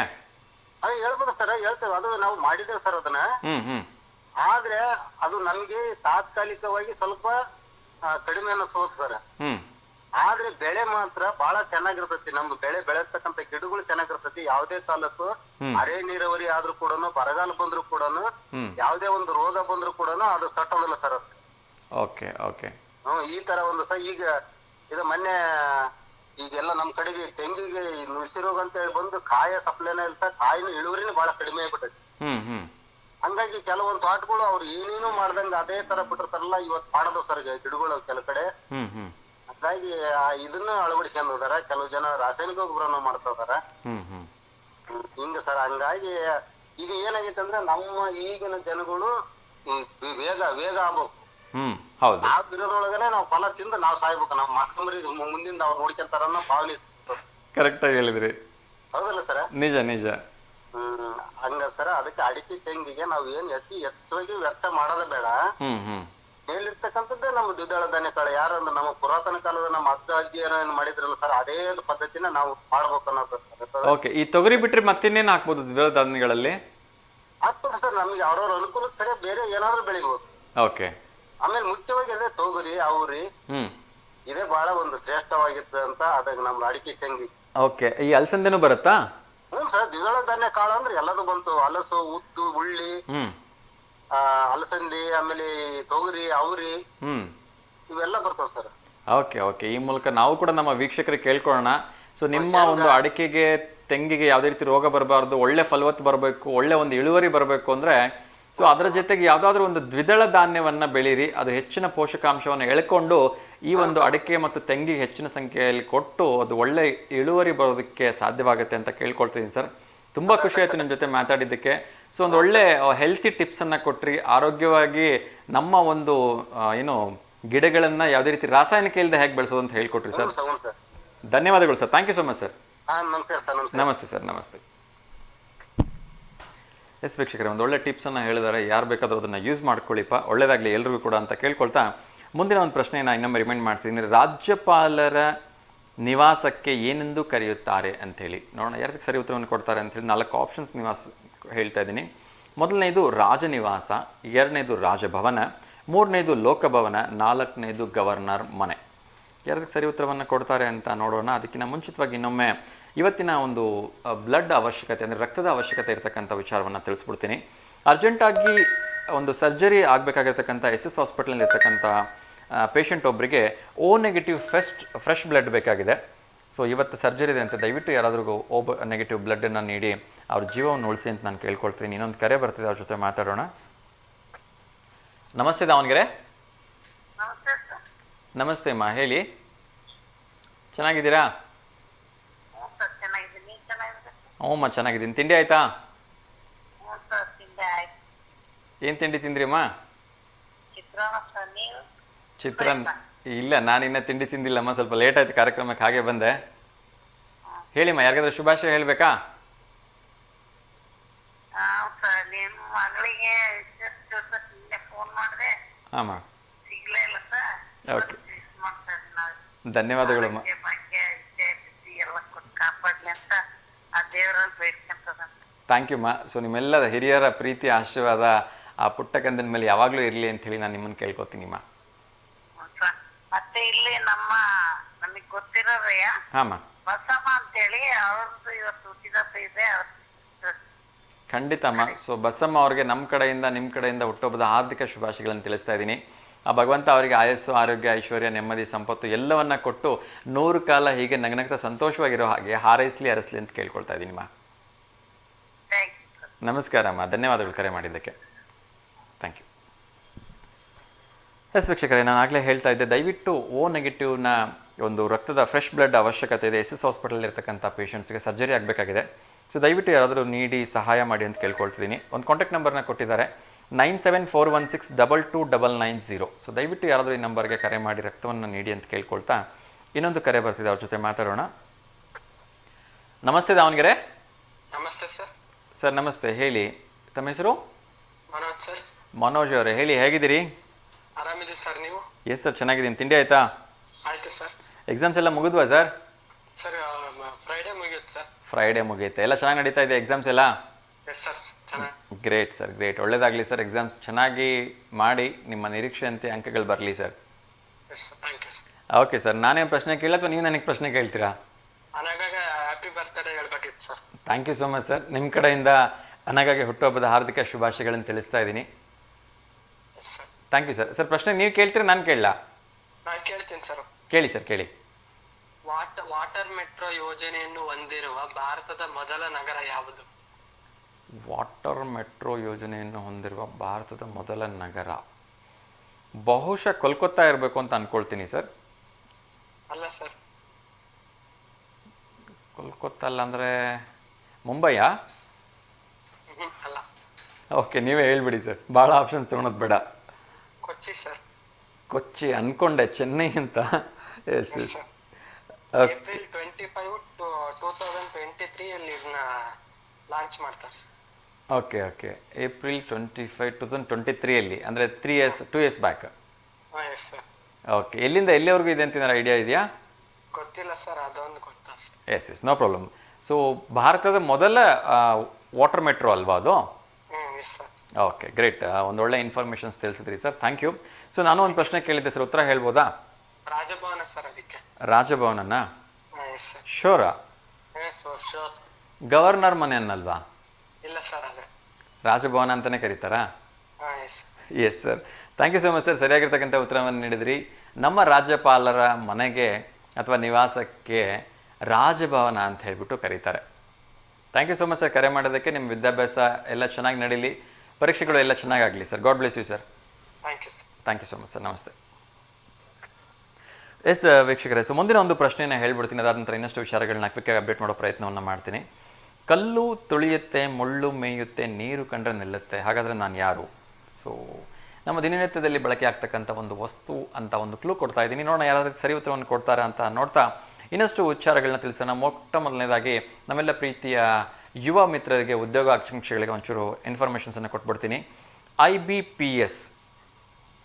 ಅದೇ ಹೇಳ್ಬೋದು ಸರ್, ಹೇಳ್ತೇವೆ. ಅದು ನಾವು ಮಾಡಿದ್ದೇವೆ ಸರ್ ಅದನ್ನ. ಆದ್ರೆ ಅದು ನಮ್ಗೆ ತಾತ್ಕಾಲಿಕವಾಗಿ ಸ್ವಲ್ಪ ಕಡಿಮೆ ಅನ್ನಿಸ್ಬೋದು ಸರ್. ಆದ್ರೆ ಬೆಳೆ ಮಾತ್ರ ಬಹಳ ಚೆನ್ನಾಗಿರ್ತೈತಿ. ನಮ್ದು ಬೆಳೆ ಬೆಳೆಸ್ತಕ್ಕಂಥ ಗಿಡಗಳು ಚೆನ್ನಾಗಿರ್ತೈತಿ. ಯಾವುದೇ ಕಾಲಕ್ಕೂ ಅರೆ ನೀರಾವರಿ ಆದ್ರೂ ಕೂಡ, ಬರಗಾಲ ಬಂದ್ರು ಕೂಡ, ಯಾವುದೇ ಒಂದು ರೋಗ ಬಂದ್ರು ಕೂಡ ಅದು ತಟ್ಟೋದಿಲ್ಲ ಸರ್. ಓಕೆ. ಈ ತರ ಒಂದು ಈಗ ಇದು ಮೊನ್ನೆ ಈಗೆಲ್ಲ ನಮ್ ಕಡೆಗೆ ತೆಂಗಿಗೆ ನುಸಿ ರೋಗ ಅಂತ ಹೇಳಿ ಬಂದು ಕಾಯ ಸಪ್ಲೈನ ಇರ್ತ, ಕಾಯಿನ ಇಳುವರಿನೂ ಬಹಳ ಕಡಿಮೆ ಆಗ್ಬಿಟ್ಟೈತಿ. ಹಂಗಾಗಿ ಕೆಲವೊಂದು ತೋಟಗಳು ಅವ್ರು ಏನೇನು ಮಾಡ್ದಂಗ ಅದೇ ತರ ಬಿಟ್ಟಿರ್ತಾರಲ್ಲ, ಇವತ್ತು ಮಾಡೋದು ಸರ್ ಗಿಡಗಳು ಕೆಲ ಕಡೆ. ಹಾಗಾಗಿ ಇದನ್ನ ಅಳವಡಿಸ್ಕೊಂಡ್ದಾರ. ಕೆಲವು ಜನ ರಾಸಾಯನಿಕ ಗೊಬ್ಬರನ ಮಾಡ್ತಾ ಇದಾರ ಹಿಂಗ ಸರ್. ಹಂಗಾಗಿ ಈಗ ಏನಾಗೈತೆ ಅಂದ್ರೆ ನಮ್ಮ ಈಗಿನ ಜನಗಳು ವೇಗ ಆಗ್ಬೇಕು. ನಾವ್ ದಿನದೊಳಗನೆ ನಾವು ಫಲ ತಿಂದು ನಾವು ಸಾಯ್ಬೇಕು. ನಾವು ಮಕ್ಕಳ್ರಿ ಮುಂದಿಂದ ಅವ್ರು ನೋಡ್ಕೊಂತಾರ ಭಾವನೆ. ಕರೆಕ್ಟ್ ಆಗಿ ಹೇಳಿದ್ರಿ. ಹೌದಲ್ಲ ಸರ್? ನಿಜ. ಹಂಗ ಸರ್, ಅದಕ್ಕೆ ಅಡಿಕೆ ತೆಂಗಿಗೆ ನಾವ್ ಏನ್ ಹೆಚ್ಚಾಗಿ ವೆಚ್ಚ ಮಾಡೋದೇ ಬೇಡ. ಹೇಳಿರ್ತಕ್ಕಂಥದ್ದೇ ನಮ್ಮ ದ್ವಿದಳ ಧಾನ್ಯ ಕಾಳು. ಯಾರಂದ್ರೆ ನಮ್ಮ ಪುರಾತನ ಕಾಲದ ನಮ್ಮ ಅಜ್ಜ ಅಜ್ಜಿ ಏನ್ ಮಾಡಿದ್ರಲ್ಲ ಸರ್, ಅದೇ ಪದ್ಧತಿನ ನಾವು ಮಾಡ್ಬೇಕು ಅನ್ನೋದು. ಓಕೆ. ಈ ತೊಗರಿ ಬಿಟ್ರೆ ಮತ್ತಿನ್ನೇನು ಹಾಕ್ಬೋದು ದ್ವಿದಳ ಧಾನ್ಯಗಳಲ್ಲಿ? ಆಗ್ತದೆ ಸರ್, ನಮ್ಗೆ ಅವ್ರವ್ರ ಅನುಕೂಲಕ್ಕೆ ಸರಿ ಬೇರೆ ಏನಾದ್ರು ಬೆಳಿಬಹುದು. ಓಕೆ. ಆಮೇಲೆ ಮುಖ್ಯವಾಗಿ ಅದೇ ತೊಗರಿ ಅವ್ರಿ ಇದೇ ಬಹಳ ಒಂದು ಶ್ರೇಷ್ಠವಾಗಿರ್ತದೆ ಅಂತ. ಅದಕ್ಕೆ ನಮ್ದು ಅಡಿಕೆ ತೆಂಗಿ. ಓಕೆ. ಈ ಅಲಸಂದೆನೂ ಬರುತ್ತಾ? ಹ್ಞೂ ಸರ್, ದ್ವಿದಳ ಧಾನ್ಯ ಕಾಳು ಅಂದ್ರೆ ಎಲ್ಲದು ಬಂತು. ಹಲಸು, ಉದ್ದು, ಉಳ್ಳಿ, ಅಲಸಂದಿ, ಆಮೇಲೆ ತೊಗರಿ, ಅವ್ರಿ ಇವೆಲ್ಲ ಬರ್ತಾವ ಸರ್. ಓಕೆ. ಈ ಮೂಲಕ ನಾವು ಕೂಡ ನಮ್ಮ ವೀಕ್ಷಕರಿಗೆ ಕೇಳ್ಕೊಳ್ಳೋಣ. ಸೊ ನಿಮ್ಮ ಒಂದು ಅಡಿಕೆಗೆ ತೆಂಗಿಗೆ ಯಾವುದೇ ರೀತಿ ರೋಗ ಬರಬಾರ್ದು, ಒಳ್ಳೆ ಫಲವತ್ತು ಬರಬೇಕು, ಒಳ್ಳೆ ಒಂದು ಇಳುವರಿ ಬರಬೇಕು ಅಂದರೆ ಸೊ ಅದರ ಜೊತೆಗೆ ಯಾವುದಾದ್ರೂ ಒಂದು ದ್ವಿದಳ ಧಾನ್ಯವನ್ನು ಬೆಳೀರಿ. ಅದು ಹೆಚ್ಚಿನ ಪೋಷಕಾಂಶವನ್ನು ಎಳ್ಕೊಂಡು ಈ ಒಂದು ಅಡಿಕೆ ಮತ್ತು ತೆಂಗಿಗೆ ಹೆಚ್ಚಿನ ಸಂಖ್ಯೆಯಲ್ಲಿ ಕೊಟ್ಟು ಅದು ಒಳ್ಳೆ ಇಳುವರಿ ಬರೋದಕ್ಕೆ ಸಾಧ್ಯವಾಗುತ್ತೆ ಅಂತ ಕೇಳ್ಕೊಳ್ತೀನಿ ಸರ್. ತುಂಬ ಖುಷಿ ಆಯಿತು ನಿಮ್ಮ ಜೊತೆ ಮಾತಾಡಿದ್ದಕ್ಕೆ. ಸೊ ಒಂದು ಒಳ್ಳೆ ಹೆಲ್ತಿ ಟಿಪ್ಸನ್ನು ಕೊಟ್ರಿ. ಆರೋಗ್ಯವಾಗಿ ನಮ್ಮ ಒಂದು ಗಿಡಗಳನ್ನು ಯಾವುದೇ ರೀತಿ ರಾಸಾಯನಿಕ ಇಲ್ಲದೆ ಹೇಗೆ ಬೆಳೆಸೋದು ಅಂತ ಹೇಳ್ಕೊಟ್ರಿ ಸರ್. ಧನ್ಯವಾದಗಳು sir. Thank you so much sir. ನಮಸ್ತೆ ಸರ್. ನಮಸ್ತೆ ಸರ್. ನಮಸ್ತೆ. ಎಸ್ ವೀಕ್ಷಕರೇ, ಒಂದು ಒಳ್ಳೆ ಟಿಪ್ಸನ್ನು ಹೇಳಿದ್ದಾರೆ. ಯಾರು ಬೇಕಾದರೂ ಅದನ್ನು ಯೂಸ್ ಮಾಡ್ಕೊಳ್ಳಿಪ್ಪ, ಒಳ್ಳೆಯದಾಗಲಿ ಎಲ್ರಿಗೂ ಕೂಡ ಅಂತ ಕೇಳ್ಕೊಳ್ತಾ ಮುಂದಿನ ಒಂದು ಪ್ರಶ್ನೆಯನ್ನು ಇನ್ನೊಮ್ಮೆ ರಿಮೈಂಡ್ ಮಾಡ್ತೀನಿ. ರಾಜ್ಯಪಾಲರ ನಿವಾಸಕ್ಕೆ ಏನೆಂದು ಕರೆಯುತ್ತಾರೆ ಅಂಥೇಳಿ ನೋಡೋಣ. ಯಾರಿಗೆ ಸರಿ ಉತ್ತರವನ್ನು ಕೊಡ್ತಾರೆ ಅಂಥೇಳಿ 4 ಆಪ್ಷನ್ಸ್ ನಿವಾಸ ಹೇಳ್ತಾ ಇದ್ದೀನಿ. ಮೊದಲನೇದು ರಾಜನಿವಾಸ, 2ನೇದು ರಾಜಭವನ, 3ನೇದು ಲೋಕಭವನ, 4ನೇದು ಗವರ್ನರ್ ಮನೆ. ಯಾರಿಗೆ ಸರಿ ಉತ್ತರವನ್ನು ಕೊಡ್ತಾರೆ ಅಂತ ನೋಡೋಣ. ಅದಕ್ಕಿಂತ ಮುಂಚಿತವಾಗಿ ಇನ್ನೊಮ್ಮೆ ಇವತ್ತಿನ ಒಂದು ಬ್ಲಡ್ ಅವಶ್ಯಕತೆ ಅಂದರೆ ರಕ್ತದ ಅವಶ್ಯಕತೆ ಇರತಕ್ಕಂಥ ವಿಚಾರವನ್ನು ತಿಳಿಸ್ಬಿಡ್ತೀನಿ. ಅರ್ಜೆಂಟಾಗಿ ಒಂದು ಸರ್ಜರಿ ಆಗಬೇಕಾಗಿರ್ತಕ್ಕಂಥ SS ಹಾಸ್ಪಿಟಲಲ್ಲಿ ಇರ್ತಕ್ಕಂಥ ಪೇಷಂಟ್ ಒಬ್ಬರಿಗೆ O ನೆಗೆಟಿವ್ ಫ್ರೆಶ್ ಬ್ಲಡ್ ಬೇಕಾಗಿದೆ. ಸೊ ಇವತ್ತು ಸರ್ಜರಿ ಇದೆ ಅಂತ ದಯವಿಟ್ಟು ಯಾರಾದರೂ O ನೆಗೆಟಿವ್ ಬ್ಲಡ್ಡನ್ನು ನೀಡಿ ಅವ್ರ ಜೀವವನ್ನು ಉಳಿಸಿ ಅಂತ ನಾನು ಕೇಳ್ಕೊಳ್ತೀನಿ. ಇನ್ನೊಂದು ಕರೆ ಬರ್ತಿದೆ, ಅವ್ರ ಜೊತೆ ಮಾತಾಡೋಣ. ನಮಸ್ತೆ ದಾವಣಗೆರೆ. ನಮಸ್ತೆ ಅಮ್ಮ, ಹೇಳಿ. ಚೆನ್ನಾಗಿದ್ದೀರಾ? ಹ್ಞೂಮ್ಮ, ಚೆನ್ನಾಗಿದ್ದೀನಿ. ತಿಂಡಿ ಆಯಿತಾ? ಏನು ತಿಂಡಿ ತಿಂದ್ರಿ ಅಮ್ಮ? ಚಿತ್ರಾನ್ನ. ಇಲ್ಲ, ನಾನಿನ್ನ ತಿಂಡಿ ತಿಂದಿಲ್ಲಮ್ಮ, ಸ್ವಲ್ಪ ಲೇಟ್ ಆಯ್ತು ಕಾರ್ಯಕ್ರಮಕ್ಕೆ, ಹಾಗೆ ಬಂದೆ. ಹೇಳಿಮ್ಮ, ಯಾರಿಗಾದ್ರೂ ಶುಭಾಶಯ ಹೇಳಬೇಕಾ? ಹಾಂ ಓಕೆ, ಧನ್ಯವಾದಗಳಮ್ಮ. ಥ್ಯಾಂಕ್ ಯು ಮಾ. ಸೊ ನಿಮ್ಮೆಲ್ಲರ ಹಿರಿಯರ ಪ್ರೀತಿ ಆಶೀರ್ವಾದ ಆ ಪುಟ್ಟ ಕಂದನ ಮೇಲೆ ಯಾವಾಗಲೂ ಇರಲಿ ಅಂಥೇಳಿ ನಾನು ನಿಮ್ಮನ್ನು ಕೇಳ್ಕೊತೀನಿ ಮಾ. ಮತ್ತೆ ಇಲ್ಲಿ ನಮ್ಮ ನಮಗೆ ಗೊತ್ತಿರೋರಯ್ಯ ಹಾಂ ಮಾ, ಬಸಮ್ಮ ಅಂತೇಳಿ ಅವ್ರದ್ದು ಇವತ್ತು ಹುಟ್ಟಿದಬ್ಬ ಇದೆ. ಖಂಡಿತ ಅಮ್ಮ. ಸೊ ಬಸಮ್ಮ ಅವ್ರಿಗೆ ನಮ್ಮ ಕಡೆಯಿಂದ ನಿಮ್ಮ ಕಡೆಯಿಂದ ಹುಟ್ಟುಹಬ್ಬದ ಹಾರ್ದಿಕ ಶುಭಾಶಯಗಳನ್ನು ತಿಳಿಸ್ತಾ ಇದ್ದೀನಿ. ಆ ಭಗವಂತ ಅವರಿಗೆ ಆಯಸ್ಸು, ಆರೋಗ್ಯ, ಐಶ್ವರ್ಯ, ನೆಮ್ಮದಿ, ಸಂಪತ್ತು ಎಲ್ಲವನ್ನ ಕೊಟ್ಟು 100 ಕಾಲ ಹೀಗೆ ನಗನಗ್ತಾ ಸಂತೋಷವಾಗಿರೋ ಹಾಗೆ ಹಾರೈಸಲಿ, ಅರಸಲಿ ಅಂತ ಕೇಳ್ಕೊಳ್ತಾ ಇದ್ದೀನಿ ಮಾ. ನಮಸ್ಕಾರ ಅಮ್ಮ, ಧನ್ಯವಾದಗಳು ಕರೆ ಮಾಡಿದ್ದಕ್ಕೆ. Thank you. ಎಸ್ ವೀಕ್ಷಕರೇ, ನಾನು ಆಗಲೇ ಹೇಳ್ತಾ ಇದ್ದೆ, ದಯವಿಟ್ಟು O ನೆಗೆಟಿವ್ನ ಒಂದು ರಕ್ತದ ಫ್ರೆಶ್ ಬ್ಲಡ್ ಅವಶ್ಯಕತೆ ಇದೆ. SS ಹಾಸ್ಪಿಟಲ್ ಇರ್ತಕ್ಕಂಥ ಪೇಷಂಟ್ಸ್ಗೆ ಸರ್ಜರಿ ಆಗಬೇಕಾಗಿದೆ. ಸೊ ದಯವಿಟ್ಟು ಯಾರಾದರೂ ನೀಡಿ ಸಹಾಯ ಮಾಡಿ ಅಂತ ಕೇಳ್ಕೊಳ್ತಿದ್ದೀನಿ. ಒಂದು ಕಾಂಟ್ಯಾಕ್ಟ್ ನಂಬರ್ನ ಕೊಟ್ಟಿದ್ದಾರೆ, 9741622990. ಸೊ ದಯವಿಟ್ಟು ಯಾರಾದರೂ ಈ ನಂಬರ್ಗೆ ಕರೆ ಮಾಡಿ ರಕ್ತವನ್ನು ನೀಡಿ ಅಂತ ಕೇಳ್ಕೊಳ್ತಾ ಇನ್ನೊಂದು ಕರೆ ಬರ್ತಿದೆ, ಅವ್ರ ಜೊತೆ ಮಾತಾಡೋಣ. ನಮಸ್ತೆ ದಾವಣಗೆರೆ. ನಮಸ್ತೆ ಸರ್. ಸರ್ ನಮಸ್ತೆ, ಹೇಳಿ. ತಮ್ಮ ಹೆಸರು? ಮನೋಜ್ ಸರ್. ಮನೋಜ್ ಅವರೇ, ಹೇಳಿ, ಹೇಗಿದ್ದೀರಿ? ಆರಾಮಿದ್ದೀವಿ ಸರ್, ನೀವು? ಎಸ್ ಸರ್, ಚೆನ್ನಾಗಿದ್ದೀನಿ. ತಿಂಡಿ ಆಯಿತಾ? ಆಯ್ತು ಸರ್. ಎಕ್ಸಾಮ್ಸ್ ಎಲ್ಲ ಮುಗಿದ್ವಾ ಸರ್? ಸರ್ ಫ್ರೈಡೇ ಮುಗಿಯುತ್ತೆ ಸರ್. ಫ್ರೈಡೇ ಮುಗಿಯುತ್ತೆ. ಎಲ್ಲ ಚೆನ್ನಾಗಿ ನಡೀತಾ ಇದೆ ಎಕ್ಸಾಮ್ಸ್ ಎಲ್ಲ? ಎಸ್ ಸರ್, ಚೆನ್ನಾಗಿ. Great sir, great. ಒಳ್ಳೆಯದಾಗಲಿ ಸರ್. ಎಕ್ಸಾಮ್ಸ್ ಚೆನ್ನಾಗಿ ಮಾಡಿ ನಿಮ್ಮ ನಿರೀಕ್ಷೆಯಂತೆ ಅಂಕಗಳು ಬರಲಿ sir. Yes sir, thank you sir. Okay sir, ನಾನೇನು ಪ್ರಶ್ನೆ ಕೇಳ ಅಥವಾ ನೀವು ನನಗೆ ಪ್ರಶ್ನೆ ಕೇಳ್ತೀರಾ? ಅನಗಾಗ ಹ್ಯಾಪಿ ಬರ್ತ್ಡೇ ಹೇಳ್ಬೇಕಿತ್ತು sir. Thank you so much sir. ನಿಮ್ಮ ಕಡೆಯಿಂದ ಅನಗಾಗೆ ಹುಟ್ಟುಹಬ್ಬದ ಹಾರ್ದಿಕ ಶುಭಾಶಯಗಳನ್ನು ತಿಳಿಸ್ತಾ ಇದ್ದೀನಿ. Yes sir. Thank you sir. Sir ಪ್ರಶ್ನೆ ನೀವು ಕೇಳ್ತೀರಾ, ನಾನು ಕೇಳಲಾ? ನಾನು ಕೇಳ್ತೀನಿ ಸರ್. ಕೇಳಿ ಸರ್, ಕೇಳಿ. ವಾಟರ್ ಮೆಟ್ರೋ ಯೋಜನೆಯನ್ನು ಹೊಂದಿರುವ ಭಾರತದ ಮೊದಲ ನಗರ ಯಾವುದು? ವಾಟರ್ ಮೆಟ್ರೋ ಯೋಜನೆಯನ್ನು ಹೊಂದಿರುವ ಭಾರತದ ಮೊದಲ ನಗರ ಬಹುಶಃ ಕೋಲ್ಕತ್ತಾ ಇರಬೇಕು ಅಂತ ಅನ್ಕೊಳ್ತೀನಿ ಸರ್. ಅಲ್ಲ ಸರ್. ಕೋಲ್ಕತ್ತಾ ಅಲ್ಲ ಅಂದರೆ ಮುಂಬೈಯಾ? ಅಲ್ಲ. ಓಕೆ, ನೀವೇ ಹೇಳ್ಬಿಡಿ ಸರ್, ಭಾಳ ಆಪ್ಷನ್ಸ್ ತೊಗೊಳೋದು ಬೇಡ. ಕೊಚ್ಚಿ ಸರ್. ಕೊಚ್ಚಿ ಅನ್ಕೊಂಡೆ, ಚೆನ್ನೈ ಅಂತ. S S. ಏಪ್ರಿಲ್ 25, 2023 ಅಲ್ಲಿ ಇದನ್ನ ಲಾಂಚ್ ಮಾಡ್ತಾರೆ. ಓಕೆ ಓಕೆ, ಏಪ್ರಿಲ್ 25, 2023 ಅಂದರೆ 2 years back. S sir. Okay, ಎಲ್ಲಿಂದ ಎಲ್ಲಿವರೆಗೂ ಇದೆ ಅಂತ ಐಡಿಯಾ ಇದೆಯಾ? ಗೊತ್ತಿಲ್ಲ ಸರ್, ಅದೊಂದು ಗೊತ್ತಾ? Yes yes, no problem. So ಭಾರತದ ಮೊದಲ ವಾಟರ್ ಮೆಟ್ರೋ ಅಲ್ವಾ ಅದು? Yes sir. Okay, great. ಒಂದೊಳ್ಳೆ ಇನ್ಫಾರ್ಮೇಷನ್ಸ್ ತಿಳಿಸಿದ್ರಿ ಸರ್, ಥ್ಯಾಂಕ್ ಯು. ಸೊ ನಾನು ಒಂದು ಪ್ರಶ್ನೆ ಕೇಳಿದ್ದೆ ಸರ್, ಉತ್ತರ ಹೇಳ್ಬೋದಾ? ರಾಜಭವನ ಸರ್. ಅದಕ್ಕೆ ರಾಜಭವನನ್ನ? Yes sir. ಶೋರಾ? Yes sure. ಗವರ್ನರ್ ಮನೆ ಅನ್ನಲ್ವಾ? ಇಲ್ಲ ಸರ್, ಅದೇ ರಾಜಭವನ ಅಂತಲೇ ಕರೀತಾರಾ? Yes. Yes sir, thank you so much sir. ಸರಿಯಾಗಿರ್ತಕ್ಕಂಥ ಉತ್ತರವನ್ನು ನೀಡಿದ್ರಿ. ನಮ್ಮ ರಾಜ್ಯಪಾಲರ ಮನೆಗೆ ಅಥವಾ ನಿವಾಸಕ್ಕೆ ರಾಜಭವನ ಅಂತ ಹೇಳ್ಬಿಟ್ಟು ಕರೀತಾರೆ. Thank you so much sir ಕರೆ ಮಾಡೋದಕ್ಕೆ. ನಿಮ್ಮ ವಿದ್ಯಾಭ್ಯಾಸ ಎಲ್ಲ ಚೆನ್ನಾಗಿ ನಡೀಲಿ, ಪರೀಕ್ಷೆಗಳು ಎಲ್ಲ ಚೆನ್ನಾಗಾಗಲಿ sir. God bless you sir. Thank you sir. Thank you so much sir. ನಮಸ್ತೆ. ಎಸ್ ವೀಕ್ಷಕರೇ, ಸೊ ಮುಂದಿನ ಒಂದು ಪ್ರಶ್ನೆಯನ್ನು ಹೇಳ್ಬಿಡ್ತೀನಿ. ಅದಾದ ನಂತರ ಇನ್ನಷ್ಟು ವಿಚಾರಗಳನ್ನ ಕ್ವಿಕ್ಕಾಗಿ ಅಪ್ಡೇಟ್ ಮಾಡೋ ಪ್ರಯತ್ನವನ್ನು ಮಾಡ್ತೀನಿ. ಕಲ್ಲು ತುಳಿಯುತ್ತೆ, ಮುಳ್ಳು ಮೇಯುತ್ತೆ, ನೀರು ಕಂಡ್ರೆ ನಿಲ್ಲುತ್ತೆ, ಹಾಗಾದರೆ ನಾನು ಯಾರು? ಸೊ ನಮ್ಮ ದಿನನಿತ್ಯದಲ್ಲಿ ಬಳಕೆ ಆಗ್ತಕ್ಕಂಥ ಒಂದು ವಸ್ತು ಅಂತ ಒಂದು ಕ್ಲೂ ಕೊಡ್ತಾ ಇದ್ದೀನಿ. ನೋಡೋಣ ಯಾರಾದ್ರೂ ಸರಿ ಉತ್ತರವನ್ನು ಕೊಡ್ತಾರೆ ಅಂತ ನೋಡ್ತಾ ಇನ್ನಷ್ಟು ವಿಚಾರಗಳನ್ನ ತಿಳಿಸೋಣ. ಮೊಟ್ಟ ಮೊದಲನೇದಾಗಿ ನಮ್ಮೆಲ್ಲ ಪ್ರೀತಿಯ ಯುವ ಮಿತ್ರರಿಗೆ ಉದ್ಯೋಗ ಆಕಾಂಕ್ಷಿಗಳಿಗೆ ಒಂಚೂರು ಇನ್ಫಾರ್ಮೇಷನ್ಸನ್ನು ಕೊಟ್ಬಿಡ್ತೀನಿ. IBPS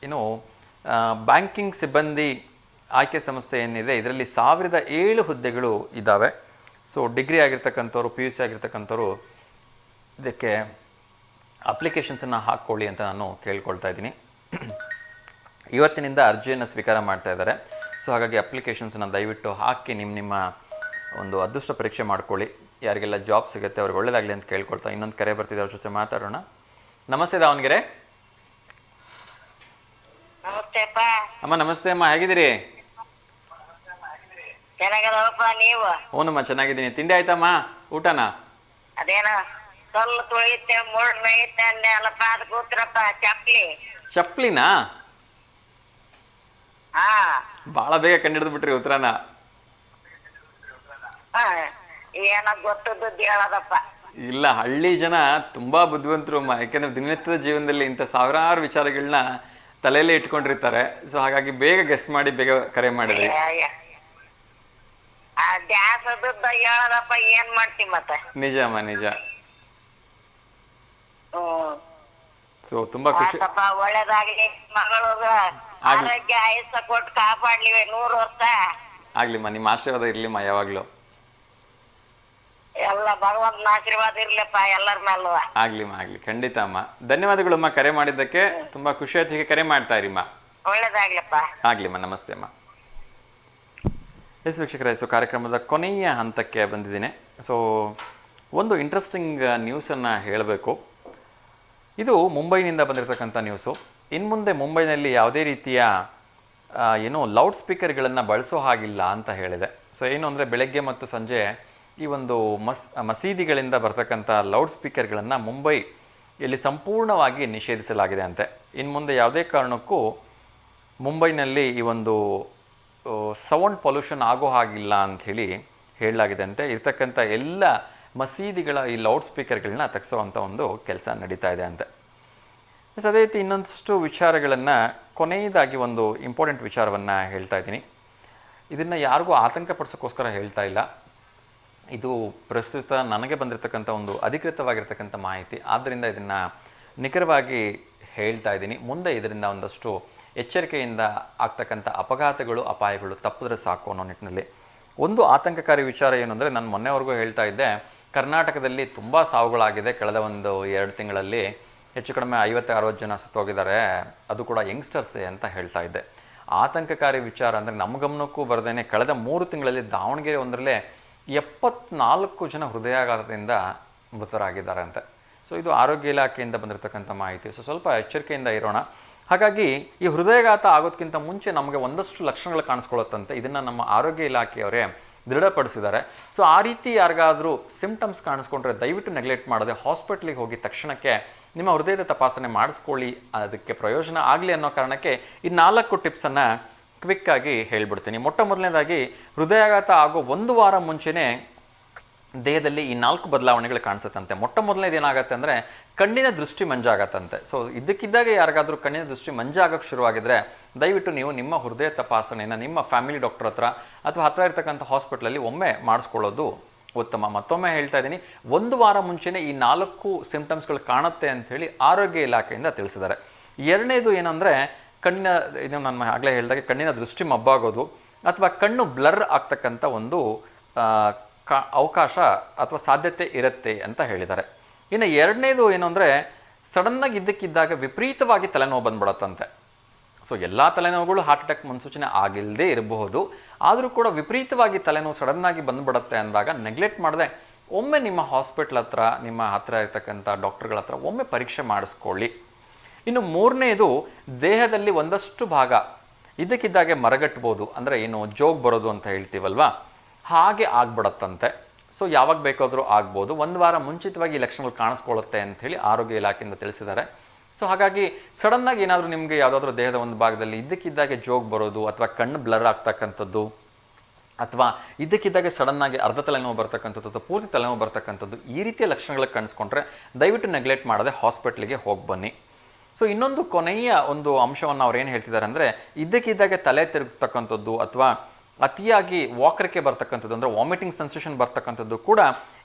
ಏನು ಬ್ಯಾಂಕಿಂಗ್ ಸಿಬ್ಬಂದಿ ಆಯ್ಕೆ ಸಂಸ್ಥೆ ಏನಿದೆ, ಇದರಲ್ಲಿ 1007 ಹುದ್ದೆಗಳು ಇದ್ದಾವೆ. ಸೊ ಡಿಗ್ರಿ ಆಗಿರ್ತಕ್ಕಂಥವ್ರು, PUC ಆಗಿರ್ತಕ್ಕಂಥವ್ರು ಇದಕ್ಕೆ ಅಪ್ಲಿಕೇಶನ್ಸನ್ನು ಹಾಕ್ಕೊಳ್ಳಿ ಅಂತ ನಾನು ಕೇಳ್ಕೊಳ್ತಾ ಇದ್ದೀನಿ. ಇವತ್ತಿನಿಂದ ಅರ್ಜಿಯನ್ನು ಸ್ವೀಕಾರ ಮಾಡ್ತಾ ಇದ್ದಾರೆ. ಸೊ ಹಾಗಾಗಿ ಅಪ್ಲಿಕೇಶನ್ಸನ್ನು ದಯವಿಟ್ಟು ಹಾಕಿ ನಿಮ್ಮ ಒಂದು ಅದೃಷ್ಟ ಪರೀಕ್ಷೆ ಮಾಡ್ಕೊಳ್ಳಿ. ಯಾರಿಗೆಲ್ಲ ಜಾಬ್ ಸಿಗುತ್ತೆ ಅವ್ರಿಗೆ ಒಳ್ಳೆಯದಾಗಲಿ ಅಂತ ಕೇಳ್ಕೊಳ್ತಾ ಇನ್ನೊಂದು ಕರೆ ಬರ್ತಿದೆ, ಅವ್ರ ಜೊತೆ ಮಾತಾಡೋಣ. ನಮಸ್ತೆ ದಾವಣಗೆರೆ. ನಮಸ್ತೆಪ್ಪ. ಅಮ್ಮ ನಮಸ್ತೆ ಅಮ್ಮ, ಹೇಗಿದ್ದೀರಿ? ಚೆನ್ನಾಗದವಪ್ಪ ನೀವು? ಹ್ಞೂನಮ್ಮ ಚೆನ್ನಾಗಿದ್ದೀನಿ. ತಿಂಡಿ ಆಯ್ತಮ್ಮ? ಊಟನಾ? ಅದೇನ ಕಲ್ಲು ತುಳಿಯುತ್ತೆ, ಮುಳ್ಳು ಮೇಯುತ್ತೆ ಅಂದೆ ಅಲ್ಲಪ್ಪ, ಅದು ಕೂತ್ರಪ್ಪ ಚಪ್ಲಿನಾ? ಹಾ ಭಾಳ ಬೇಗ ಕಂಡಿಡಿದು ಬಿಟ್ರಿ ಉತ್ತರನ. ಏನ ಗೊತ್ತದ್ದು ಹೇಳದಪ್ಪ. ಇಲ್ಲ, ಹಳ್ಳಿ ಜನ ತುಂಬಾ ಬುದ್ಧಿವಂತರು ಅಮ್ಮ. ಯಾಕೆಂದ್ರೆ ದಿನನಿತ್ಯದ ಜೀವನದಲ್ಲಿ ಇಂಥ ಸಾವಿರಾರು ವಿಚಾರಗಳನ್ನ ತಲೆಯಲ್ಲೇ ಇಟ್ಕೊಂಡಿರ್ತಾರೆ. ಸೊ ಹಾಗಾಗಿ ಬೇಗ ಗೆಸ್ ಮಾಡಿ ಬೇಗ ಕರೆ ಮಾಡಿದ್ರಿ. ದ್ಯಾಸದ ಹೇಳದಪ್ಪ, ಏನ್ ಮಾಡ್ತಿ ಮತ್ತೆ. ನಿಜ ಅಮ್ಮ, ನಿಜ. ಸೊ ತುಂಬಾ ಖುಷಿ. ಒಳ್ಳೇದಾಗ್ಲಿ, ಮಗಳು ಆರೋಗ್ಯ ಆಯುಷ್ಯ ಕೊಟ್ಟು ಕಾಪಾಡ್ಲಿ 100 ವರ್ಷ ಆಗ್ಲಿಮ್ಮ. ನಿಮ್ಮ ಆಶೀರ್ವಾದ ಇರ್ಲಿಮ್ಮ ಯಾವಾಗ್ಲೂ. ಎಲ್ಲ ಭಗವಂತನ ಆಶೀರ್ವಾದ ಇರ್ಲಪ್ಪ ಎಲ್ಲರ ಮೇಲೂ. ಆಗ್ಲಿಮ್ಮ, ಆಗ್ಲಿ, ಖಂಡಿತ ಅಮ್ಮ. ಧನ್ಯವಾದಗಳಮ್ಮ ಕರೆ ಮಾಡಿದ್ದಕ್ಕೆ. ತುಂಬಾ ಖುಷಿ ಆಯ್ತು. ಹೀಗೆ ಕರೆ ಮಾಡ್ತಾ ಇರಿಮ್ಮ. ಒಳ್ಳೇದಾಗ್ಲಪ್ಪ. ಆಗ್ಲಿಮ್ಮ, ನಮಸ್ತೆ ಅಮ್ಮ. ಎಸ್ ವೀಕ್ಷಕರೇ, ಸೊ ಕಾರ್ಯಕ್ರಮದ ಕೊನೆಯ ಹಂತಕ್ಕೆ ಬಂದಿದ್ದೀನಿ. ಸೊ ಒಂದು ಇಂಟ್ರೆಸ್ಟಿಂಗ್ ನ್ಯೂಸನ್ನು ಹೇಳಬೇಕು. ಇದು ಮುಂಬೈನಿಂದ ಬಂದಿರತಕ್ಕಂಥ ನ್ಯೂಸು. ಇನ್ನು ಮುಂದೆ ಮುಂಬೈನಲ್ಲಿ ಯಾವುದೇ ರೀತಿಯ ಏನು ಲೌಡ್ ಸ್ಪೀಕರ್ಗಳನ್ನು ಬಳಸೋ ಹಾಗಿಲ್ಲ ಅಂತ ಹೇಳಿದೆ. ಸೊ ಏನು ಅಂದರೆ ಬೆಳಗ್ಗೆ ಮತ್ತು ಸಂಜೆ ಈ ಒಂದು ಮಸೀದಿಗಳಿಂದ ಬರ್ತಕ್ಕಂಥ ಲೌಡ್ ಸ್ಪೀಕರ್ಗಳನ್ನು ಮುಂಬೈಯಲ್ಲಿ ಸಂಪೂರ್ಣವಾಗಿ ನಿಷೇಧಿಸಲಾಗಿದೆ ಅಂತೆ. ಇನ್ನು ಮುಂದೆ ಯಾವುದೇ ಕಾರಣಕ್ಕೂ ಮುಂಬೈನಲ್ಲಿ ಈ ಒಂದು ಸೌಂಡ್ ಪೊಲ್ಯೂಷನ್ ಆಗೋ ಹಾಗಿಲ್ಲ ಅಂಥೇಳಿ ಹೇಳಲಾಗಿದೆ ಅಂತೆ. ಇರ್ತಕ್ಕಂಥ ಎಲ್ಲ ಮಸೀದಿಗಳ ಈ ಲೌಡ್ ಸ್ಪೀಕರ್ಗಳನ್ನ ತೆಗೆಸೋವಂಥ ಒಂದು ಕೆಲಸ ನಡೀತಾ ಇದೆ ಅಂತೆ. ಅದೇ ರೀತಿ ಇನ್ನೊಂದಷ್ಟು ವಿಚಾರಗಳನ್ನು, ಕೊನೆಯದಾಗಿ ಒಂದು ಇಂಪಾರ್ಟೆಂಟ್ ವಿಚಾರವನ್ನು ಹೇಳ್ತಾ ಇದ್ದೀನಿ. ಇದನ್ನು ಯಾರಿಗೂ ಆತಂಕ ಪಡಿಸೋಕ್ಕೋಸ್ಕರ ಹೇಳ್ತಾ ಇಲ್ಲ. ಇದು ಪ್ರಸ್ತುತ ನನಗೆ ಬಂದಿರತಕ್ಕಂಥ ಒಂದು ಅಧಿಕೃತವಾಗಿರ್ತಕ್ಕಂಥ ಮಾಹಿತಿ. ಆದ್ದರಿಂದ ಇದನ್ನು ನಿಖರವಾಗಿ ಹೇಳ್ತಾ ಇದ್ದೀನಿ. ಮುಂದೆ ಇದರಿಂದ ಒಂದಷ್ಟು ಎಚ್ಚರಿಕೆಯಿಂದ ಆಗ್ತಕ್ಕಂಥ ಅಪಘಾತಗಳು, ಅಪಾಯಗಳು ತಪ್ಪಿದ್ರೆ ಸಾಕು ಅನ್ನೋ ನಿಟ್ಟಿನಲ್ಲಿ ಒಂದು ಆತಂಕಕಾರಿ ವಿಚಾರ ಏನು ಅಂದರೆ, ನಾನು ಮೊನ್ನೆವರೆಗೂ ಹೇಳ್ತಾ ಇದ್ದೆ, ಕರ್ನಾಟಕದಲ್ಲಿ ತುಂಬ ಸಾವುಗಳಾಗಿದೆ. ಕಳೆದ ಒಂದು 2 ತಿಂಗಳಲ್ಲಿ ಹೆಚ್ಚು ಕಡಿಮೆ 50-60 ಜನ ಸತ್ತೋಗಿದ್ದಾರೆ, ಅದು ಕೂಡ ಯಂಗ್ಸ್ಟರ್ಸೇ ಅಂತ ಹೇಳ್ತಾ ಇದ್ದೆ. ಆತಂಕಕಾರಿ ವಿಚಾರ ಅಂದರೆ ನಮ್ಮ ಗಮನಕ್ಕೂ ಬರದೇನೆ ಕಳೆದ 3 ತಿಂಗಳಲ್ಲಿ ದಾವಣಗೆರೆ ಒಂದರಲ್ಲೇ 74 ಜನ ಹೃದಯಾಘಾತದಿಂದ ಮೃತರಾಗಿದ್ದಾರೆ ಅಂತೆ. ಸೊ ಇದು ಆರೋಗ್ಯ ಇಲಾಖೆಯಿಂದ ಬಂದಿರತಕ್ಕಂಥ ಮಾಹಿತಿ. ಸೊ ಸ್ವಲ್ಪ ಎಚ್ಚರಿಕೆಯಿಂದ ಇರೋಣ. ಹಾಗಾಗಿ ಈ ಹೃದಯಾಘಾತ ಆಗೋದಕ್ಕಿಂತ ಮುಂಚೆ ನಮಗೆ ಒಂದಷ್ಟು ಲಕ್ಷಣಗಳು ಕಾಣಿಸ್ಕೊಳ್ಳುತ್ತಂತೆ. ಇದನ್ನು ನಮ್ಮ ಆರೋಗ್ಯ ಇಲಾಖೆಯವರೇ ದೃಢಪಡಿಸಿದ್ದಾರೆ. ಸೊ ಆ ರೀತಿ ಯಾರಿಗಾದರೂ ಸಿಂಪ್ಟಮ್ಸ್ ಕಾಣಿಸ್ಕೊಂಡ್ರೆ ದಯವಿಟ್ಟು ನೆಗ್ಲೆಕ್ಟ್ ಮಾಡದೆ ಹಾಸ್ಪಿಟ್ಲಿಗೆ ಹೋಗಿ ತಕ್ಷಣಕ್ಕೆ ನಿಮ್ಮ ಹೃದಯದ ತಪಾಸಣೆ ಮಾಡಿಸ್ಕೊಳ್ಳಿ. ಅದಕ್ಕೆ ಪ್ರಯೋಜನ ಆಗಲಿ ಅನ್ನೋ ಕಾರಣಕ್ಕೆ ಈ 4 ಟಿಪ್ಸನ್ನು ಕ್ವಿಕ್ಕಾಗಿ ಹೇಳ್ಬಿಡ್ತೀನಿ. ಮೊಟ್ಟ ಮೊದಲನೇದಾಗಿ, ಹೃದಯಾಘಾತ ಆಗೋ 1 ವಾರ ಮುಂಚೆನೇ ದೇಹದಲ್ಲಿ ಈ 4 ಬದಲಾವಣೆಗಳು ಕಾಣಿಸುತ್ತಂತೆ. ಮೊಟ್ಟ ಮೊದಲನೇದು ಏನಾಗುತ್ತೆ ಅಂದರೆ ಕಣ್ಣಿನ ದೃಷ್ಟಿ ಮಂಜಾಗತ್ತಂತೆ. ಸೊ ಇದ್ದಕ್ಕಿದ್ದಾಗೆ ಯಾರಿಗಾದರೂ ಕಣ್ಣಿನ ದೃಷ್ಟಿ ಮಂಜಾಗಕ್ಕೆ ಶುರುವಾಗಿದ್ದರೆ ದಯವಿಟ್ಟು ನೀವು ನಿಮ್ಮ ಹೃದಯ ತಪಾಸಣೆಯನ್ನು ನಿಮ್ಮ ಫ್ಯಾಮಿಲಿ ಡಾಕ್ಟರ್ ಹತ್ರ ಅಥವಾ ಹತ್ತಿರ ಇರ್ತಕ್ಕಂಥ ಹಾಸ್ಪಿಟ್ಲಲ್ಲಿ ಒಮ್ಮೆ ಮಾಡಿಸ್ಕೊಳ್ಳೋದು ಉತ್ತಮ. ಮತ್ತೊಮ್ಮೆ ಹೇಳ್ತಾ ಇದ್ದೀನಿ, 1 ವಾರ ಮುಂಚೆನೇ ಈ 4 ಸಿಂಪ್ಟಮ್ಸ್ಗಳು ಕಾಣುತ್ತೆ ಅಂಥೇಳಿ ಆರೋಗ್ಯ ಇಲಾಖೆಯಿಂದ ತಿಳಿಸಿದ್ದಾರೆ. ಎರಡನೇದು ಏನಂದರೆ ಕಣ್ಣಿನ, ಇದು ನಾನು ಆಗಲೇ ಹೇಳಿದಾಗೆ ಕಣ್ಣಿನ ದೃಷ್ಟಿ ಮಬ್ಬಾಗೋದು ಅಥವಾ ಕಣ್ಣು ಬ್ಲರ್ ಆಗ್ತಕ್ಕಂಥ ಒಂದು ಅವಕಾಶ ಅಥವಾ ಸಾಧ್ಯತೆ ಇರುತ್ತೆ ಅಂತ ಹೇಳಿದ್ದಾರೆ. ಇನ್ನು ಎರಡನೇದು ಏನು ಅಂದರೆ, ಸಡನ್ನಾಗಿ ಇದ್ದಕ್ಕಿದ್ದಾಗ ವಿಪರೀತವಾಗಿ ತಲೆನೋವು ಬಂದ್ಬಿಡತ್ತಂತೆ. ಸೊ ಎಲ್ಲ ತಲೆನೋವುಗಳು ಹಾರ್ಟ್ ಅಟ್ಯಾಕ್ ಮುನ್ಸೂಚನೆ ಆಗಿಲ್ಲದೆ ಇರಬಹುದು, ಆದರೂ ಕೂಡ ವಿಪರೀತವಾಗಿ ತಲೆನೋವು ಸಡನ್ನಾಗಿ ಬಂದುಬಿಡುತ್ತೆ ಅಂದಾಗ ನೆಗ್ಲೆಕ್ಟ್ ಮಾಡದೆ ಒಮ್ಮೆ ನಿಮ್ಮ ಹಾಸ್ಪಿಟ್ಲ್ ಹತ್ರ, ನಿಮ್ಮ ಹತ್ತಿರ ಇರ್ತಕ್ಕಂಥ ಡಾಕ್ಟರ್ಗಳ ಹತ್ರ ಒಮ್ಮೆ ಪರೀಕ್ಷೆ ಮಾಡಿಸ್ಕೊಳ್ಳಿ. ಇನ್ನು ಮೂರನೇದು, ದೇಹದಲ್ಲಿ ಒಂದಷ್ಟು ಭಾಗ ಇದಕ್ಕಿದ್ದಾಗೆ ಮರಗಟ್ಬೋದು, ಅಂದರೆ ಏನು ಜೋಗ್ ಬರೋದು ಅಂತ ಹೇಳ್ತೀವಲ್ವ, ಹಾಗೆ ಆಗ್ಬಿಡತ್ತಂತೆ. ಸೊ ಯಾವಾಗ ಬೇಕಾದರೂ ಆಗ್ಬೋದು. 1 ವಾರ ಮುಂಚಿತವಾಗಿ ಈ ಲಕ್ಷಣಗಳು ಕಾಣಿಸ್ಕೊಳ್ಳುತ್ತೆ ಅಂಥೇಳಿ ಆರೋಗ್ಯ ಇಲಾಖೆಯಿಂದ ತಿಳಿಸಿದ್ದಾರೆ. ಸೊ ಹಾಗಾಗಿ ಸಡನ್ನಾಗಿ ಏನಾದರೂ ನಿಮಗೆ ಯಾವುದಾದ್ರೂ ದೇಹದ ಒಂದು ಭಾಗದಲ್ಲಿ ಇದ್ದಕ್ಕಿದ್ದಾಗೆ ಜೋಗ್ ಬರೋದು ಅಥವಾ ಕಣ್ಣು ಬ್ಲರ್ ಆಗ್ತಕ್ಕಂಥದ್ದು ಅಥವಾ ಇದ್ದಕ್ಕಿದ್ದಾಗೆ ಸಡನ್ನಾಗಿ ಅರ್ಧ ತಲೆನೋವು ಬರ್ತಕ್ಕಂಥದ್ದು ಅಥವಾ ಪೂರ್ತಿ ತಲೆನೋವು ಬರ್ತಕ್ಕಂಥದ್ದು, ಈ ರೀತಿಯ ಲಕ್ಷಣಗಳಿಗೆ ಕಾಣಿಸ್ಕೊಂಡ್ರೆ ದಯವಿಟ್ಟು ನೆಗ್ಲೆಕ್ಟ್ ಮಾಡದೆ ಹಾಸ್ಪಿಟ್ಲಿಗೆ ಹೋಗಿ ಬನ್ನಿ. ಸೊ ಇನ್ನೊಂದು ಕೊನೆಯ ಒಂದು ಅಂಶವನ್ನು ಅವ್ರು ಏನು ಹೇಳ್ತಿದ್ದಾರೆ ಅಂದರೆ, ಇದ್ದಕ್ಕಿದ್ದಾಗೆ ತಲೆ ತಿರುಗ್ತಕ್ಕಂಥದ್ದು ಅಥವಾ ಅತಿಯಾಗಿ ವಾಕರಿಕೆ ಬರ್ತಕ್ಕಂಥದ್ದು ಅಂದರೆ ವಾಮಿಟಿಂಗ್ ಸೆನ್ಸೇಷನ್ ಬರ್ತಕ್ಕಂಥದ್ದು ಕೂಡ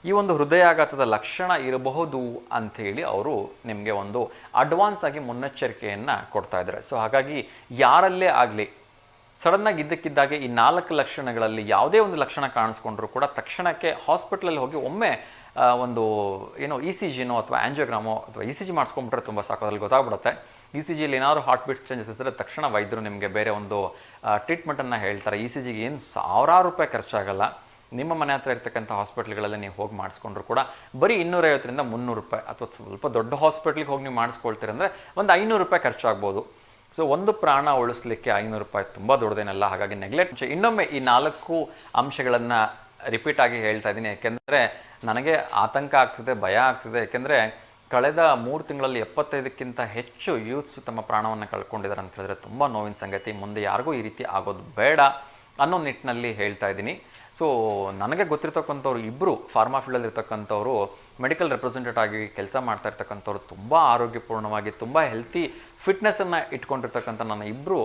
ಈ ಒಂದು ಹೃದಯಾಘಾತದ ಲಕ್ಷಣ ಇರಬಹುದು ಅಂಥೇಳಿ ಅವರು ನಿಮಗೆ ಒಂದು ಅಡ್ವಾನ್ಸ್ ಆಗಿ ಮುನ್ನೆಚ್ಚರಿಕೆಯನ್ನು ಕೊಡ್ತಾ ಇದ್ದಾರೆ. ಸೊ ಹಾಗಾಗಿ ಯಾರಲ್ಲೇ ಆಗಲಿ ಸಡನ್ನಾಗಿ ಇದ್ದಕ್ಕಿದ್ದಾಗೆ ಈ 4 ಲಕ್ಷಣಗಳಲ್ಲಿ ಯಾವುದೇ ಒಂದು ಲಕ್ಷಣ ಕಾಣಿಸ್ಕೊಂಡ್ರೂ ಕೂಡ ತಕ್ಷಣಕ್ಕೆ ಹಾಸ್ಪಿಟ್ಲಲ್ಲಿ ಹೋಗಿ ಒಮ್ಮೆ ಒಂದು ಏನೋ ಇ ಸಿ ಜಿನೋ ಅಥವಾ ಆ್ಯಂಜಿಯೋಗ್ರಾಮೋ ಅಥವಾ ಇ ಸಿ ಜಿ ಮಾಡಿಸ್ಕೊಂಡ್ಬಿಟ್ರೆ ತುಂಬ ಸಾಕು, ಅದ್ರಲ್ಲಿ ಗೊತ್ತಾಗ್ಬಿಡುತ್ತೆ. ಇ ಸಿ ಜಿಯಲ್ಲಿ ಏನಾದ್ರು ಹಾರ್ಟ್ ಬೀಟ್ಸ್ ಚೇಂಜಸ್ ಇದ್ದರೆ ತಕ್ಷಣ ವೈದ್ಯರು ನಿಮಗೆ ಬೇರೆ ಒಂದು ಟ್ರೀಟ್ಮೆಂಟನ್ನು ಹೇಳ್ತಾರೆ. ಇ ಸಿ ಜಿಗೆ ಏನು ಸಾವಿರಾರು ರೂಪಾಯಿ ಖರ್ಚಾಗಲ್ಲ. ನಿಮ್ಮ ಮನೆ ಹತ್ರ ಇರ್ತಕ್ಕಂಥ ಹಾಸ್ಪಿಟ್ಲ್ಗಳಲ್ಲಿ ನೀವು ಹೋಗಿ ಮಾಡಿಸ್ಕೊಂಡ್ರು ಕೂಡ ಬರೀ 250ರಿಂದ 300 ರೂಪಾಯಿ, ಅಥವಾ ಸ್ವಲ್ಪ ದೊಡ್ಡ ಹಾಸ್ಪಿಟ್ಲಿಗೆ ಹೋಗಿ ನೀವು ಮಾಡಿಸ್ಕೊಳ್ತೀರಂದರೆ ಒಂದು 500 ರೂಪಾಯಿ ಖರ್ಚಾಗ್ಬೋದು. ಸೊ ಒಂದು ಪ್ರಾಣ ಉಳಿಸ್ಲಿಕ್ಕೆ 500 ರೂಪಾಯಿ ತುಂಬ ದೊಡ್ಡದೇನಲ್ಲ. ಹಾಗಾಗಿ ನೆಗ್ಲೆಕ್ಟ್. ಇನ್ನೊಮ್ಮೆ ಈ 4 ಅಂಶಗಳನ್ನು ರಿಪೀಟ್ ಆಗಿ ಹೇಳ್ತಾ ಇದ್ದೀನಿ, ಯಾಕೆಂದರೆ ನನಗೆ ಆತಂಕ ಆಗ್ತಿದೆ, ಭಯ ಆಗ್ತಿದೆ. ಯಾಕೆಂದರೆ ಕಳೆದ 3 ತಿಂಗಳಲ್ಲಿ 75ಕ್ಕಿಂತ ಹೆಚ್ಚು ಯೂತ್ಸ್ ತಮ್ಮ ಪ್ರಾಣವನ್ನು ಕಳ್ಕೊಂಡಿದ್ದಾರೆ ಅಂತ ಹೇಳಿದ್ರೆ ತುಂಬ ನೋವಿನ ಸಂಗತಿ. ಮುಂದೆ ಯಾರಿಗೂ ಈ ರೀತಿ ಆಗೋದು ಬೇಡ ಅನ್ನೋ ನಿಟ್ಟಿನಲ್ಲಿ ಹೇಳ್ತಾ ಇದ್ದೀನಿ. ಸೊ ನನಗೆ ಗೊತ್ತಿರ್ತಕ್ಕಂಥವ್ರು ಇಬ್ಬರು ಫಾರ್ಮಾ ಫೀಲ್ಡಲ್ಲಿ ಇರ್ತಕ್ಕಂಥವ್ರು ಮೆಡಿಕಲ್ ರೆಪ್ರೆಸೆಂಟೇಟಿವ್ ಆಗಿ ಕೆಲಸ ಮಾಡ್ತಾ ಇರ್ತಕ್ಕಂಥವ್ರು, ತುಂಬ ಆರೋಗ್ಯಪೂರ್ಣವಾಗಿ ತುಂಬ ಹೆಲ್ತಿ ಫಿಟ್ನೆಸ್ಸನ್ನು ಇಟ್ಕೊಂಡಿರ್ತಕ್ಕಂಥ ನನ್ನ ಇಬ್ಬರು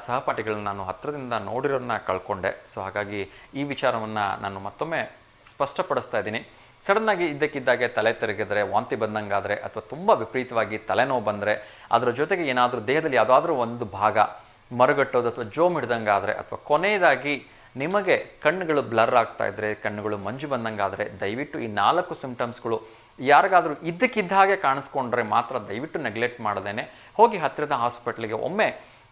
ಸಹಪಾಠಿಗಳನ್ನ ನಾನು ಹತ್ತಿರದಿಂದ ನೋಡಿರೋರನ್ನ ಕಳ್ಕೊಂಡೆ. ಸೊ ಹಾಗಾಗಿ ಈ ವಿಚಾರವನ್ನು ನಾನು ಮತ್ತೊಮ್ಮೆ ಸ್ಪಷ್ಟಪಡಿಸ್ತಾ ಇದ್ದೀನಿ. ಸಡನ್ನಾಗಿ ಇದ್ದಕ್ಕಿದ್ದಾಗೆ ತಲೆ ತಿರುಗಿದ್ರೆ, ವಾಂತಿ ಬಂದಂಗಾದರೆ, ಅಥವಾ ತುಂಬ ವಿಪರೀತವಾಗಿ ತಲೆನೋವು ಬಂದರೆ, ಅದರ ಜೊತೆಗೆ ಏನಾದರೂ ದೇಹದಲ್ಲಿ ಯಾವುದಾದ್ರೂ ಒಂದು ಭಾಗ ಮರುಗಟ್ಟೋದು ಅಥವಾ ಜೋಮ್ ಹಿಡ್ದಂಗಾದರೆ, ಅಥವಾ ಕೊನೆಯದಾಗಿ ನಿಮಗೆ ಕಣ್ಣುಗಳು ಬ್ಲರ್ ಆಗ್ತಾ ಇದ್ದರೆ, ಕಣ್ಣುಗಳು ಮಂಜು ಬಂದಂಗಾದರೆ, ದಯವಿಟ್ಟು ಈ 4 ಸಿಂಪ್ಟಮ್ಸ್ಗಳು ಯಾರಿಗಾದರೂ ಇದ್ದಕ್ಕಿದ್ದ ಹಾಗೆ ಕಾಣಿಸ್ಕೊಂಡ್ರೆ ಮಾತ್ರ ದಯವಿಟ್ಟು ನೆಗ್ಲೆಕ್ಟ್ ಮಾಡದೇನೆ ಹೋಗಿ ಹತ್ತಿರದ ಹಾಸ್ಪಿಟ್ಲಿಗೆ ಒಮ್ಮೆ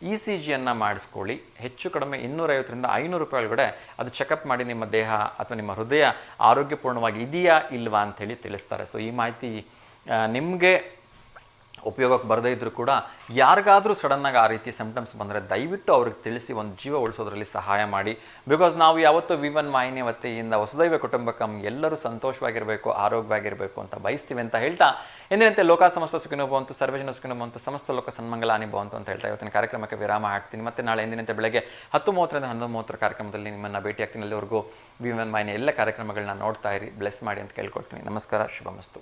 ಇ ಸಿ ಜಿಯನ್ನು ಮಾಡಿಸ್ಕೊಳ್ಳಿ. ಹೆಚ್ಚು ಕಡಿಮೆ 250ರಿಂದ 500 ರೂಪಾಯಿ ಒಳಗಡೆ ಅದು ಚೆಕಪ್ ಮಾಡಿ ನಿಮ್ಮ ದೇಹ ಅಥವಾ ನಿಮ್ಮ ಹೃದಯ ಆರೋಗ್ಯಪೂರ್ಣವಾಗಿ ಇದೆಯಾ ಇಲ್ವಾ ಅಂಥೇಳಿ ತಿಳಿಸ್ತಾರೆ. ಸೊ ಈ ಮಾಹಿತಿ ನಿಮಗೆ ಉಪಯೋಗಕ್ಕೆ ಬರದೇ ಇದ್ದರೂ ಕೂಡ ಯಾರಿಗಾದರೂ ಸಡನ್ನಾಗಿ ಆ ರೀತಿ ಸಿಂಪ್ಟಮ್ಸ್ ಬಂದರೆ ದಯವಿಟ್ಟು ಅವ್ರಿಗೆ ತಿಳಿಸಿ ಒಂದು ಜೀವ ಉಳಿಸೋದ್ರಲ್ಲಿ ಸಹಾಯ ಮಾಡಿ. ಬಿಕಾಸ್ ನಾವು ಯಾವತ್ತೂ V1 ವಾಹಿನಿ ವತಿಯಿಂದ ವಸುದೈವ ಕುಟುಂಬಕಂ ಎಲ್ಲರೂ ಸಂತೋಷವಾಗಿರಬೇಕು, ಆರೋಗ್ಯವಾಗಿರಬೇಕು ಅಂತ ಬಯಸ್ತೀವಿ ಅಂತ ಹೇಳ್ತಾ, ಎಂದಿನಂತೆ ಲೋಕ ಸಮಸ್ತ ಸುಖಿನೋ ಭವಂತು, ಸರ್ವಜನ ಸುಖಿನೋ ಭವಂತು, ಸಮಸ್ತ ಲೋಕ ಸನ್ಮಂಗಲಾನಿ ಭವಂತು ಅಂತ ಹೇಳ್ತಾ ಇವತ್ತಿನ ಕಾರ್ಯಕ್ರಮಕ್ಕೆ ವಿರಾಮ ಹಾಕ್ತೀನಿ. ಮತ್ತೆ ನಾಳೆ ಎಂದಿನಂತೆ ಬೆಳಗ್ಗೆ 10:30ರಿಂದ 11:30 ಕಾರ್ಯಕ್ರಮದಲ್ಲಿ ನಿಮ್ಮನ್ನು ಭೇಟಿ ಆಗ್ತೀನಿ. ಅಲ್ಲಿವರೆಗೂ V1 ವಾಹಿನಿ ಎಲ್ಲ ಕಾರ್ಯಕ್ರಮಗಳನ್ನ ನೋಡ್ತಾ ಇರಿ, ಬ್ಲೆಸ್ ಮಾಡಿ ಅಂತ ಕೇಳ್ಕೊಳ್ತೀನಿ. ನಮಸ್ಕಾರ, ಶುಭಮಸ್ತು.